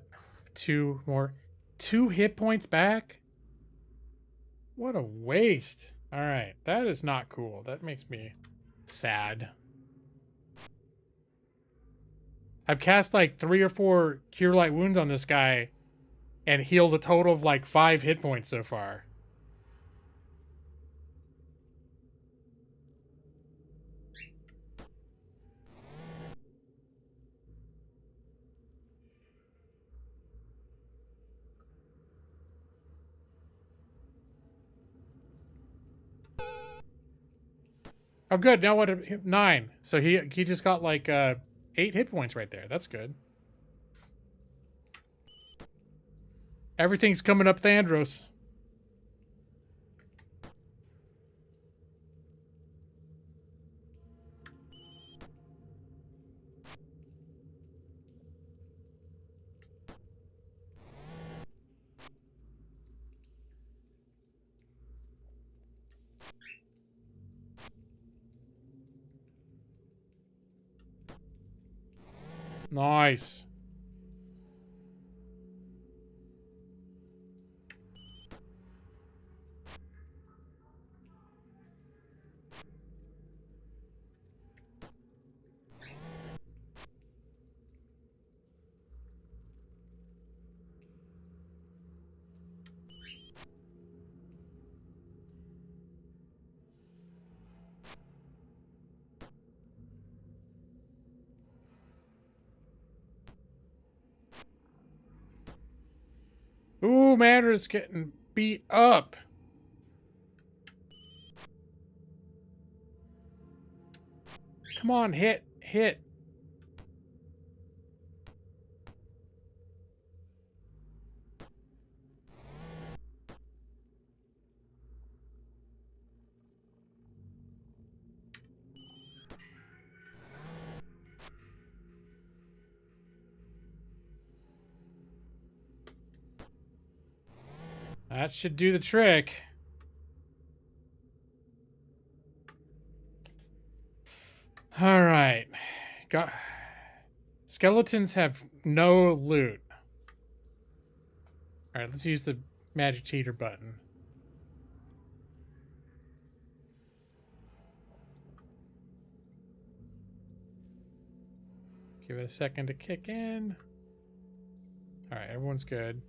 2 hit points back. What a waste. All right, that is not cool. That makes me sad. I've cast like 3 or 4 Cure Light Wounds on this guy and healed a total of like 5 hit points so far. Oh, good. Now what? 9. So he just got like 8 hit points right there. That's good. Everything's coming up Thandros. Nice. Ooh, Mandra's getting beat up. Come on, hit. That should do the trick. All right. Skeletons have no loot. All right, let's use the magic cheater button. Give it a second to kick in. All right, everyone's good.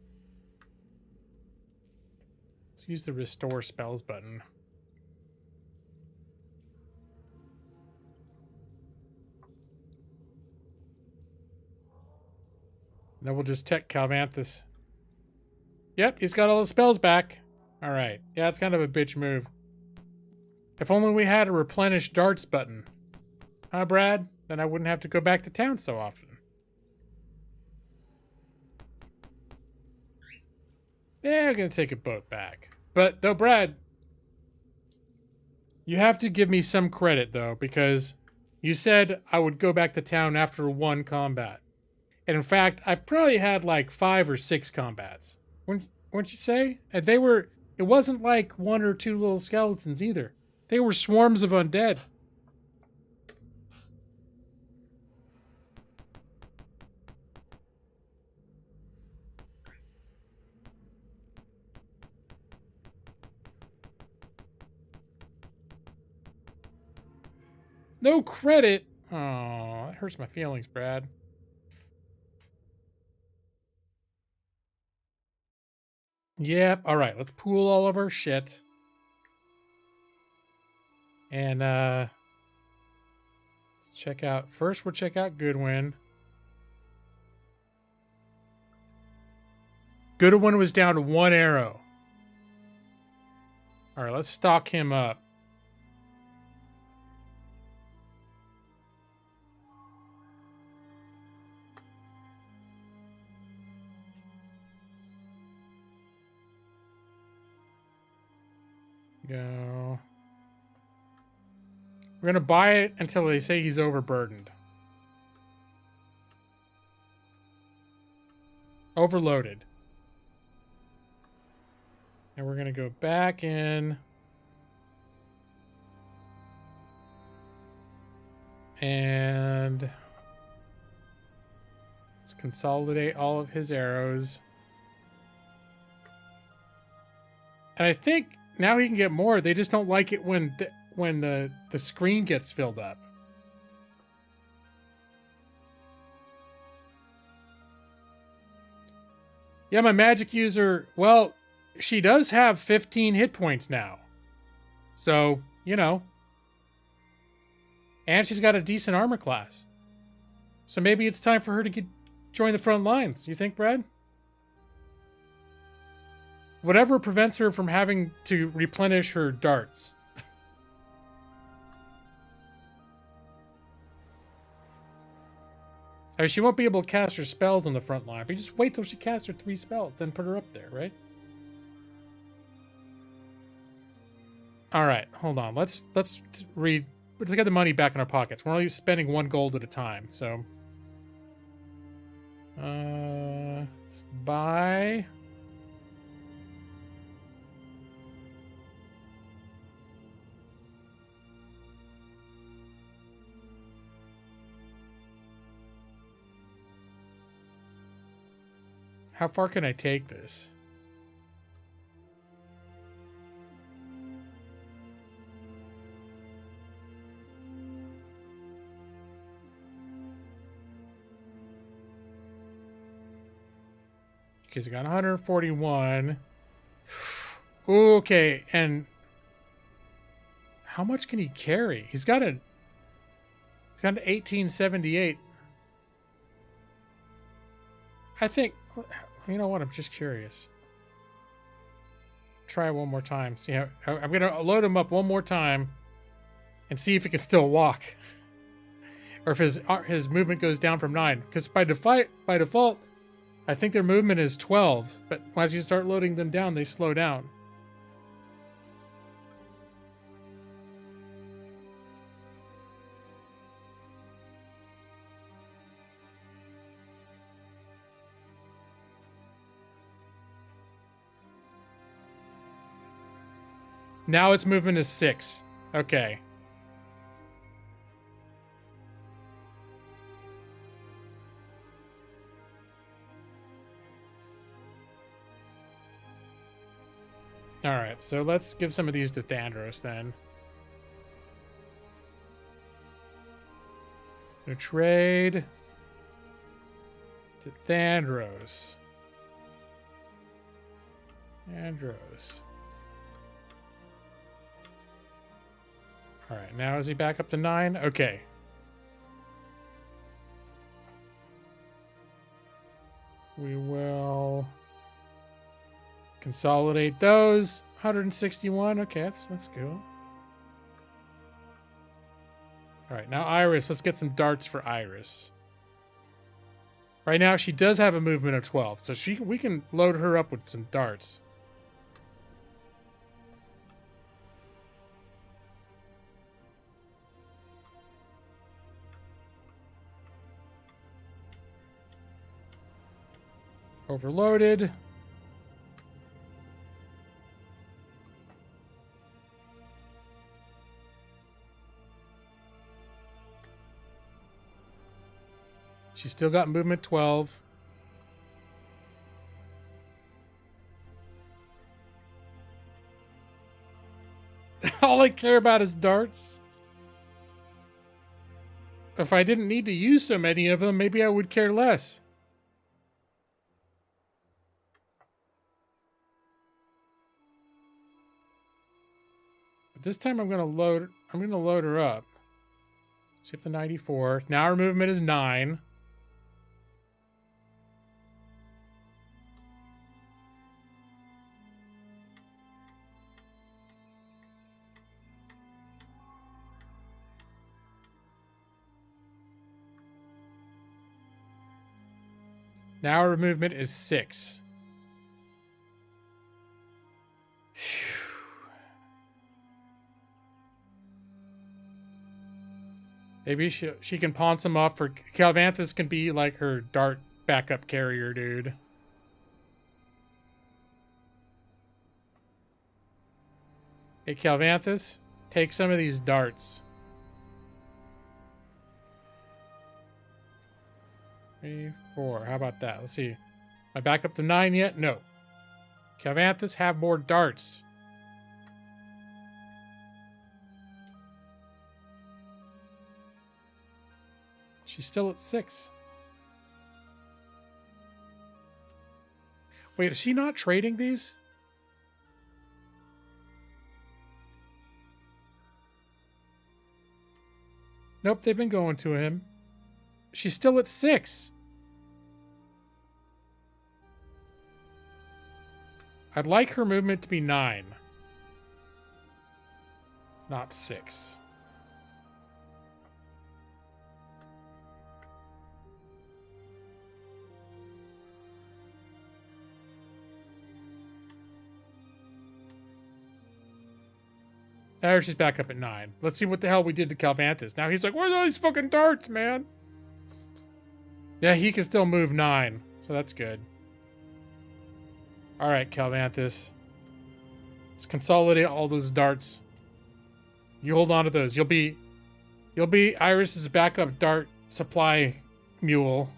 Let's use the restore spells button. Then we'll just tech Calvanthus. Yep, he's got all his spells back. All right. Yeah, it's kind of a bitch move. If only we had a replenish darts button. Huh, Brad? Then I wouldn't have to go back to town so often. Yeah, I'm gonna take a boat back. But, though, Brad, you have to give me some credit, though, because you said I would go back to town after one combat. And in fact, I probably had like 5 or 6 combats. Wouldn't you say? And they were, it wasn't like 1 or 2 little skeletons either. They were swarms of undead. No credit. Oh, that hurts my feelings, Brad. Yep. All right. Let's pool all of our shit. And let's check out. First, we'll check out Goodwin. Goodwin was down to 1 arrow. All right. Let's stock him up. Go. We're going to buy it until they say he's overburdened. Overloaded. And we're going to go back in. And let's consolidate all of his arrows. And I think now he can get more. They just don't like it when the screen gets filled up. Yeah, my magic user, well, she does have 15 hit points now. So, you know. And she's got a decent armor class. So maybe it's time for her to join the front lines. You think, Brad? Whatever prevents her from having to replenish her darts. I mean, she won't be able to cast her spells on the front line, but you just wait till she casts her 3 spells, then put her up there, right? All right, hold on. Let's read. Let's get the money back in our pockets. We're only spending 1 gold at a time, so let's buy. How far can I take this? Okay, so I got 141. Okay, and how much can he carry? He's got an 1878. I think, you know what? I'm just curious. Try one more time. See how I'm gonna load him up one more time, and see if he can still walk, or if his movement goes down from 9. Because by default, I think their movement is 12. But as you start loading them down, they slow down. Now its movement is 6. Okay. Alright, so let's give some of these to Thandros then. Gonna trade to Thandros. Thandros. Alright, now is he back up to 9? Okay. consolidate those. 161. Okay, that's cool. All right, now Iris. Let's get some darts for Iris. Right now, she does have a movement of 12, so we can load her up with some darts. Overloaded. She's still got movement 12. All I care about is darts. If I didn't need to use so many of them, maybe I would care less. But this time I'm gonna load her up. Ship the 94. Now her movement is 9. Now her movement is 6. Maybe she can pawn some off for Calvanthus can be like her dart backup carrier, dude. Hey, Calvanthus, take some of these darts. 3, 4. How about that? Let's see. Am I back up to 9 yet? No. Calvanthus, have more darts. She's still at 6. Wait, is she not trading these? Nope, they've been going to him. She's still at 6. I'd like her movement to be 9. Not 6. There, she's back up at 9. Let's see what the hell we did to Calvanthus. Now he's like, where's all these fucking darts, man? Yeah, he can still move 9, so that's good. All right, Calvanthus. Let's consolidate all those darts. You hold on to those. You'll be Iris's backup dart supply mule.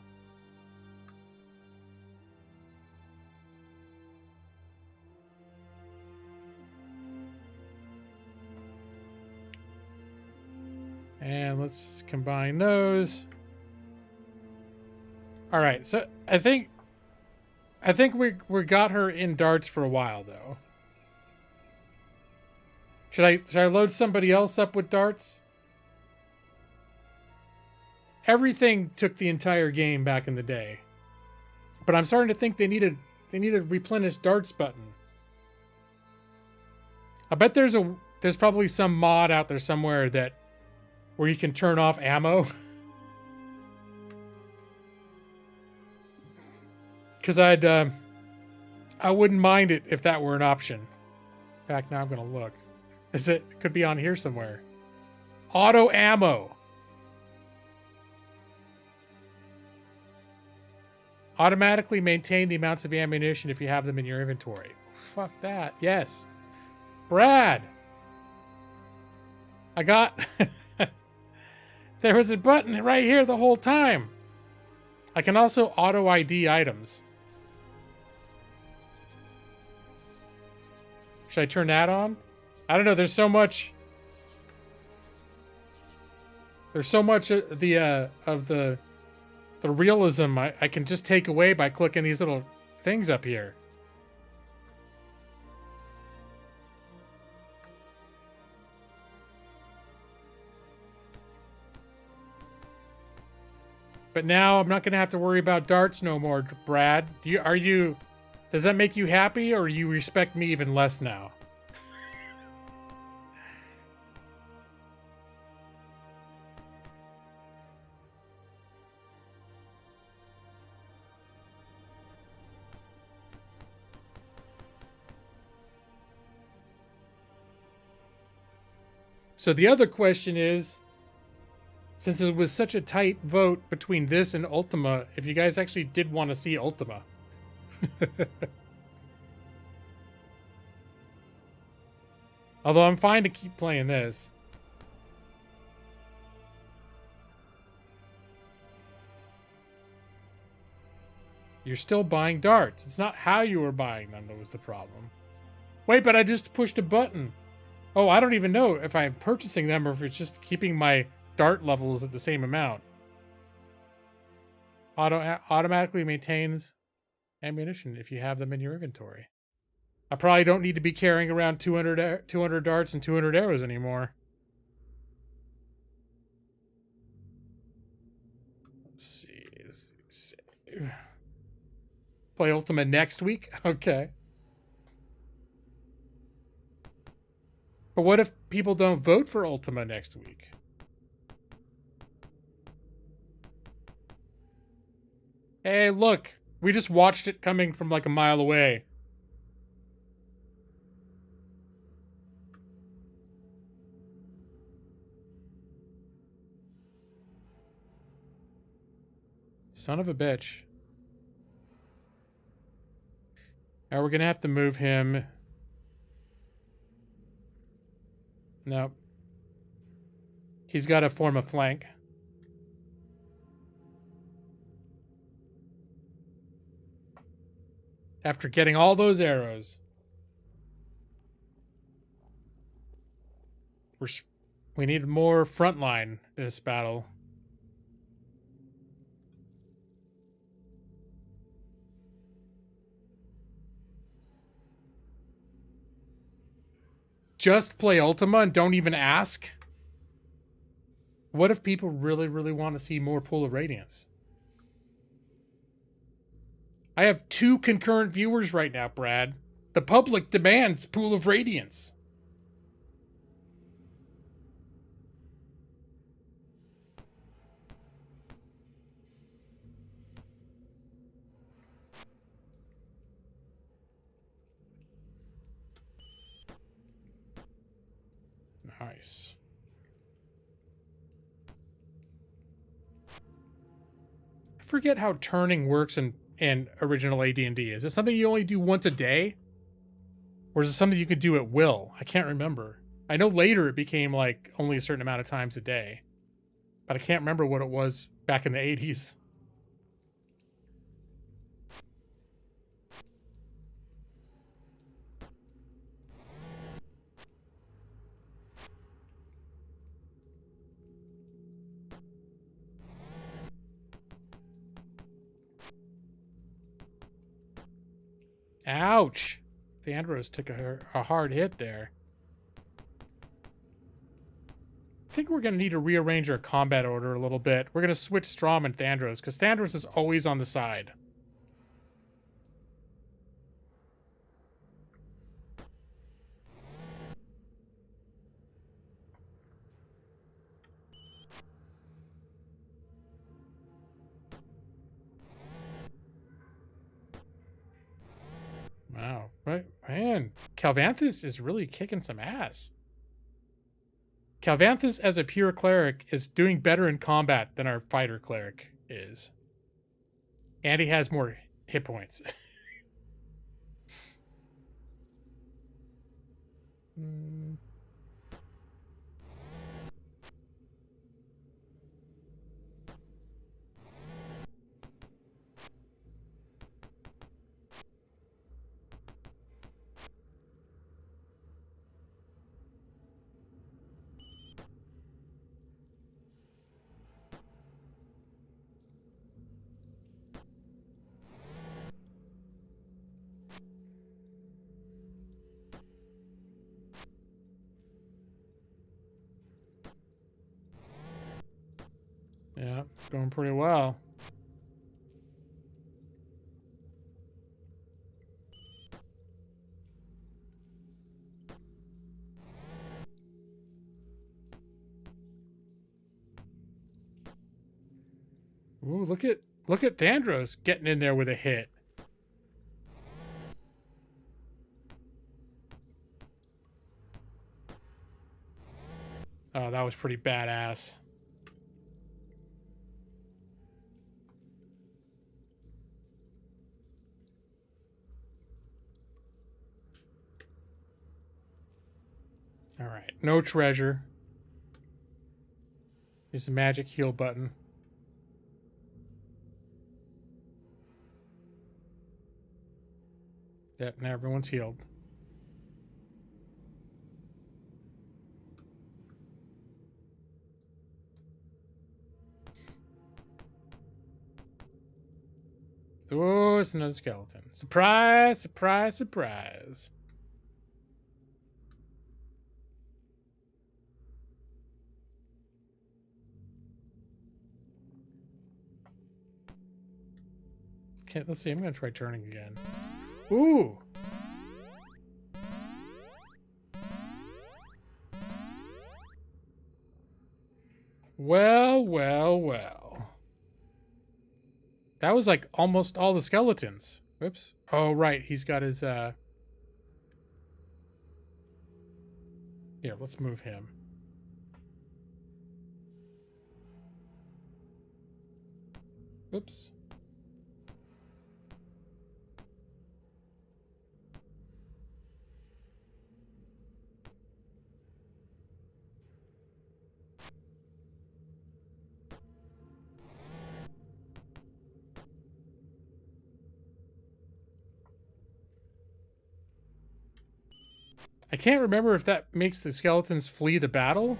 And let's combine those. All right, so I think we got her in darts for a while though. Should I load somebody else up with darts? Everything took the entire game back in the day, but I'm starting to think they need a replenish darts button. I bet there's probably some mod out there somewhere where you can turn off ammo. Because I wouldn't mind it if that were an option. In fact, now I'm going to look. It could be on here somewhere. Auto ammo. Automatically maintain the amounts of ammunition if you have them in your inventory. Fuck that. Yes. Brad. I got... There was a button right here the whole time. I can also auto ID items. Should I turn that on? I don't know. There's so much. There's so much of the realism I can just take away by clicking these little things up here. But now I'm not going to have to worry about darts no more, Brad. Are you Does that make you happy, or you respect me even less now? So the other question is, since it was such a tight vote between this and Ultima, if you guys actually did want to see Ultima. Although I'm fine to keep playing this. You're still buying darts. It's not how you were buying them that was the problem. Wait, but I just pushed a button. Oh, I don't even know if I'm purchasing them or if it's just keeping my dart levels at the same amount. Automatically maintains ammunition if you have them in your inventory. I probably don't need to be carrying around 200 darts and 200 arrows anymore. Let's see. Play Ultima next week? Okay. But what if people don't vote for Ultima next week? Hey, look. We just watched it coming from like a mile away. Son of a bitch. Now we're going to have to move him. No. He's got to form a flank. After getting all those arrows. We need more frontline in this battle. Just play Ultima and don't even ask? What if people really, really want to see more Pool of Radiance? I have 2 concurrent viewers right now, Brad. The public demands Pool of Radiance. Nice. I forget how turning works in original AD&D. Is it something you only do once a day? Or is it something you could do at will? I can't remember. I know later it became like only a certain amount of times a day. But I can't remember what it was back in the 80s. Ouch! Thandros took a hard hit there. I think we're going to need to rearrange our combat order a little bit. We're going to switch Strom and Thandros, because Thandros is always on the side. Wow. Right, man. Calvanthus is really kicking some ass. Calvanthus, as a pure cleric, is doing better in combat than our fighter cleric is. And he has more hit points. Yeah, going pretty well. Ooh, look at Thandros getting in there with a hit. Oh, that was pretty badass. All right, no treasure. Here's the magic heal button. Yep, now everyone's healed. Oh, it's another skeleton. Surprise, surprise, surprise. Okay, let's see. I'm going to try turning again. Ooh. Well, well, well. That was like almost all the skeletons. Whoops. Oh, right. He's got his, Here, let's move him. Whoops. I can't remember if that makes the skeletons flee the battle,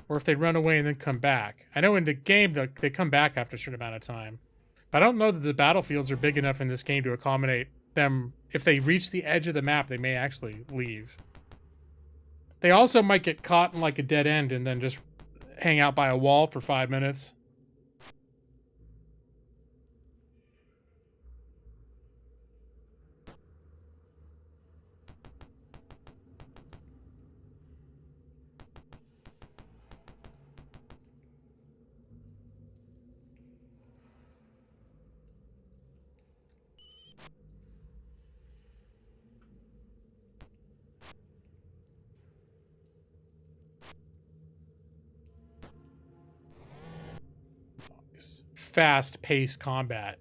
or if they run away and then come back. I know in the game they come back after a certain amount of time. But I don't know that the battlefields are big enough in this game to accommodate them. If they reach the edge of the map, they may actually leave. They also might get caught in like a dead end and then just hang out by a wall for 5 minutes. Fast-paced combat.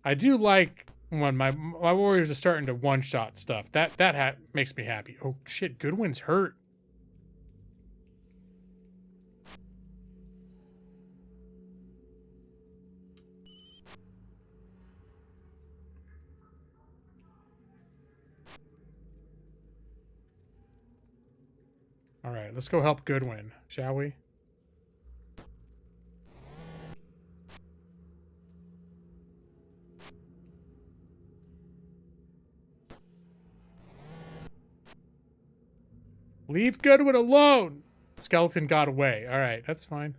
I do like when my warriors are starting to one-shot stuff. That makes me happy. Oh shit, Goodwin's hurt. All right, let's go help Goodwin, shall we? Leave Goodwin alone! Skeleton got away. All right, that's fine.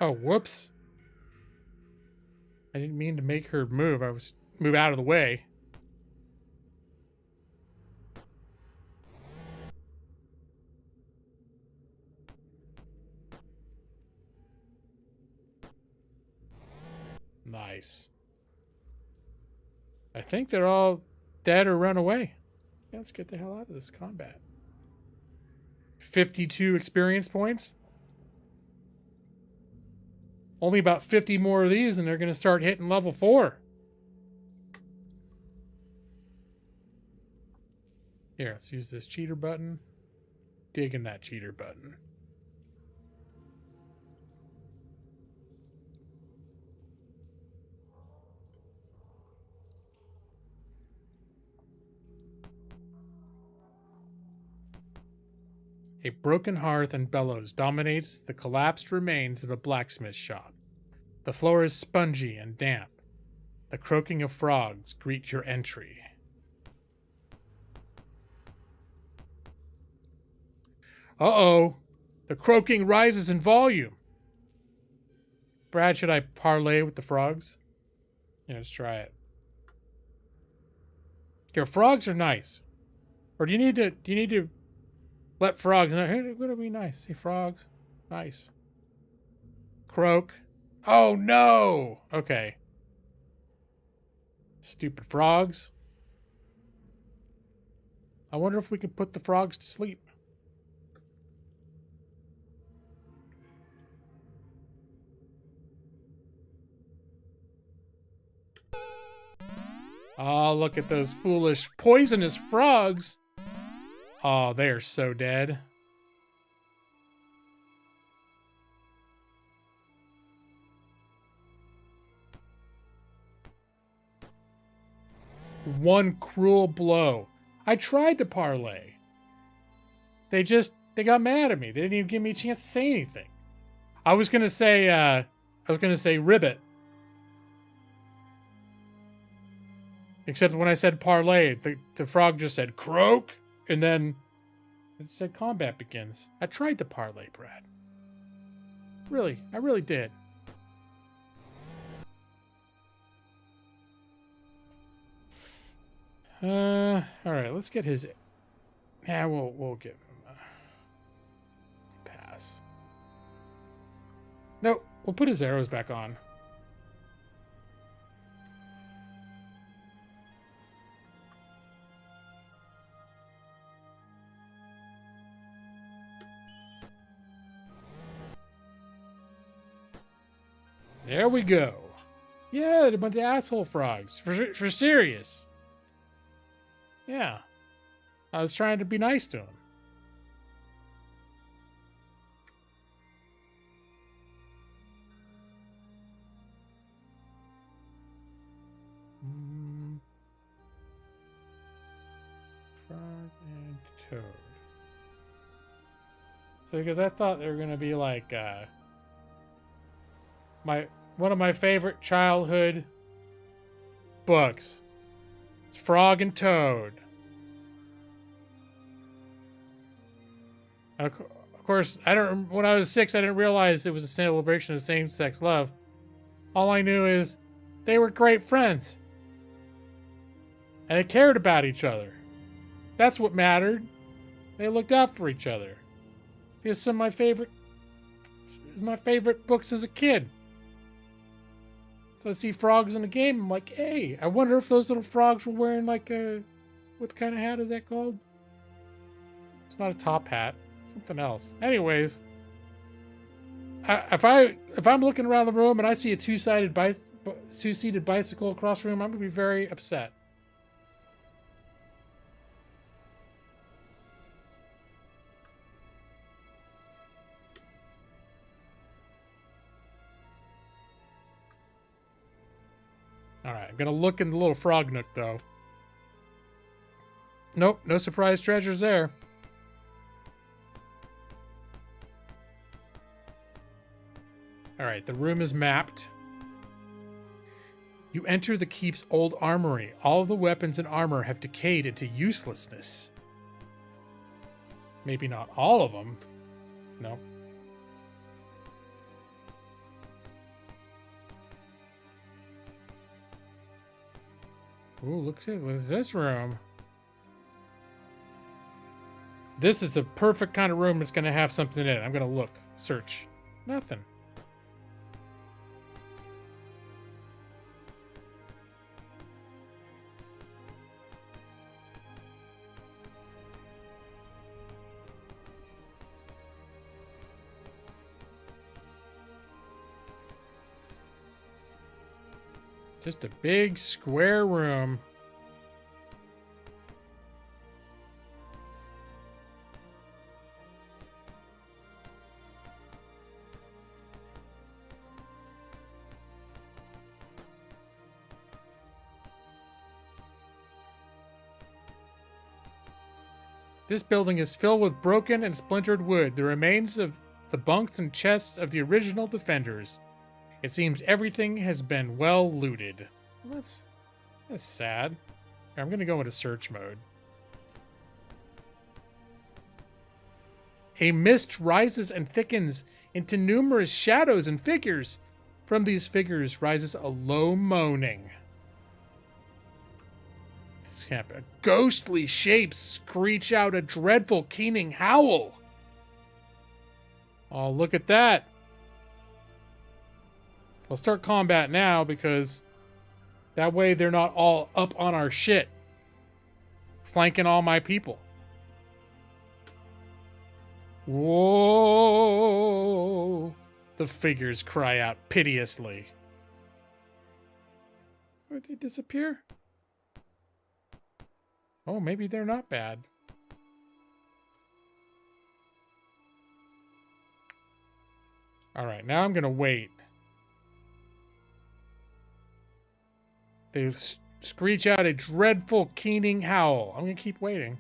Oh, whoops. I didn't mean to make her move. I was move out of the way. Nice. I think they're all dead or run away. Yeah, let's get the hell out of this combat. 52 experience points. Only about 50 more of these and they're going to start hitting level 4. Here, let's use this cheater button. Digging that cheater button. A broken hearth and bellows dominates the collapsed remains of a blacksmith shop. The floor is spongy and damp. The croaking of frogs greet your entry. Uh-oh. The croaking rises in volume. Brad, should I parlay with the frogs? Yeah, let's try it. Your frogs are nice. Or do you need to let frogs know? Hey, we're gonna be nice. Hey, frogs. Nice. Croak. Oh no! Okay. Stupid frogs. I wonder if we can put the frogs to sleep. Oh, look at those foolish, poisonous frogs. Oh, they are so dead. One cruel blow. I tried to parlay. They got mad at me. They didn't even give me a chance to say anything. I was gonna say ribbit. Except when I said parlay, the frog just said croak, and then it said combat begins. I tried to parlay, Brad. Really, I really did. All right, let's get his. Yeah, we'll give him a pass. No, we'll put his arrows back on. There we go. Yeah, a bunch of asshole frogs. For serious. Yeah. I was trying to be nice to him. Frog and toad. So, because I thought they were going to be like, one of my favorite childhood books. It's Frog and Toad. And of course, when I was 6, I didn't realize it was a celebration of same-sex love. All I knew is they were great friends. And they cared about each other. That's what mattered. They looked out for each other. These are some of my favorite books as a kid. So I see frogs in the game, I'm like, hey, I wonder if those little frogs were wearing like what kind of hat is that called? It's not a top hat, something else. Anyways, if I'm looking around the room and I see a two-seated bicycle across the room, I'm gonna be very upset. Alright, I'm gonna look in the little frog nook, though. Nope, no surprise treasures there. Alright, the room is mapped. You enter the keep's old armory. All of the weapons and armor have decayed into uselessness. Maybe not all of them. No. Ooh, look at it. What is this room? This is the perfect kind of room that's going to have something in it. I'm going to look. Search. Nothing. Just a big square room. This building is filled with broken and splintered wood, the remains of the bunks and chests of the original defenders. It seems everything has been well looted. Well, that's sad. I'm going to go into search mode. A mist rises and thickens into numerous shadows and figures. From these figures rises a low moaning. Ghostly shapes screech out a dreadful keening howl. Oh, look at that. I'll start combat now because that way they're not all up on our shit, flanking all my people. Whoa! The figures cry out piteously. Where'd they disappear? Oh, maybe they're not bad. Alright, now I'm gonna wait. They screech out a dreadful keening howl. I'm gonna keep waiting.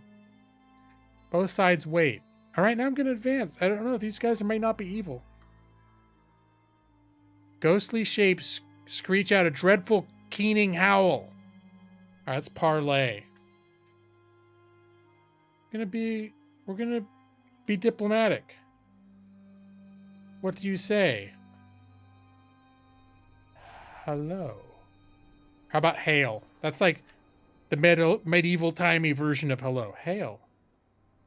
Both sides wait. Alright, now I'm gonna advance. I don't know, these guys might not be evil. Ghostly shapes screech out a dreadful keening howl. Alright, that's parlay. We're gonna be diplomatic. What do you say? Hello. How about hail? That's like the medieval timey version of hello. Hail.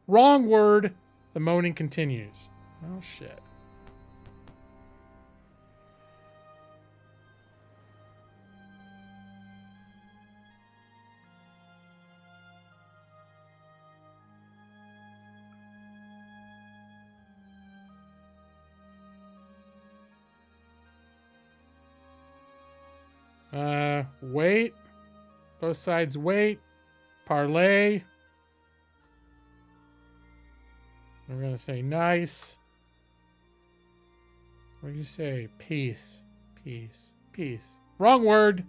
Wrong word. The moaning continues. Oh shit. Wait. Both sides wait. Parlay. We're gonna say nice. What do you say? Peace. Peace. Peace. Wrong word.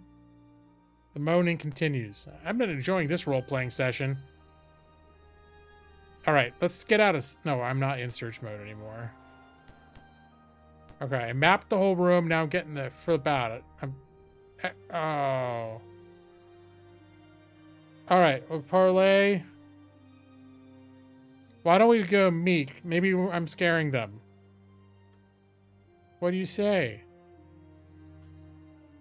The moaning continues. I'm not enjoying this role-playing session. Alright, let's get out of... No, I'm not in search mode anymore. Okay, I mapped the whole room. Now I'm getting the flip out. Oh. Alright, well, parlay. Why don't we go meek? Maybe I'm scaring them. What do you say?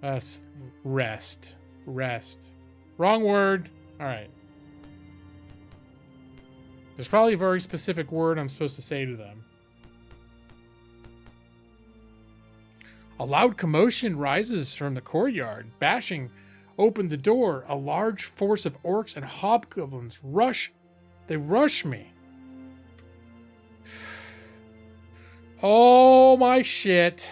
Rest. Rest. Wrong word. Alright. There's probably a very specific word I'm supposed to say to them. A loud commotion rises from the courtyard, bashing open the door. A large force of orcs and hobgoblins rush. They rush me. Oh my shit.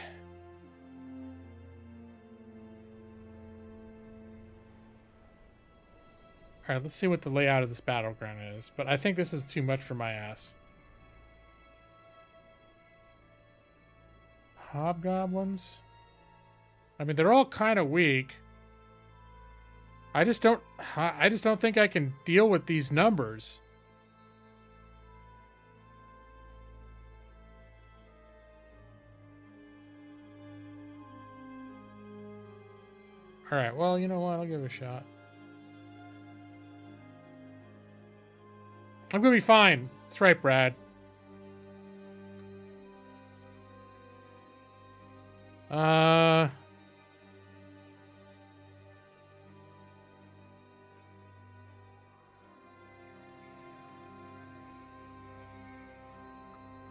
Alright, let's see what the layout of this battleground is. But I think this is too much for my ass. Hobgoblins. I mean, they're all kind of weak. I just don't think I can deal with these numbers. All right, well, you know what? I'll give it a shot. I'm gonna be fine. That's right, Brad.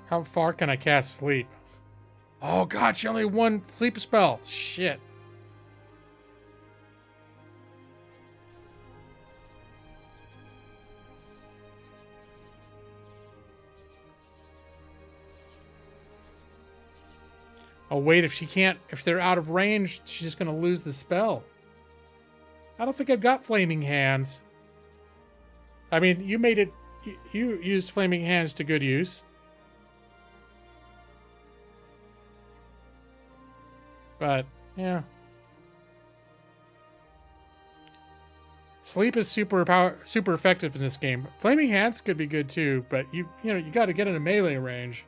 How far can I cast sleep? Oh god, she only had one sleep spell. Shit. Oh wait, if they're out of range, she's just gonna lose the spell. I don't think I've got flaming hands. I mean, you made it, you used flaming hands to good use. But, yeah. Sleep is super effective in this game. Flaming hands could be good too, but you got to get in a melee range.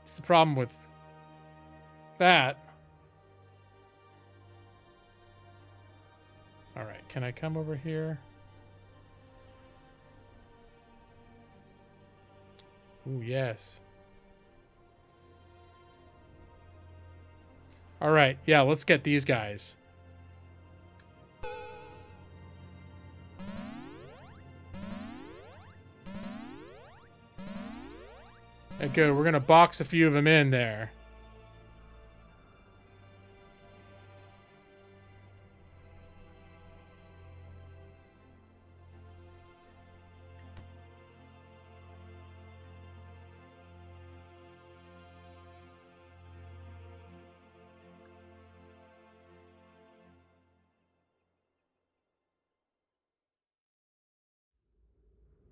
It's the problem with that. All right, can I come over here? Ooh, yes. All right, yeah, let's get these guys. Okay, good. We're gonna box a few of them in there.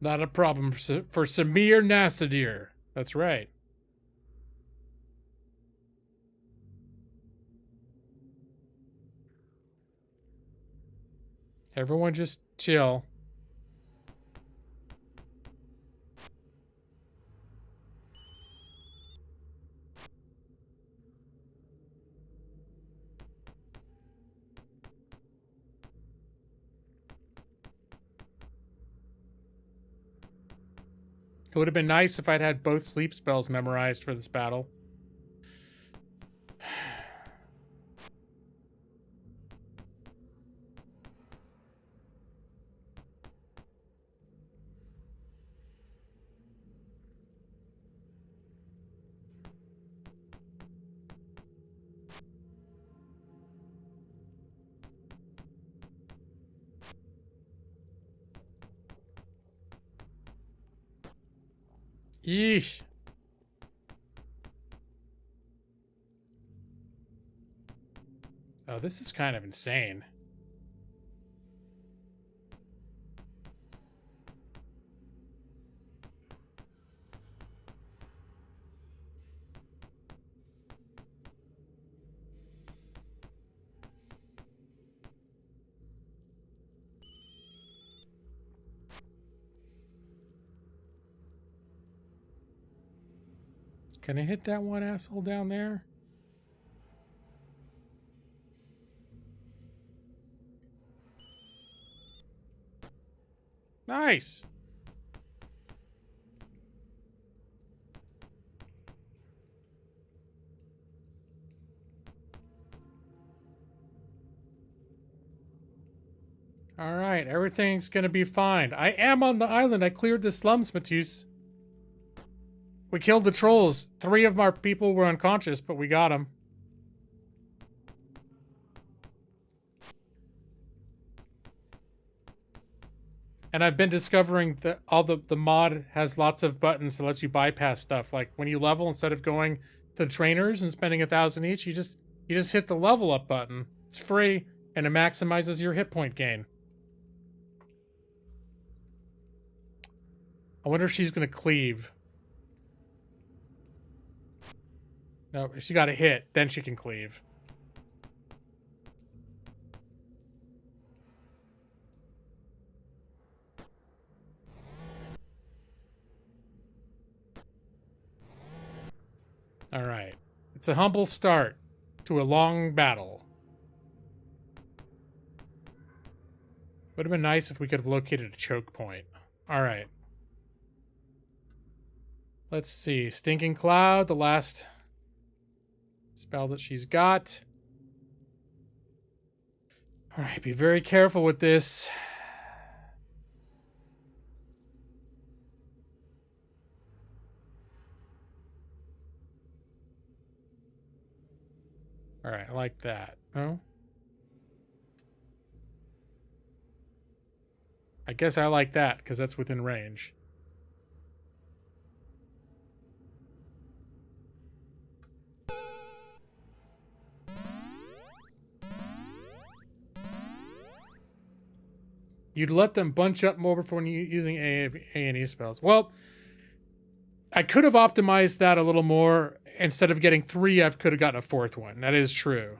Not a problem for Samir Nasadir. That's right. Everyone just chill. It would have been nice if I'd had both sleep spells memorized for this battle. Yeesh. Oh, this is kind of insane. Can I hit that one asshole down there? Nice. All right, everything's gonna be fine. I am on the island. I cleared the slums, Matus. We killed the trolls. 3 of our people were unconscious, but we got them. And I've been discovering that the mod has lots of buttons that lets you bypass stuff. Like when you level, instead of going to the trainers and spending 1,000 each, you just hit the level up button. It's free and it maximizes your hit point gain. I wonder if she's gonna cleave. No, if she got a hit, then she can cleave. All right. It's a humble start to a long battle. Would have been nice if we could have located a choke point. All right. Let's see. Stinking Cloud, the last spell that she's got. All right, be very careful with this. All right, I like that. Oh? I guess I like that because that's within range. You'd let them bunch up more before using A&E spells. Well, I could have optimized that a little more. Instead of getting 3, I could have gotten a 4th one. That is true.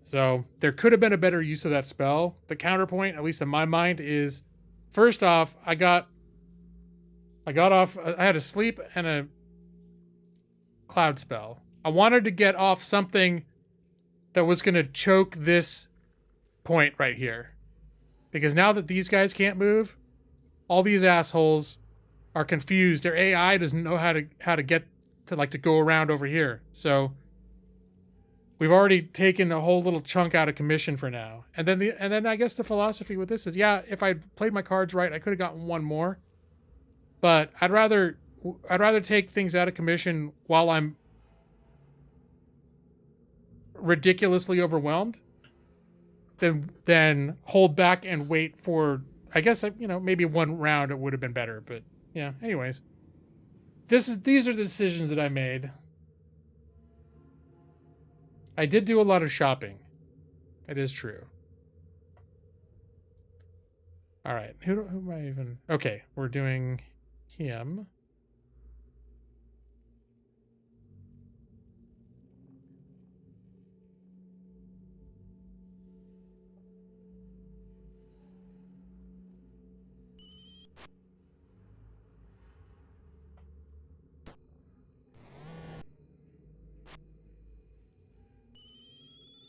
So there could have been a better use of that spell. The counterpoint, at least in my mind, is first off, I had a sleep and a cloud spell. I wanted to get off something that was going to choke this point right here. Because now that these guys can't move, all these assholes are confused. Their AI doesn't know how to get to go around over here. So we've already taken a whole little chunk out of commission for now. And then I guess the philosophy with this is, yeah, if I played my cards right, I could have gotten one more. But I'd rather take things out of commission while I'm ridiculously overwhelmed than hold back and wait for, I guess, maybe one round it would have been better. But yeah, anyways. These are the decisions that I made. I did do a lot of shopping. It is true. All right. Who am I even? Okay, we're doing him.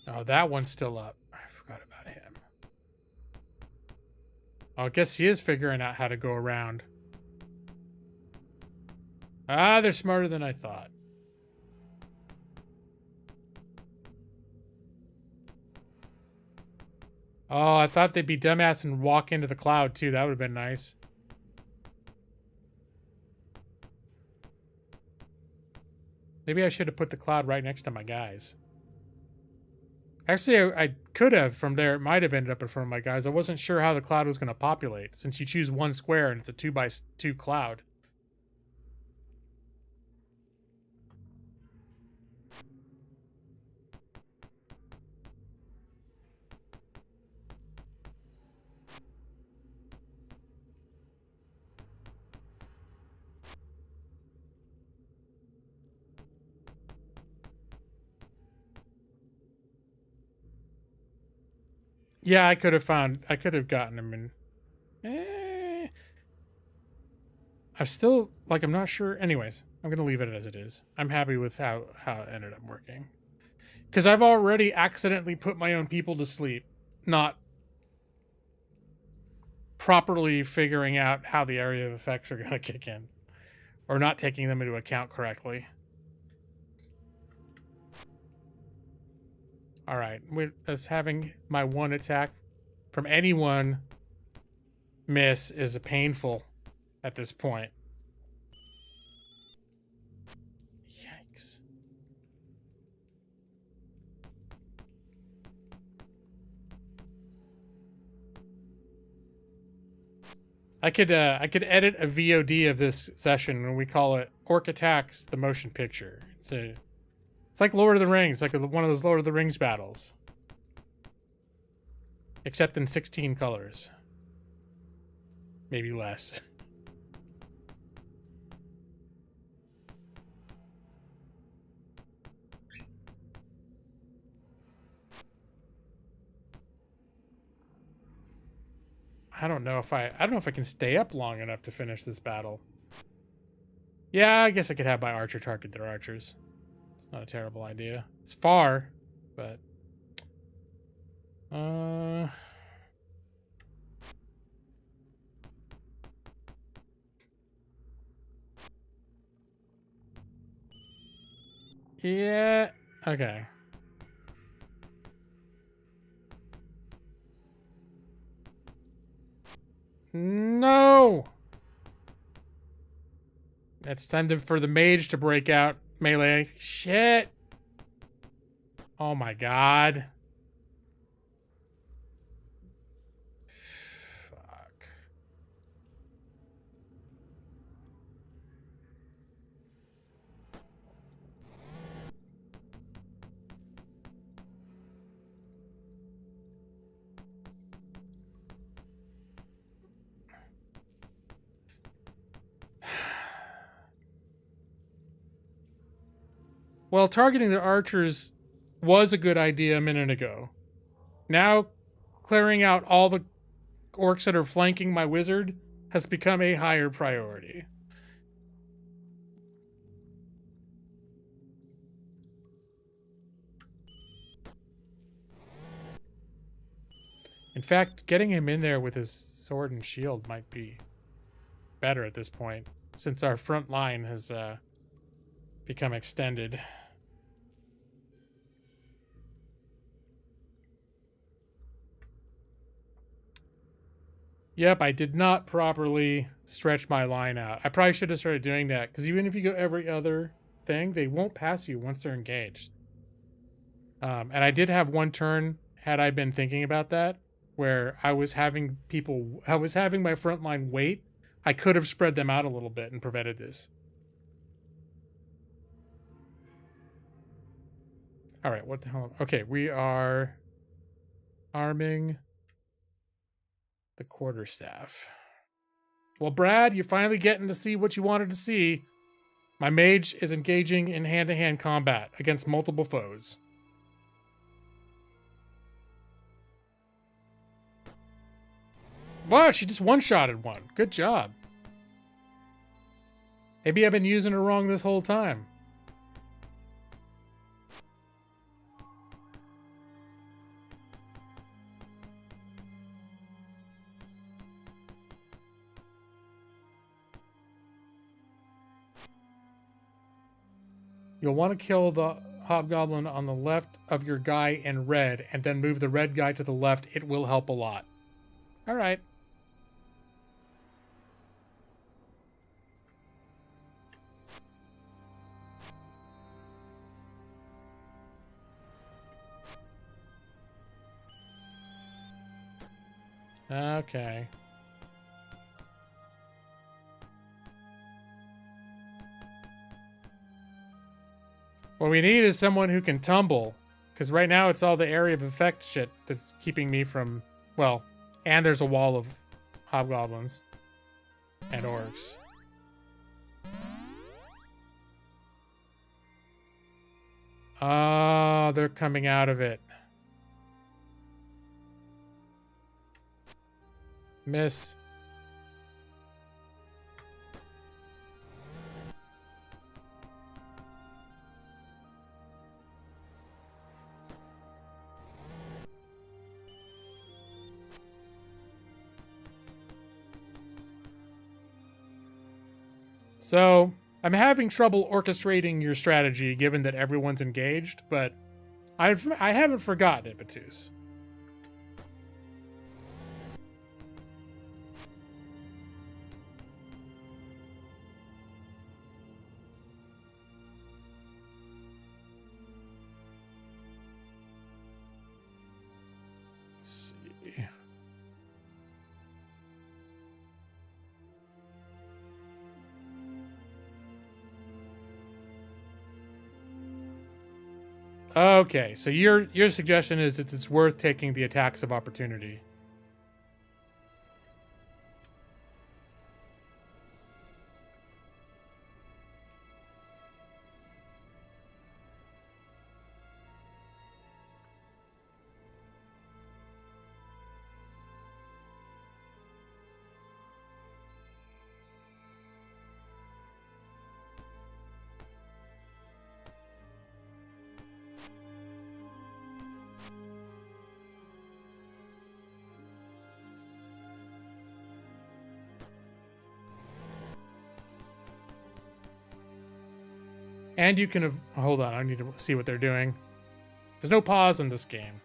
Oh, that one's still up. I forgot about him. Oh, I guess he is figuring out how to go around. Ah, they're smarter than I thought. Oh, I thought they'd be dumbass and walk into the cloud, too. That would have been nice. Maybe I should have put the cloud right next to my guys. Actually, I could have from there. It might have ended up in front of my guys. I wasn't sure how the cloud was going to populate, since you choose one square and it's a 2x2 cloud. Yeah, I could have gotten him in. I'm still, I'm not sure. Anyways, I'm going to leave it as it is. I'm happy with how it ended up working. Because I've already accidentally put my own people to sleep, not properly figuring out how the area of effects are going to kick in. Or not taking them into account correctly. Alright, with us having my one attack from anyone miss is painful at this point. Yikes. I could edit a VOD of this session and we call it Orc Attacks the Motion Picture. It's like Lord of the Rings, like one of those Lord of the Rings battles. Except in 16 colors. Maybe less. I don't know if I can stay up long enough to finish this battle. Yeah, I guess I could have my archer target their archers. It's not a terrible idea. It's far, but yeah, okay. No! It's time for the mage to break out melee. Shit! Oh my god. Fuck. Well, targeting the archers was a good idea a minute ago. Now, clearing out all the orcs that are flanking my wizard has become a higher priority. In fact, getting him in there with his sword and shield might be better at this point, since our front line has become extended. Yep, I did not properly stretch my line out. I probably should have started doing that, because even if you go every other thing, they won't pass you once they're engaged. And I did have one turn, had I been thinking about that, where I was having my front line wait. I could have spread them out a little bit and prevented this. All right, what the hell? Okay, we are arming the quarterstaff. Well, Brad, you're finally getting to see what you wanted to see. My mage is engaging in hand-to-hand combat against multiple foes. Wow, she just one-shotted one. Good job. Maybe I've been using her wrong this whole time. You'll want to kill the hobgoblin on the left of your guy in red, and then move the red guy to the left. It will help a lot. All right. Okay. What we need is someone who can tumble, because right now it's all the area of effect shit that's keeping me from, well, and there's a wall of hobgoblins and orcs. Ah, they're coming out of it. Miss. So, I'm having trouble orchestrating your strategy given that everyone's engaged, but I haven't forgotten it, Batus. Let's see. Okay, so your suggestion is that it's worth taking the attacks of opportunity. And you can hold on, I need to see what they're doing. There's no pause in this game.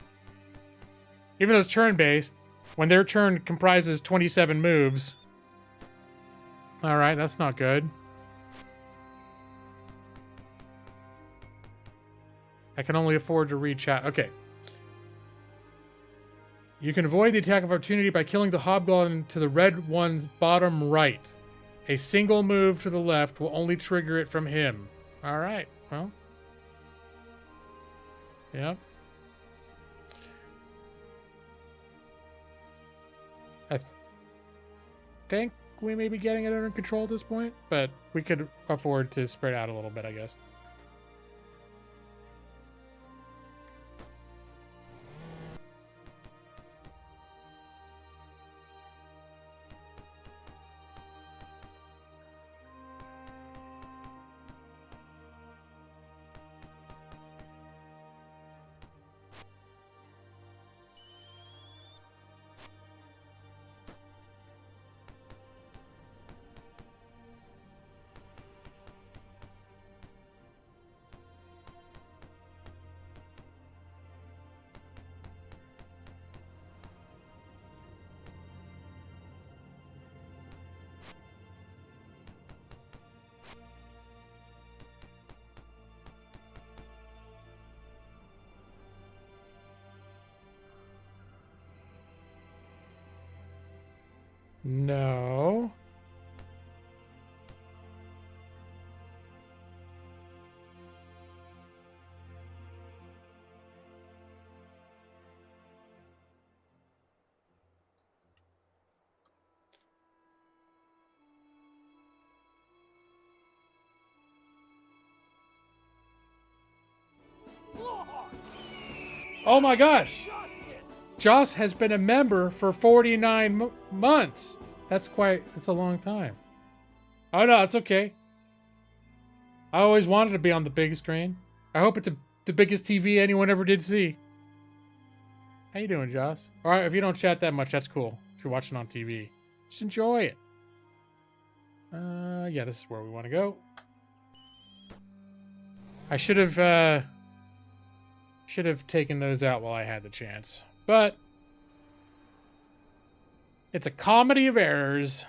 Even though it's turn-based, when their turn comprises 27 moves. Alright, that's not good. I can only afford to read chat. Okay. You can avoid the attack of opportunity by killing the hobgoblin to the red one's bottom right. A single move to the left will only trigger it from him. Alright, well. Yep. I think we may be getting it under control at this point, but we could afford to spread out a little bit, I guess. No. Oh my gosh! Joss has been a member for 49 months. That's a long time. Oh no, it's okay. I always wanted to be on the big screen. I hope it's the biggest TV anyone ever did see. How you doing, Joss? Alright, if you don't chat that much, that's cool. If you're watching on TV. Just enjoy it. Yeah, this is where we want to go. I should have taken those out while I had the chance. But it's a comedy of errors.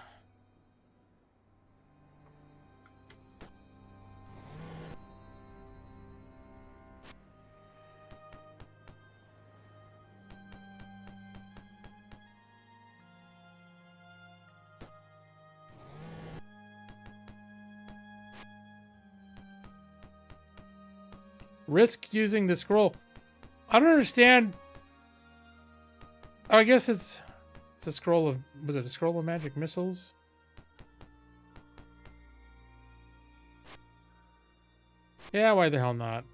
Risk using the scroll. I don't understand. Oh, I guess it's a scroll of... Was it a scroll of magic missiles? Yeah, why the hell not?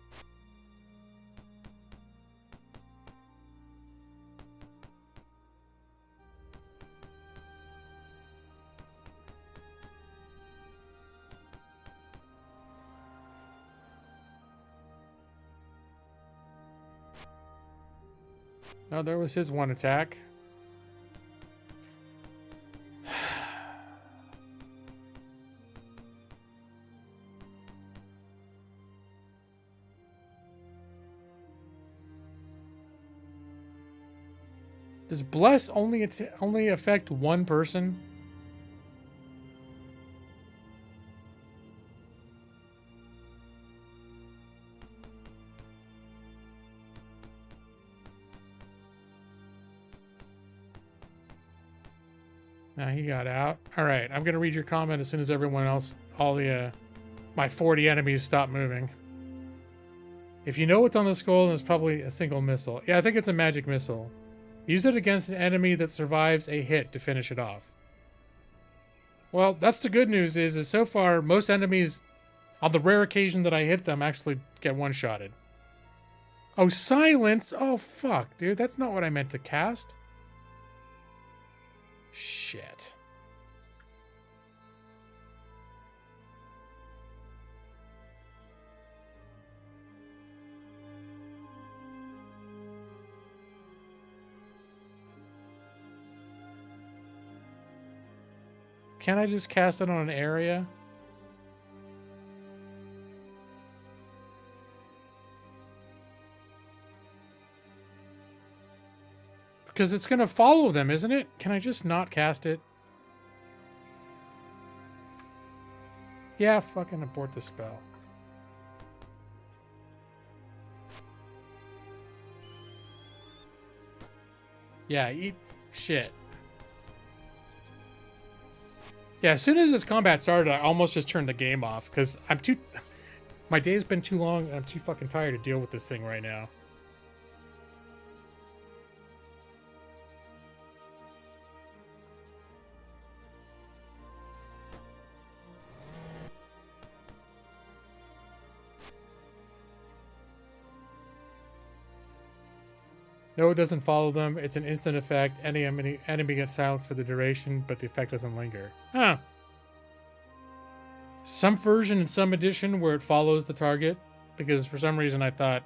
Oh, there was his one attack. Does Bless only affect one person? Now he got out. All right, I'm gonna read your comment as soon as everyone else, my 40 enemies stop moving. If you know what's on the skull, then it's probably a single missile. Yeah, I think it's a magic missile. Use it against an enemy that survives a hit to finish it off. Well, that's the good news is so far, most enemies, on the rare occasion that I hit them, actually get one-shotted. Oh, silence? Oh, fuck, dude. That's not what I meant to cast. Shit. Can't I just cast it on an area? Because it's going to follow them, isn't it? Can I just not cast it? Yeah, fucking abort the spell. Yeah, eat shit. Yeah, as soon as this combat started, I almost just turned the game off because I'm too... My day's been too long and I'm too fucking tired to deal with this thing right now. No, it doesn't follow them. It's an instant effect. Any enemy gets silenced for the duration, but the effect doesn't linger. Huh. Some version in some edition where it follows the target, because for some reason I thought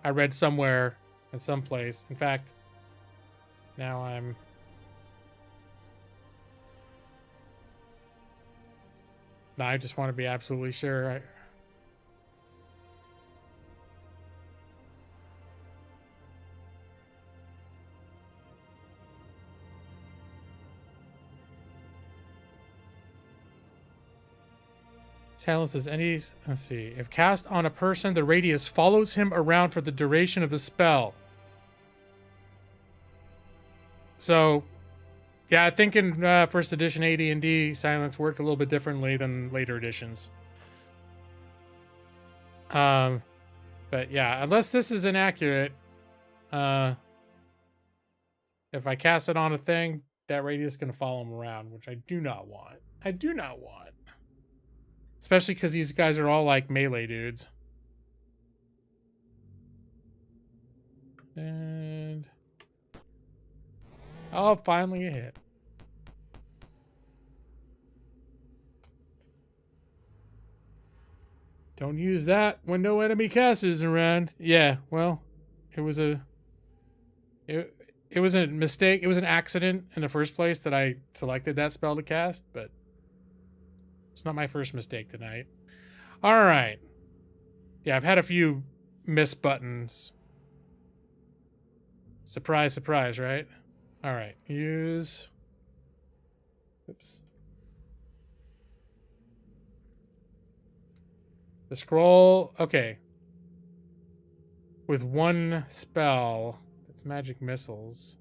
I read somewhere in some place. In fact, now I'm... No, I just want to be absolutely sure. Silences any... Let's see. If cast on a person, the radius follows him around for the duration of the spell. So, Yeah, I think in first edition AD&D, silence worked a little bit differently than later editions. But yeah, unless this is inaccurate, if I cast it on a thing, that radius is going to follow him around, which I do not want. I do not want. Especially because these guys are all like melee dudes. And... oh, finally a hit. Don't use that when no enemy casters around. Yeah, well, it was a mistake. It was an accident in the first place that I selected that spell to cast, but it's not my first mistake tonight. All right. Yeah, I've had a few miss buttons. Surprise, surprise, right? All right. Use. Oops. The scroll. Okay. With one spell. That's magic missiles.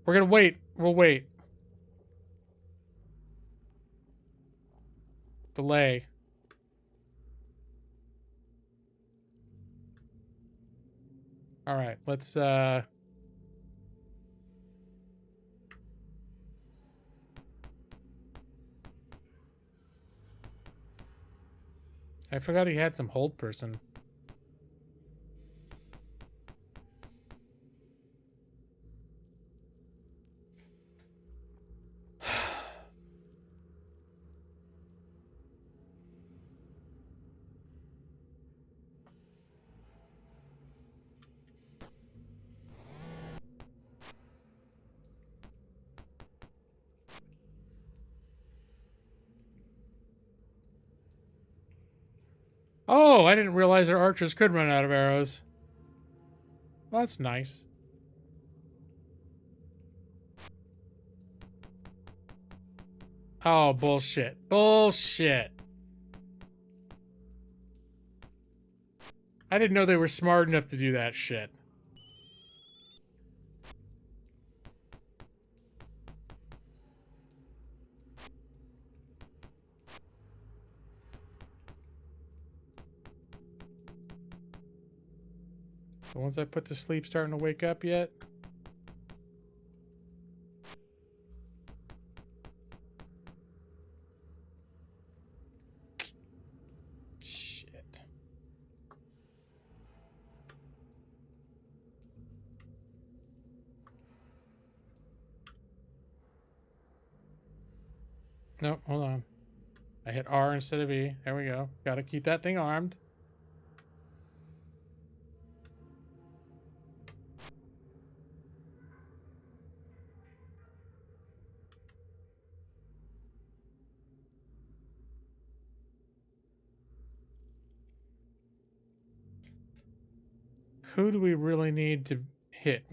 We're gonna wait. We'll wait. Delay. All right. Let's I forgot he had some hold person. Oh, I didn't realize our archers could run out of arrows. Well, that's nice. Oh, bullshit. Bullshit. I didn't know they were smart enough to do that shit. The ones I put to sleep starting to wake up yet? Shit. No, hold on. I hit R instead of E. There we go. Gotta keep that thing armed. Who do we really need to hit?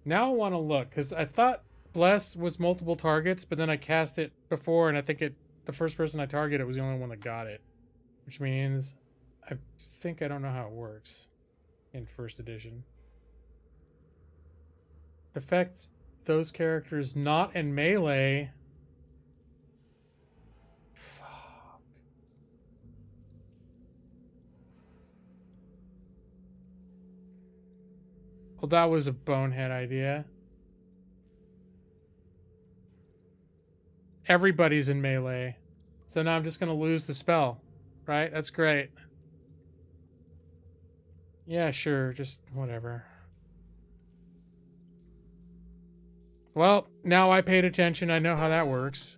Now I want to look, because I thought Bless was multiple targets, but then I cast it before, and I think the first person I targeted was the only one that got it. Which means I think I don't know how it works in first edition. It affects those characters not in melee. Fuck. Well, that was a bonehead idea. Everybody's in melee. So now I'm just going to lose the spell. Right? That's great. Yeah, sure. Just whatever. Well, now I paid attention. I know how that works.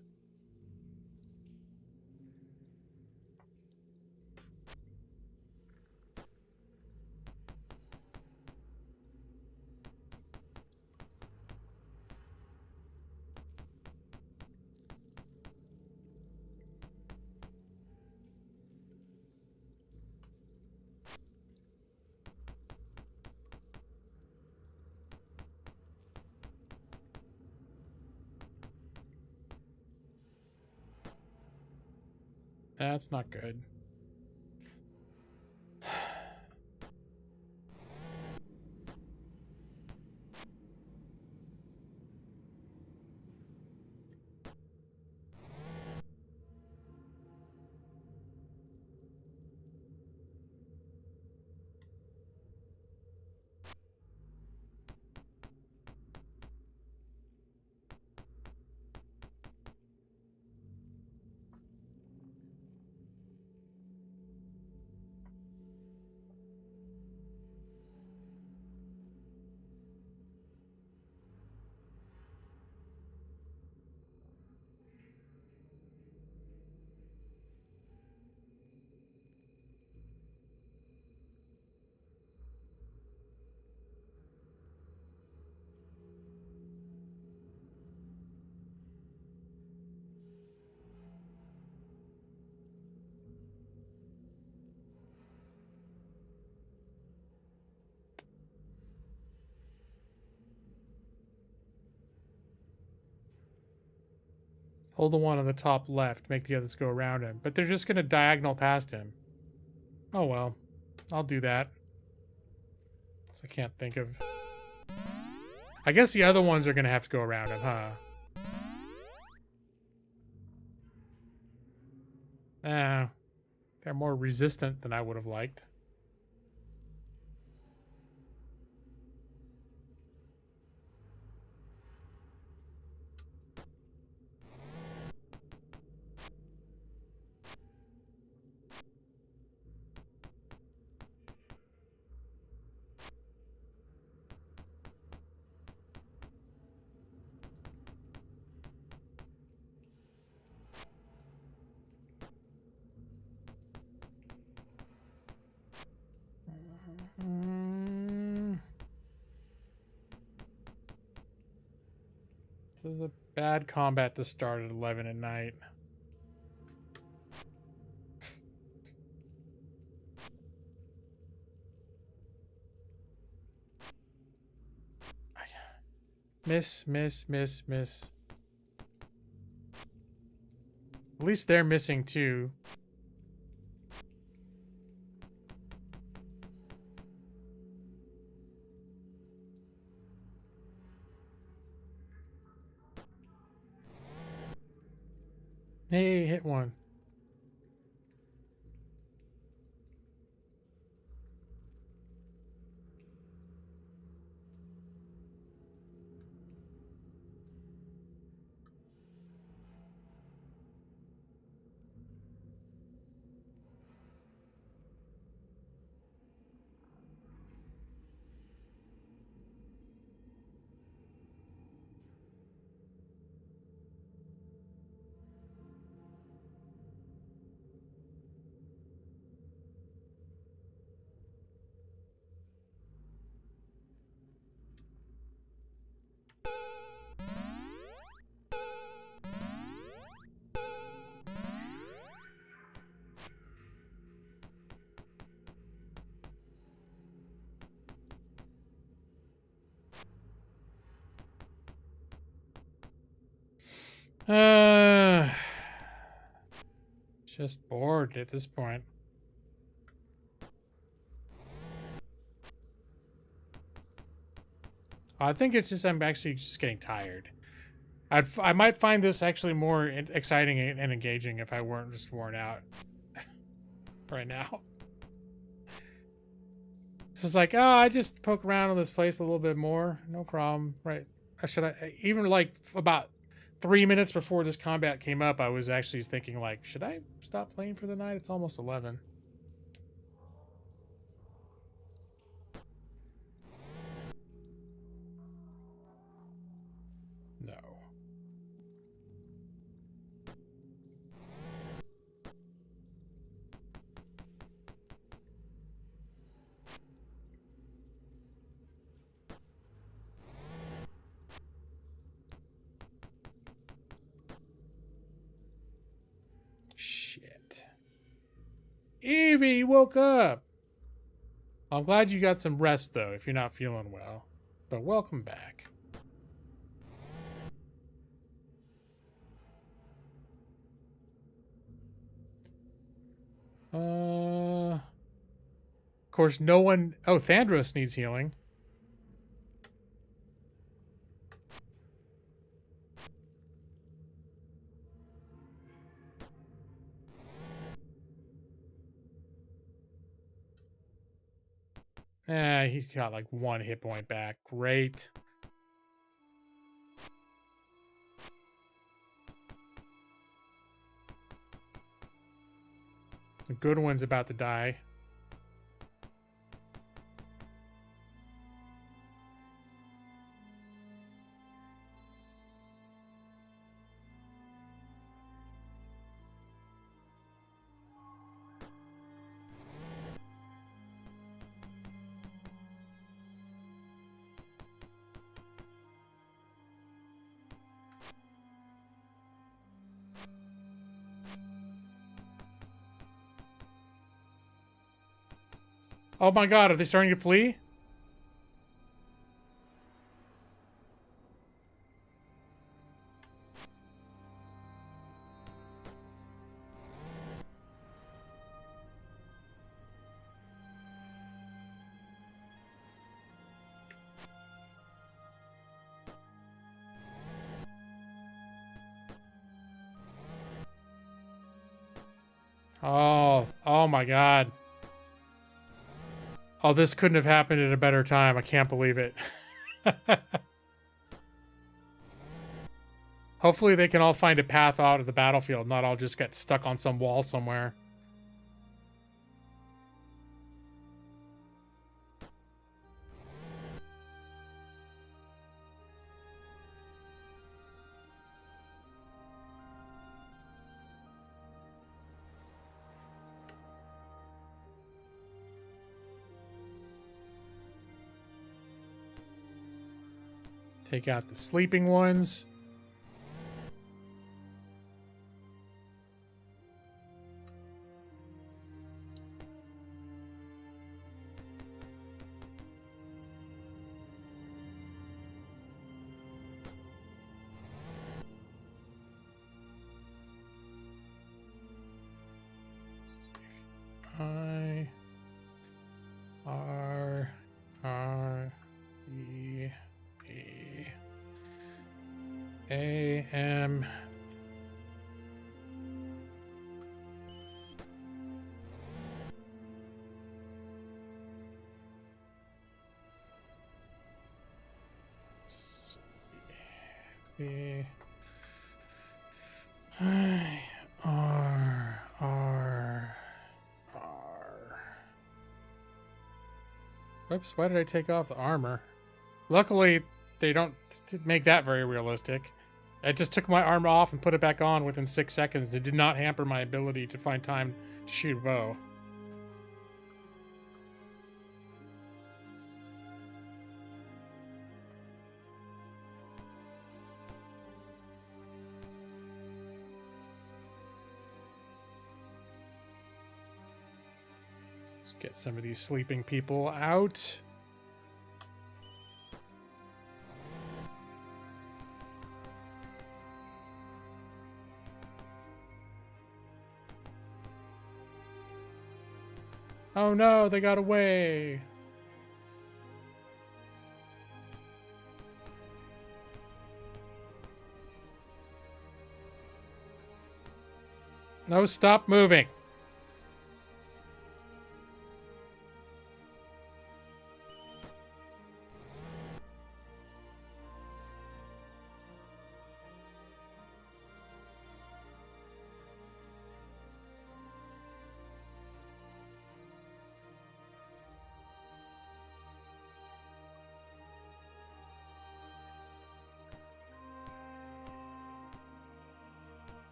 That's not good. Hold the one on the top left, make the others go around him. But they're just going to diagonal past him. Oh well, I'll do that. I can't think of... I guess the other ones are going to have to go around him, huh? They're more resistant than I would have liked. This is a bad combat to start at 11 at night. Miss. At least they're missing too. Hey, hit one. Just bored at this point. I think it's just I'm actually just getting tired. I might find this actually more exciting and engaging if I weren't just worn out right now. This is like, oh, I just poke around in this place a little bit more, no problem, right? Even like about 3 minutes before this combat came up, I was actually thinking like, should I stop playing for the night? It's almost 11. No. Shit. Evie, you woke up. I'm glad you got some rest, though, if you're not feeling well. But welcome back. Of course, no one... Oh, Thandros needs healing. He got like 1 hit point back. Great. The good one's about to die. Oh my god, are they starting to flee? Oh my god. Oh, this couldn't have happened at a better time. I can't believe it. Hopefully they can all find a path out of the battlefield, not all just get stuck on some wall somewhere. Take out the sleeping ones. I-R-R-E-A-M. I-R-R-R. Whoops, why did I take off the armor? Luckily, they don't make that very realistic. I just took my armor off and put it back on within 6 seconds. It did not hamper my ability to find time to shoot a bow. Let's get some of these sleeping people out. Oh no, they got away. No, stop moving.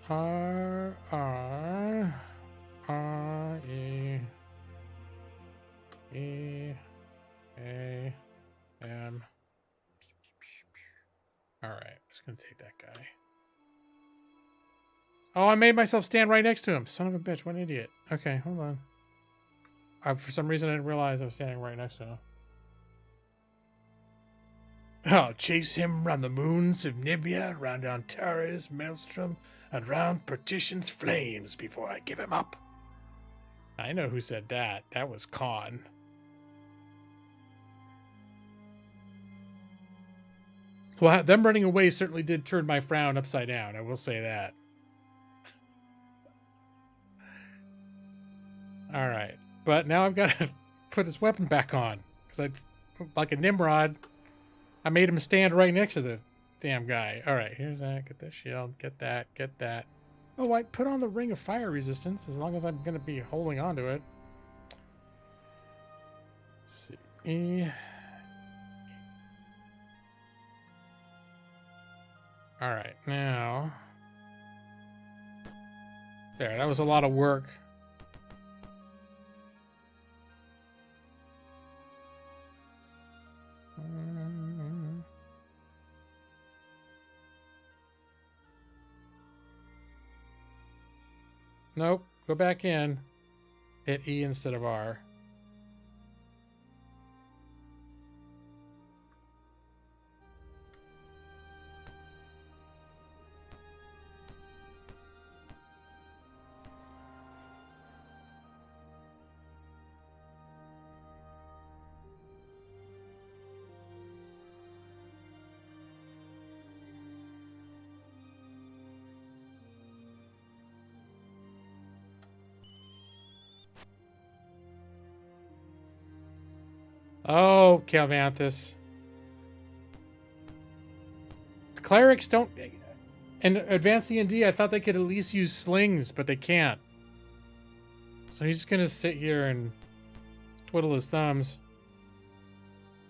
R-R-R-E-A-M. Alright, just gonna take that guy. Oh, I made myself stand right next to him. Son of a bitch, what an idiot. Okay, hold on. For some reason, I didn't realize I was standing right next to him. I'll chase him round the moons of Nibia, round Antares, Maelstrom, and round Partition's flames before I give him up. I know who said that. That was Khan. Well, them running away certainly did turn my frown upside down. I will say that. All right. But now I've got to put his weapon back on. Because like a Nimrod, I made him stand right next to the damn guy. All right, here's that. Get that shield. Get that. Get that. Oh, I put on the ring of fire resistance as long as I'm going to be holding on to it. Let's see. All right, now. There, that was a lot of work. Nope. Go back in. Hit E instead of R. Oh, Calvanthus. The clerics don't... In Advanced D&D, I thought they could at least use slings, but they can't. So he's just going to sit here and twiddle his thumbs.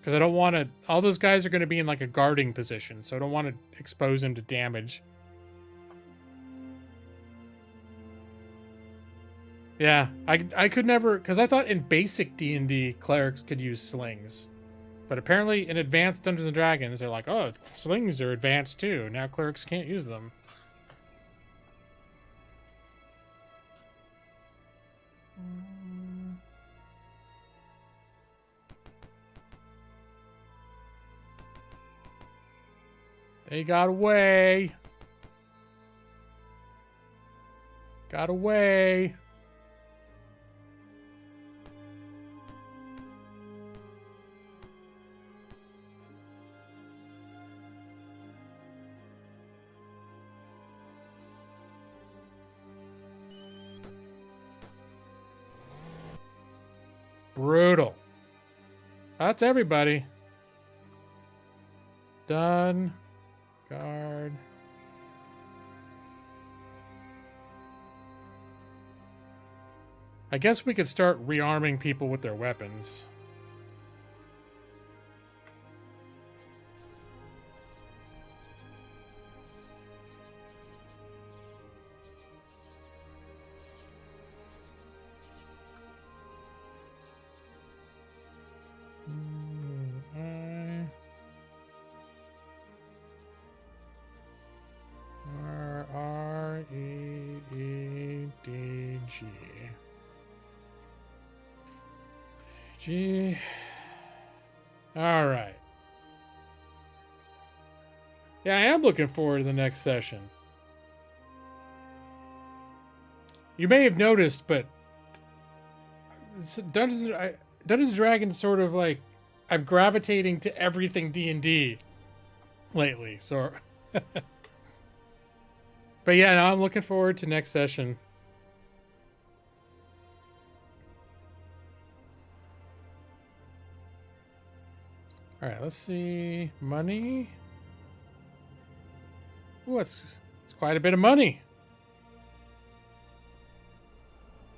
Because I don't want to... All those guys are going to be in like a guarding position, so I don't want to expose him to damage. Yeah, I could never... Because I thought in basic D&D, clerics could use slings. But apparently in advanced Dungeons & Dragons, they're like, oh, slings are advanced too. Now clerics can't use them. They got away. Got away. Brutal. That's everybody. Done. Guard. I guess we could start rearming people with their weapons. G. All right. Yeah, I am looking forward to the next session. You may have noticed, but Dungeons and Dragons sort of like I'm gravitating to everything D&D lately. So, but yeah, no, I'm looking forward to next session. All right, let's see. Money. Ooh, it's quite a bit of money.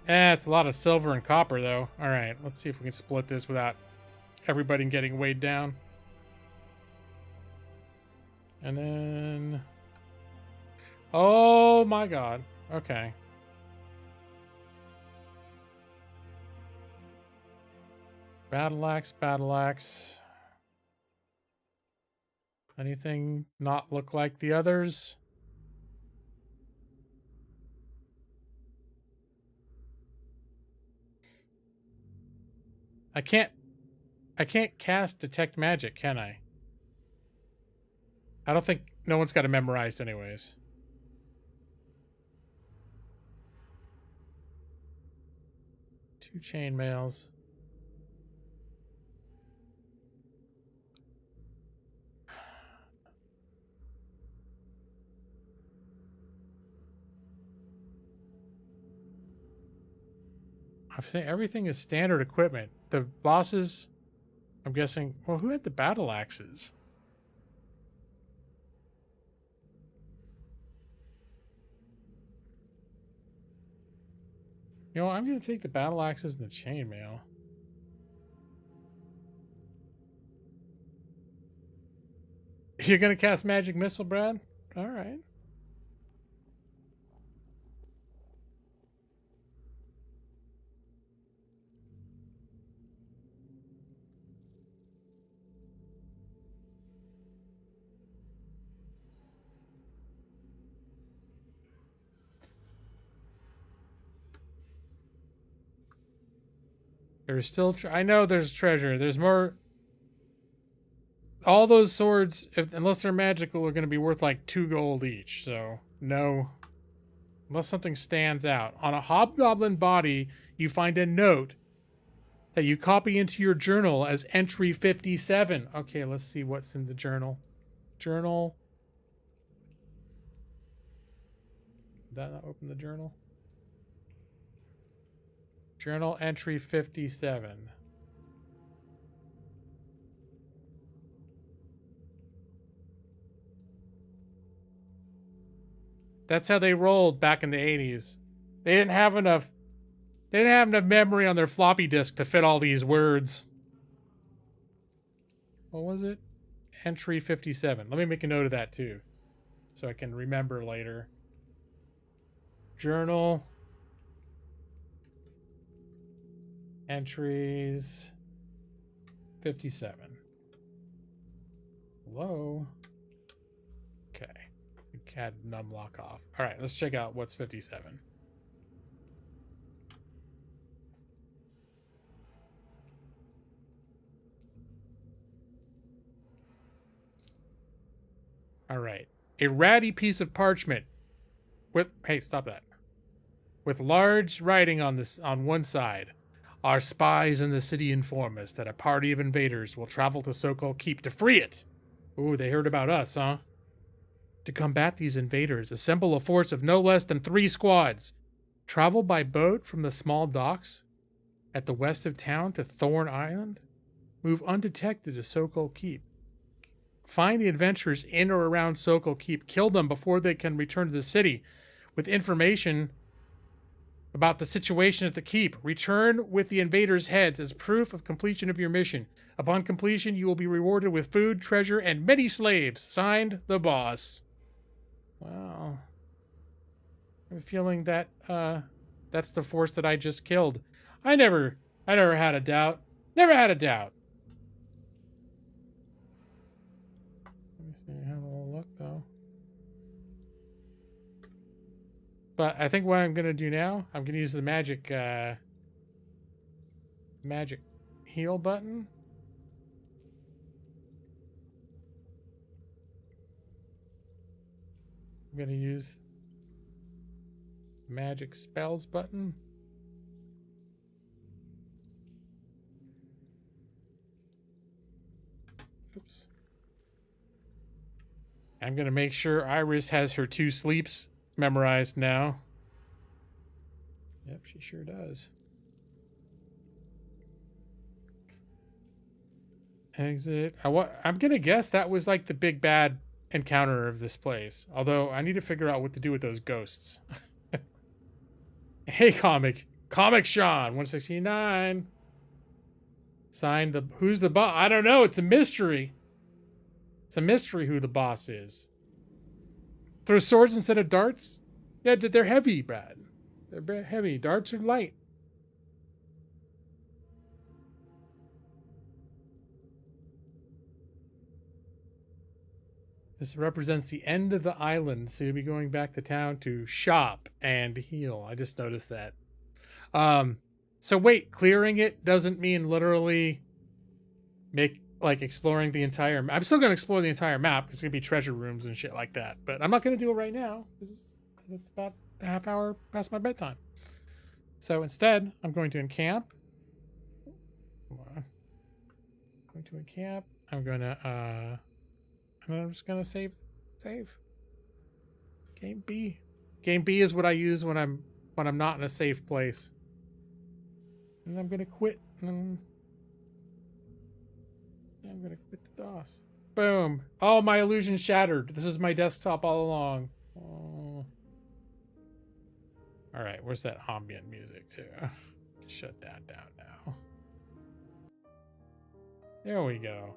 It's a lot of silver and copper, though. All right, let's see if we can split this without everybody getting weighed down. And then... Oh, my God. Okay. Battle axe, battle axe. Anything not look like the others? I can't cast detect magic, can I? I don't think no one's got it memorized anyways. Two chainmails. I'm saying everything is standard equipment. The bosses, I'm guessing, well, who had the battle axes? You know, I'm going to take the battle axes and the chainmail. You're going to cast magic missile, Brad? All right. There's still... I know there's treasure. There's more... All those swords, unless they're magical, are going to be worth like 2 gold each. So, no. Unless something stands out. On a hobgoblin body, you find a note that you copy into your journal as entry 57. Okay, let's see what's in the journal. Journal. Did that not open the journal? Journal entry 57. That's how they rolled back in the 80s. They didn't have enough memory on their floppy disk to fit all these words. What was it? Entry 57. Let me make a note of that too, so I can remember later. Journal. Entries 57. Hello? Okay. We had numlock off. All right, let's check out what's 57. All right. A ratty piece of parchment with... Hey, stop that. With large writing on one side. Our spies in the city inform us that a party of invaders will travel to Sokol Keep to free it. Ooh, they heard about us, huh? To combat these invaders, assemble a force of no less than 3 squads. Travel by boat from the small docks at the west of town to Thorn Island. Move undetected to Sokol Keep. Find the adventurers in or around Sokol Keep. Kill them before they can return to the city with information about the situation at the keep. Return with the invaders' heads as proof of completion of your mission. Upon completion, you will be rewarded with food, treasure, and many slaves. Signed, the boss. Wow. I have a feeling that that's the force that I just killed. I never had a doubt. Never had a doubt. Let me see. Have a little look though. But I think what I'm gonna do now, I'm gonna use the magic heal button. I'm gonna use magic spells button. Oops. I'm gonna make sure Iris has her 2 sleeps memorized now. Yep, she sure does. Exit. I'm gonna guess that was like the big bad encounter of this place. Although I need to figure out what to do with those ghosts. Hey, Comic Sean 169. Signed the... Who's the boss? I don't know. It's a mystery. It's a mystery who the boss is. Throw swords instead of darts? Yeah, they're heavy, Brad. They're heavy. Darts are light. This represents the end of the island, so you'll be going back to town to shop and heal. I just noticed that. So wait, clearing it doesn't mean literally exploring the entire map. I'm still going to explore the entire map because it's going to be treasure rooms and shit like that. But I'm not going to do it right now because it's about a half hour past my bedtime. So instead, I'm going to encamp. I'm just gonna save. Game B. Game B is what I use when I'm not in a safe place. And I'm gonna quit. I'm gonna quit the DOS. Boom. Oh, my illusion shattered. This is my desktop all along. Oh. All right, where's that ambient music too? Shut that down now. There we go.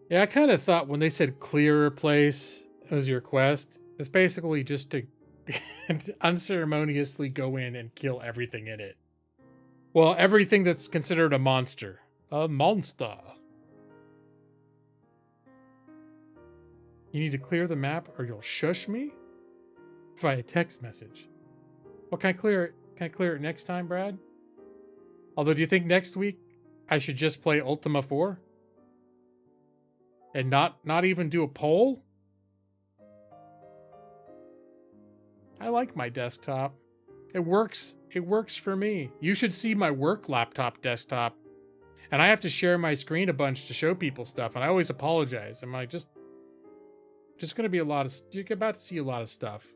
Yeah, I kind of thought when they said clear a place as your quest, it's basically just to unceremoniously go in and kill everything in it. Well, everything that's considered a monster. A monster. You need to clear the map or you'll shush me? Via text message. Well, can I clear it? Can I clear it next time, Brad? Although, do you think next week I should just play Ultima 4? And not even do a poll? I like my desktop. It works. It works for me. You should see my work laptop desktop. And I have to share my screen a bunch to show people stuff. And I always apologize. I'm like, just going to be a lot of... You're about to see a lot of stuff.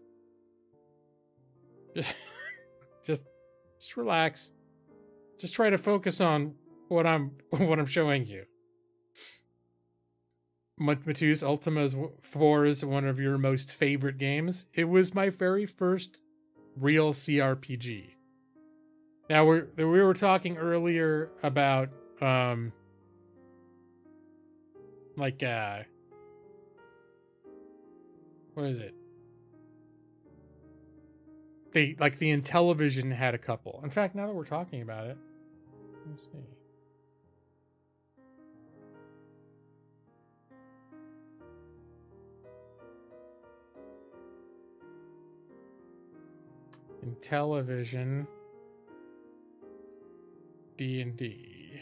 Just relax. Just try to focus on what I'm showing you. Matus, Ultima 4 is one of your most favorite games. It was my very first real CRPG. Now we were talking earlier about what is it? The Intellivision had a couple. In fact, now that we're talking about it, let me see. Intellivision D&D.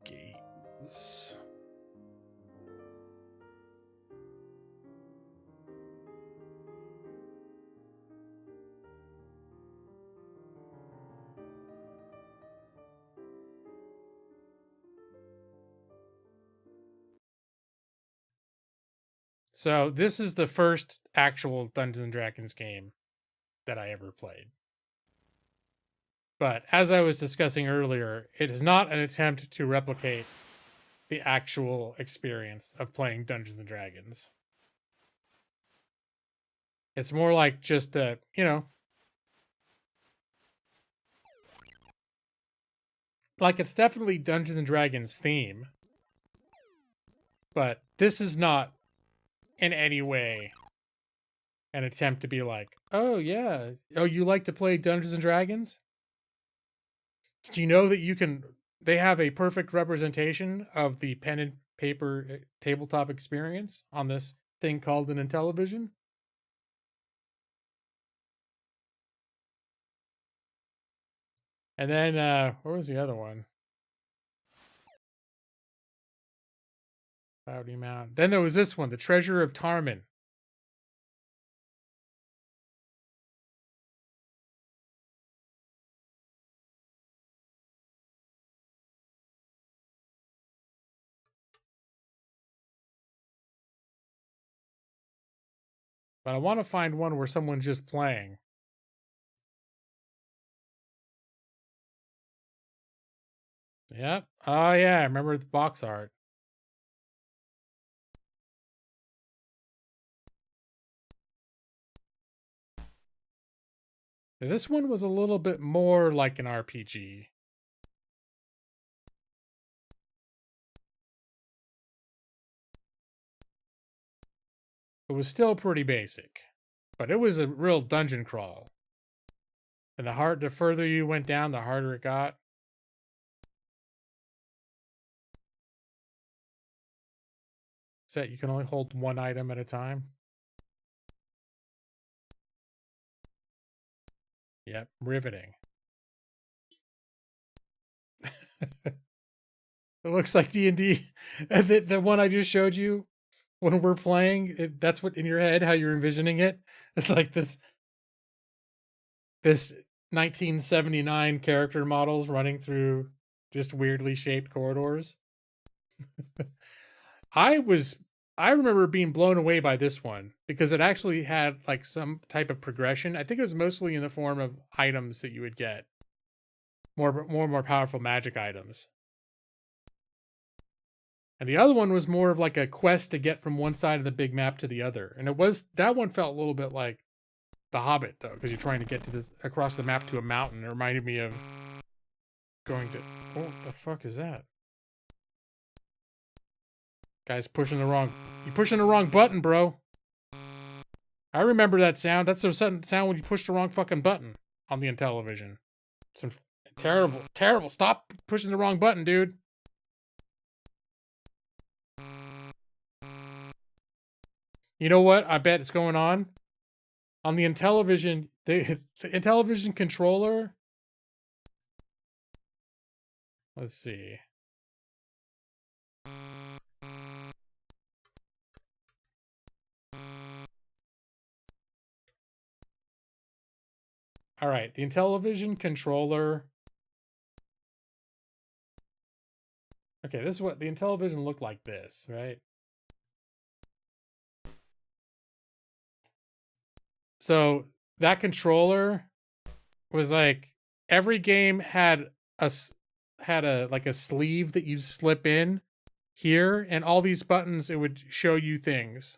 Games. So this is the first actual Dungeons & Dragons game that I ever played. But as I was discussing earlier, it is not an attempt to replicate the actual experience of playing Dungeons & Dragons. It's more like just a, like it's definitely Dungeons & Dragons theme. But this is not in any way an attempt to be like, oh yeah, oh, you like to play Dungeons & Dragons? Do you know that they have a perfect representation of the pen and paper tabletop experience on this thing called an Intellivision? And then, what was the other one? Cloudy Mountain. Then there was this one, The Treasure of Tarman. But I want to find one where someone's just playing. Yep. Oh, yeah. I remember the box art. This one was a little bit more like an RPG. It was still pretty basic, but it was a real dungeon crawl. And the further you went down, the harder it got. Set, you can only hold one item at a time. Yep, riveting. It looks like D&D. The one I just showed you when we're playing, that's what in your head, how you're envisioning it. It's like this 1979 character models running through just weirdly shaped corridors. I remember being blown away by this one because it actually had like some type of progression. I think it was mostly in the form of items that you would get. More powerful magic items. And the other one was more of like a quest to get from one side of the big map to the other. And that one felt a little bit like The Hobbit though, because you're trying to get to across the map to a mountain. It reminded me of going to, what the fuck is that? Guy's you're pushing the wrong button, bro. I remember that sound. That's the sound when you push the wrong fucking button on the Intellivision. Some terrible. Stop pushing the wrong button, dude. You know what? I bet it's going on the Intellivision. The Intellivision controller. Let's see. All right, the Intellivision controller. Okay, this is what the Intellivision looked like. This, right? So that controller was like every game had a like a sleeve that you slip in here, and all these buttons it would show you things.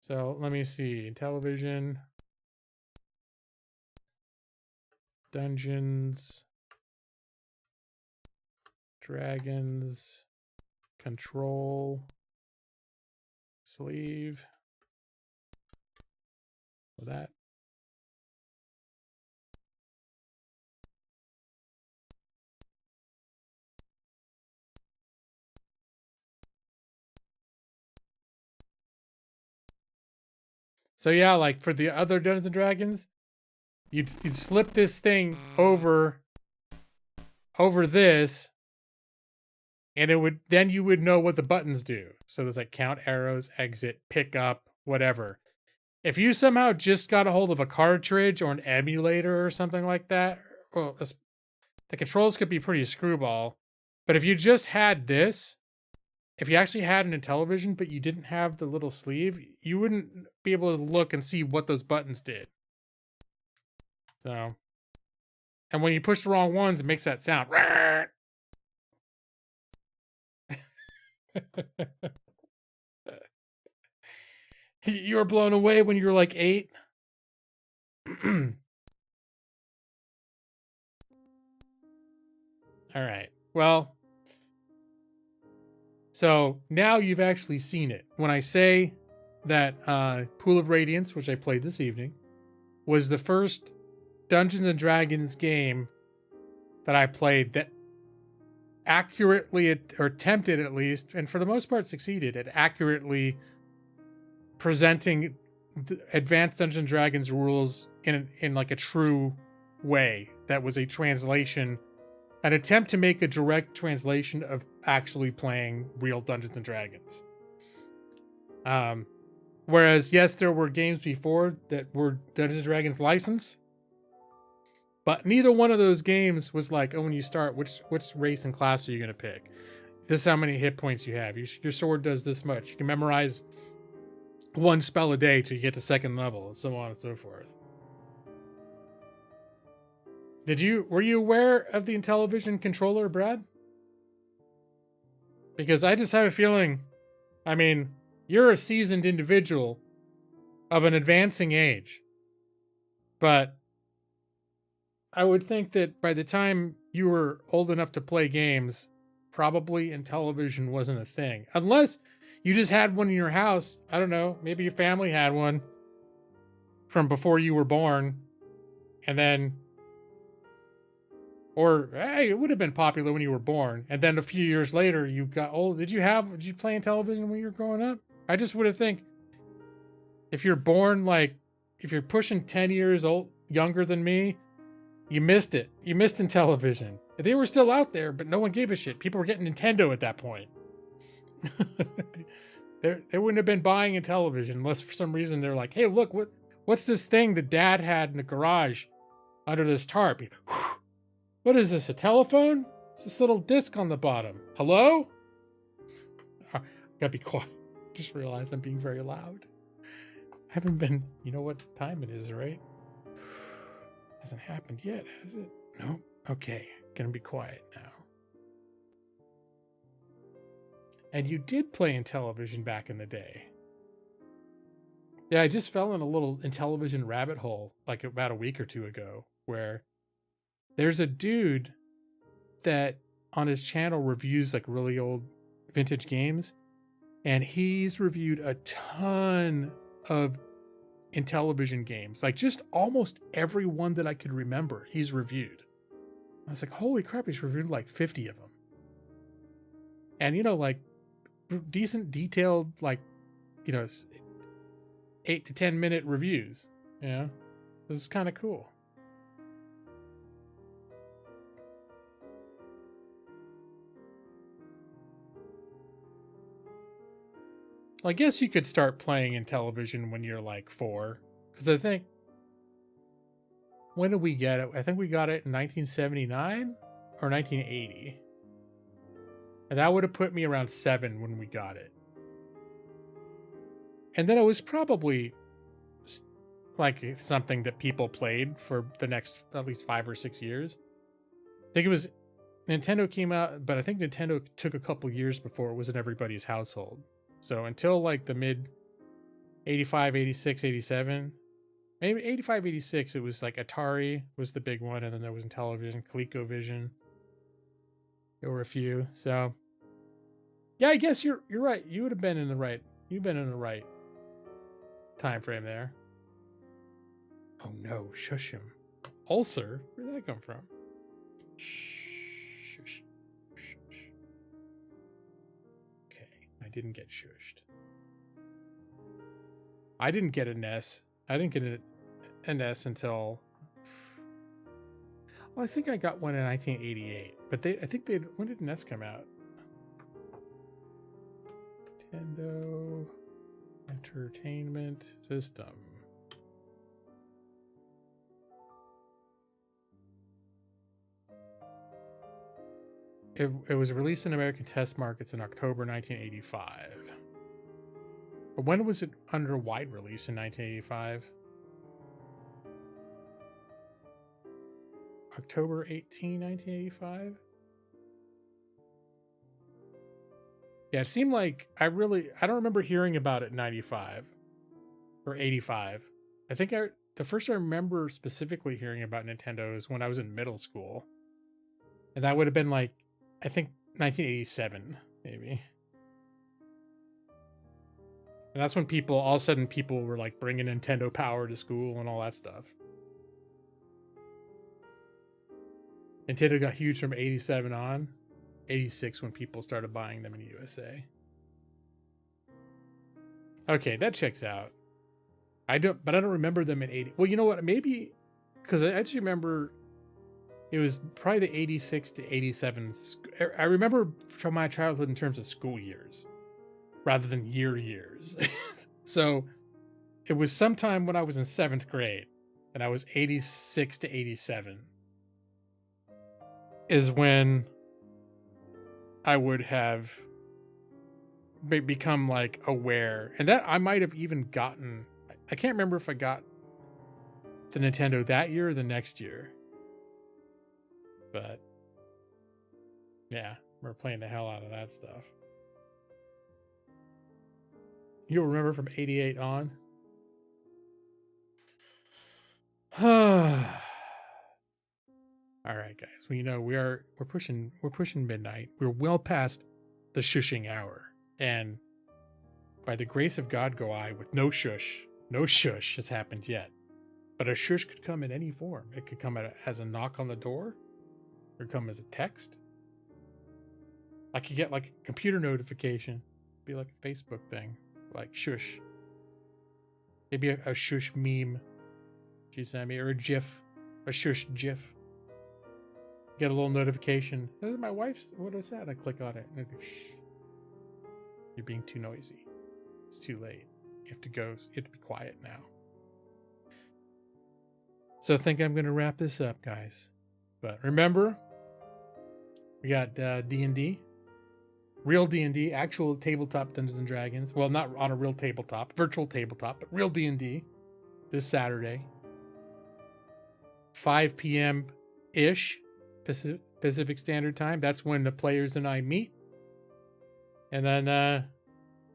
So let me see. Television, Dungeons, Dragons, control, sleeve. That. So yeah, like for the other Dungeons and Dragons, you'd slip this thing over this, and it would then you would know what the buttons do. So there's like count arrows, exit, pick up, whatever. If you somehow just got a hold of a cartridge or an emulator or something like that, well, the controls could be pretty screwball. But if you just had this, if you actually had an Intellivision, but you didn't have the little sleeve, you wouldn't be able to look and see what those buttons did. So, and when you push the wrong ones, it makes that sound. You were blown away when you were like 8. All right. Well, so now you've actually seen it. When I say that Pool of Radiance, which I played this evening, was the first Dungeons and Dragons game that I played that accurately, or attempted at least, and for the most part succeeded at accurately presenting advanced Dungeons and Dragons rules in like a true way. That was a translation, an attempt to make a direct translation of actually playing real Dungeons and Dragons. Whereas, yes, there were games before that were Dungeons and Dragons license, but neither one of those games was like, oh, when you start, which race and class are you going to pick? This is how many hit points you have. Your sword does this much. You can memorize one spell a day till you get to second level, and so on and so forth. Were you aware of the Intellivision controller, Brad? Because I just have a feeling, I mean, you're a seasoned individual of an advancing age, but I would think that by the time you were old enough to play games, probably Intellivision wasn't a thing. Unless you just had one in your house. I don't know. Maybe your family had one from before you were born. And then, or hey, it would have been popular when you were born. And then a few years later, you got old. Did you play Intellivision when you were growing up? I just would have think if you're born, like, if you're pushing 10 years old, younger than me, you missed it. You missed Intellivision. They were still out there, but no one gave a shit. People were getting Nintendo at that point. They wouldn't have been buying Intellivision unless for some reason they're like, hey, look, what's this thing that Dad had in the garage under this tarp? What is this, a telephone? It's this little disc on the bottom. Hello? Gotta be quiet. Just realized I'm being very loud. I haven't been, you know what time it is, right? Hasn't happened yet, has it? No? Okay, gonna be quiet now. And you did play Intellivision back in the day. Yeah, I just fell in a little Intellivision rabbit hole like about a week or two ago, where there's a dude that on his channel reviews like really old vintage games, and he's reviewed a ton of Intellivision games, like just almost every one that I could remember he's reviewed. I was like, holy crap, he's reviewed like 50 of them. And you know, like decent, detailed, like, 8 to 10 minute reviews. This is kind of cool. Well, I guess you could start playing in television when you're like 4, because I think, when did we get it? I think we got it in 1979 or 1980. And that would have put me around 7 when we got it. And then it was probably like something that people played for the next at least 5 or 6 years. I think it was Nintendo came out, but I think Nintendo took a couple years before it was in everybody's household. So until like the mid 85, 86, 87, maybe 85, 86, it was like Atari was the big one, and then there was Intellivision, ColecoVision. There were a few. So yeah, I guess you're right. You would have been in the right. You've been in the right time frame there. Oh no, shush him. Ulcer? Where'd that come from? Shush. Okay, I didn't get shushed. I didn't get a NES. I didn't get a NES until... Well, I think I got one in 1988. But when did NES come out? Nintendo Entertainment System. It was released in American test markets in October 1985. But when was it under wide release in 1985? October 18, 1985? Yeah, it seemed like I don't remember hearing about it in 95 or 85. I think the first I remember specifically hearing about Nintendo is when I was in middle school. And that would have been like, I think 1987, maybe. And that's when all of a sudden people were like bringing Nintendo Power to school and all that stuff. Nintendo got huge from 87 on. 86 when people started buying them in the USA. Okay, that checks out. I don't remember them in 80. Well, you know what? Maybe because I actually remember it was probably the 86 to 87. I remember from my childhood in terms of school years rather than years. So it was sometime when I was in 7th grade, and I was 86 to 87 is when I would have become like aware, and that I might have even gotten. I can't remember if I got the Nintendo that year or the next year, but yeah, we're playing the hell out of that stuff. You'll remember from 88 on. All right, guys. Well, we're pushing midnight. We're well past the shushing hour, and by the grace of God go I with no shush. No shush has happened yet, but a shush could come in any form. It could come as a knock on the door, or come as a text. I could get like a computer notification, be like a Facebook thing, like shush. Maybe a shush meme she sent me, or a GIF, a shush GIF. Get a little notification. This is my wife's. What is that? I click on it. And I go, shh. You're being too noisy. It's too late. You have to go. You have to be quiet now. So I think I'm going to wrap this up, guys. But remember, we got D&D. Real D&D. Actual tabletop Dungeons and Dragons. Well, not on a real tabletop. Virtual tabletop. But real D&D. This Saturday. 5 p.m.-ish. Pacific Standard Time. That's when the players and I meet. And then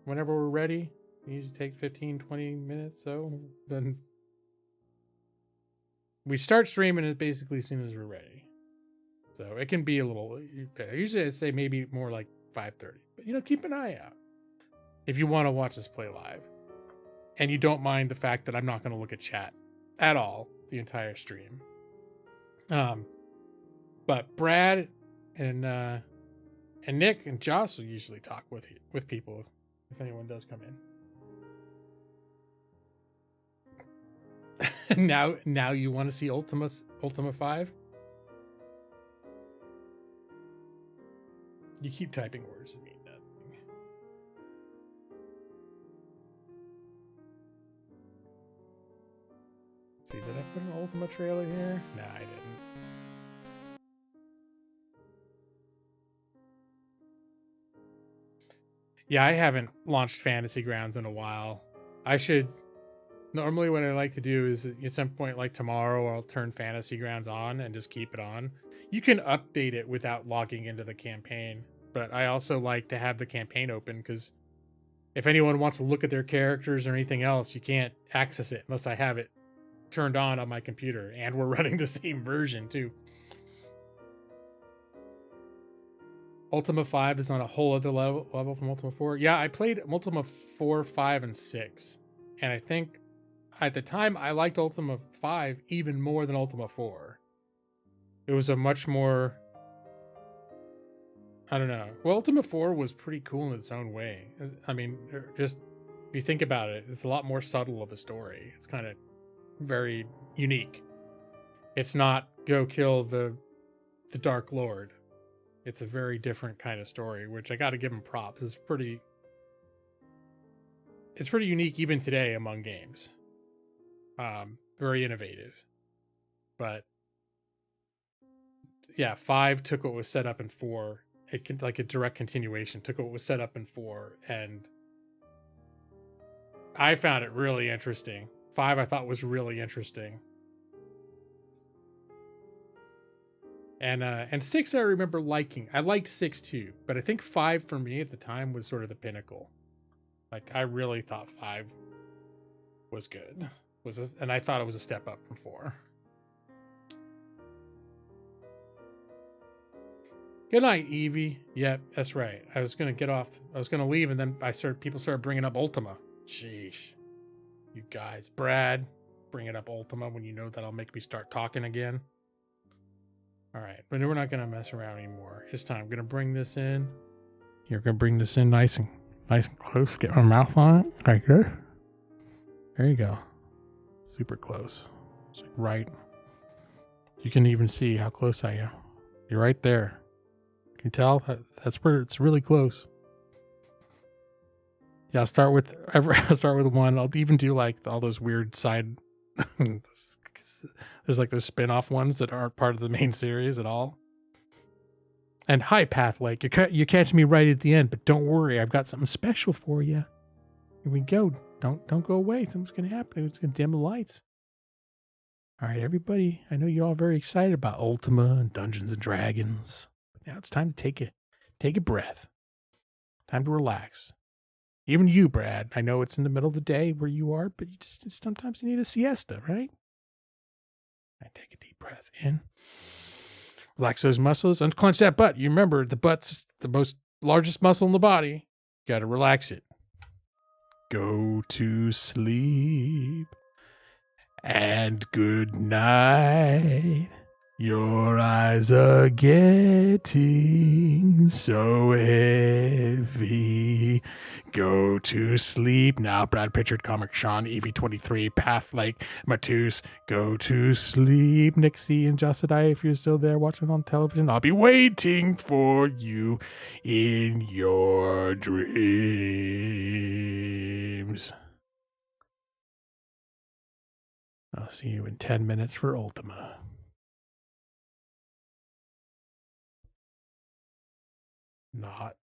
whenever we're ready, we usually take 15, 20 minutes. So then we start streaming it basically as soon as we're ready. So it can be a little, usually I say maybe more like 5:30. But keep an eye out if you want to watch us play live. And you don't mind the fact that I'm not going to look at chat at all the entire stream. But Brad and And Nick and Joss will usually talk with people if anyone does come in. now you want to see Ultima 5? You keep typing words that mean nothing. See, did I put an Ultima trailer here? Nah, I didn't. Yeah, I haven't launched Fantasy Grounds in a while. I should. Normally, what I like to do is at some point, like tomorrow, I'll turn Fantasy Grounds on and just keep it on. You can update it without logging into the campaign, but I also like to have the campaign open because if anyone wants to look at their characters or anything else, you can't access it unless I have it turned on my computer, and we're running the same version too. Ultima 5 is on a whole other level from Ultima 4. Yeah, I played Ultima 4, 5, and 6, and I think at the time I liked Ultima 5 even more than Ultima 4. It was a much more, I don't know. Well, Ultima 4 was pretty cool in its own way. I mean, just if you think about it, it's a lot more subtle of a story. It's kind of very unique. It's not go kill the Dark Lord. It's a very different kind of story, which I got to give him props. It's pretty unique even today among games. Very innovative. But yeah, 5 took what was set up in 4. It can, like a direct continuation, took what was set up in 4, and I found it really interesting. 5 I thought was really interesting. And 6 I remember liking. I liked 6 too, but I think 5 for me at the time was sort of the pinnacle. Like I really thought 5 was good. And I thought it was a step up from 4. Good night, Evie. Yep, that's right. I was gonna get off. I was gonna leave, and then people started bringing up Ultima. Sheesh, you guys, Brad, bringing up Ultima when you know that'll make me start talking again. All right, but we're not gonna mess around anymore. It's time. I'm gonna bring this in. You're gonna bring this in nice and close. Get my mouth on it. Like this. There you go. Super close. It's like right. You can even see how close I am. You're right there. Can you tell? That's where it's really close. Yeah, I'll start with 1. I'll even do like all those weird side. There's like those spin-off ones that aren't part of the main series at all. And hi, Path Lake. You catch me right at the end, but don't worry, I've got something special for you. Here we go. Don't go away. Something's gonna happen. It's gonna dim the lights. All right, everybody. I know you're all very excited about Ultima and Dungeons and Dragons. But now it's time to take a breath. Time to relax. Even you, Brad. I know it's in the middle of the day where you are, but sometimes you need a siesta, right? I take a deep breath in. Relax those muscles. Unclench that butt. You remember the butt's the largest muscle in the body. You gotta relax it. Go to sleep. And good night. Your eyes are getting so heavy. Go to sleep now. Brad Pritchard, Comic Sean, EV23, Path Lake, Matus. Go to sleep. Nixie and Josadai, if you're still there watching on television, I'll be waiting for you in your dreams. I'll see you in 10 minutes for Ultima. Not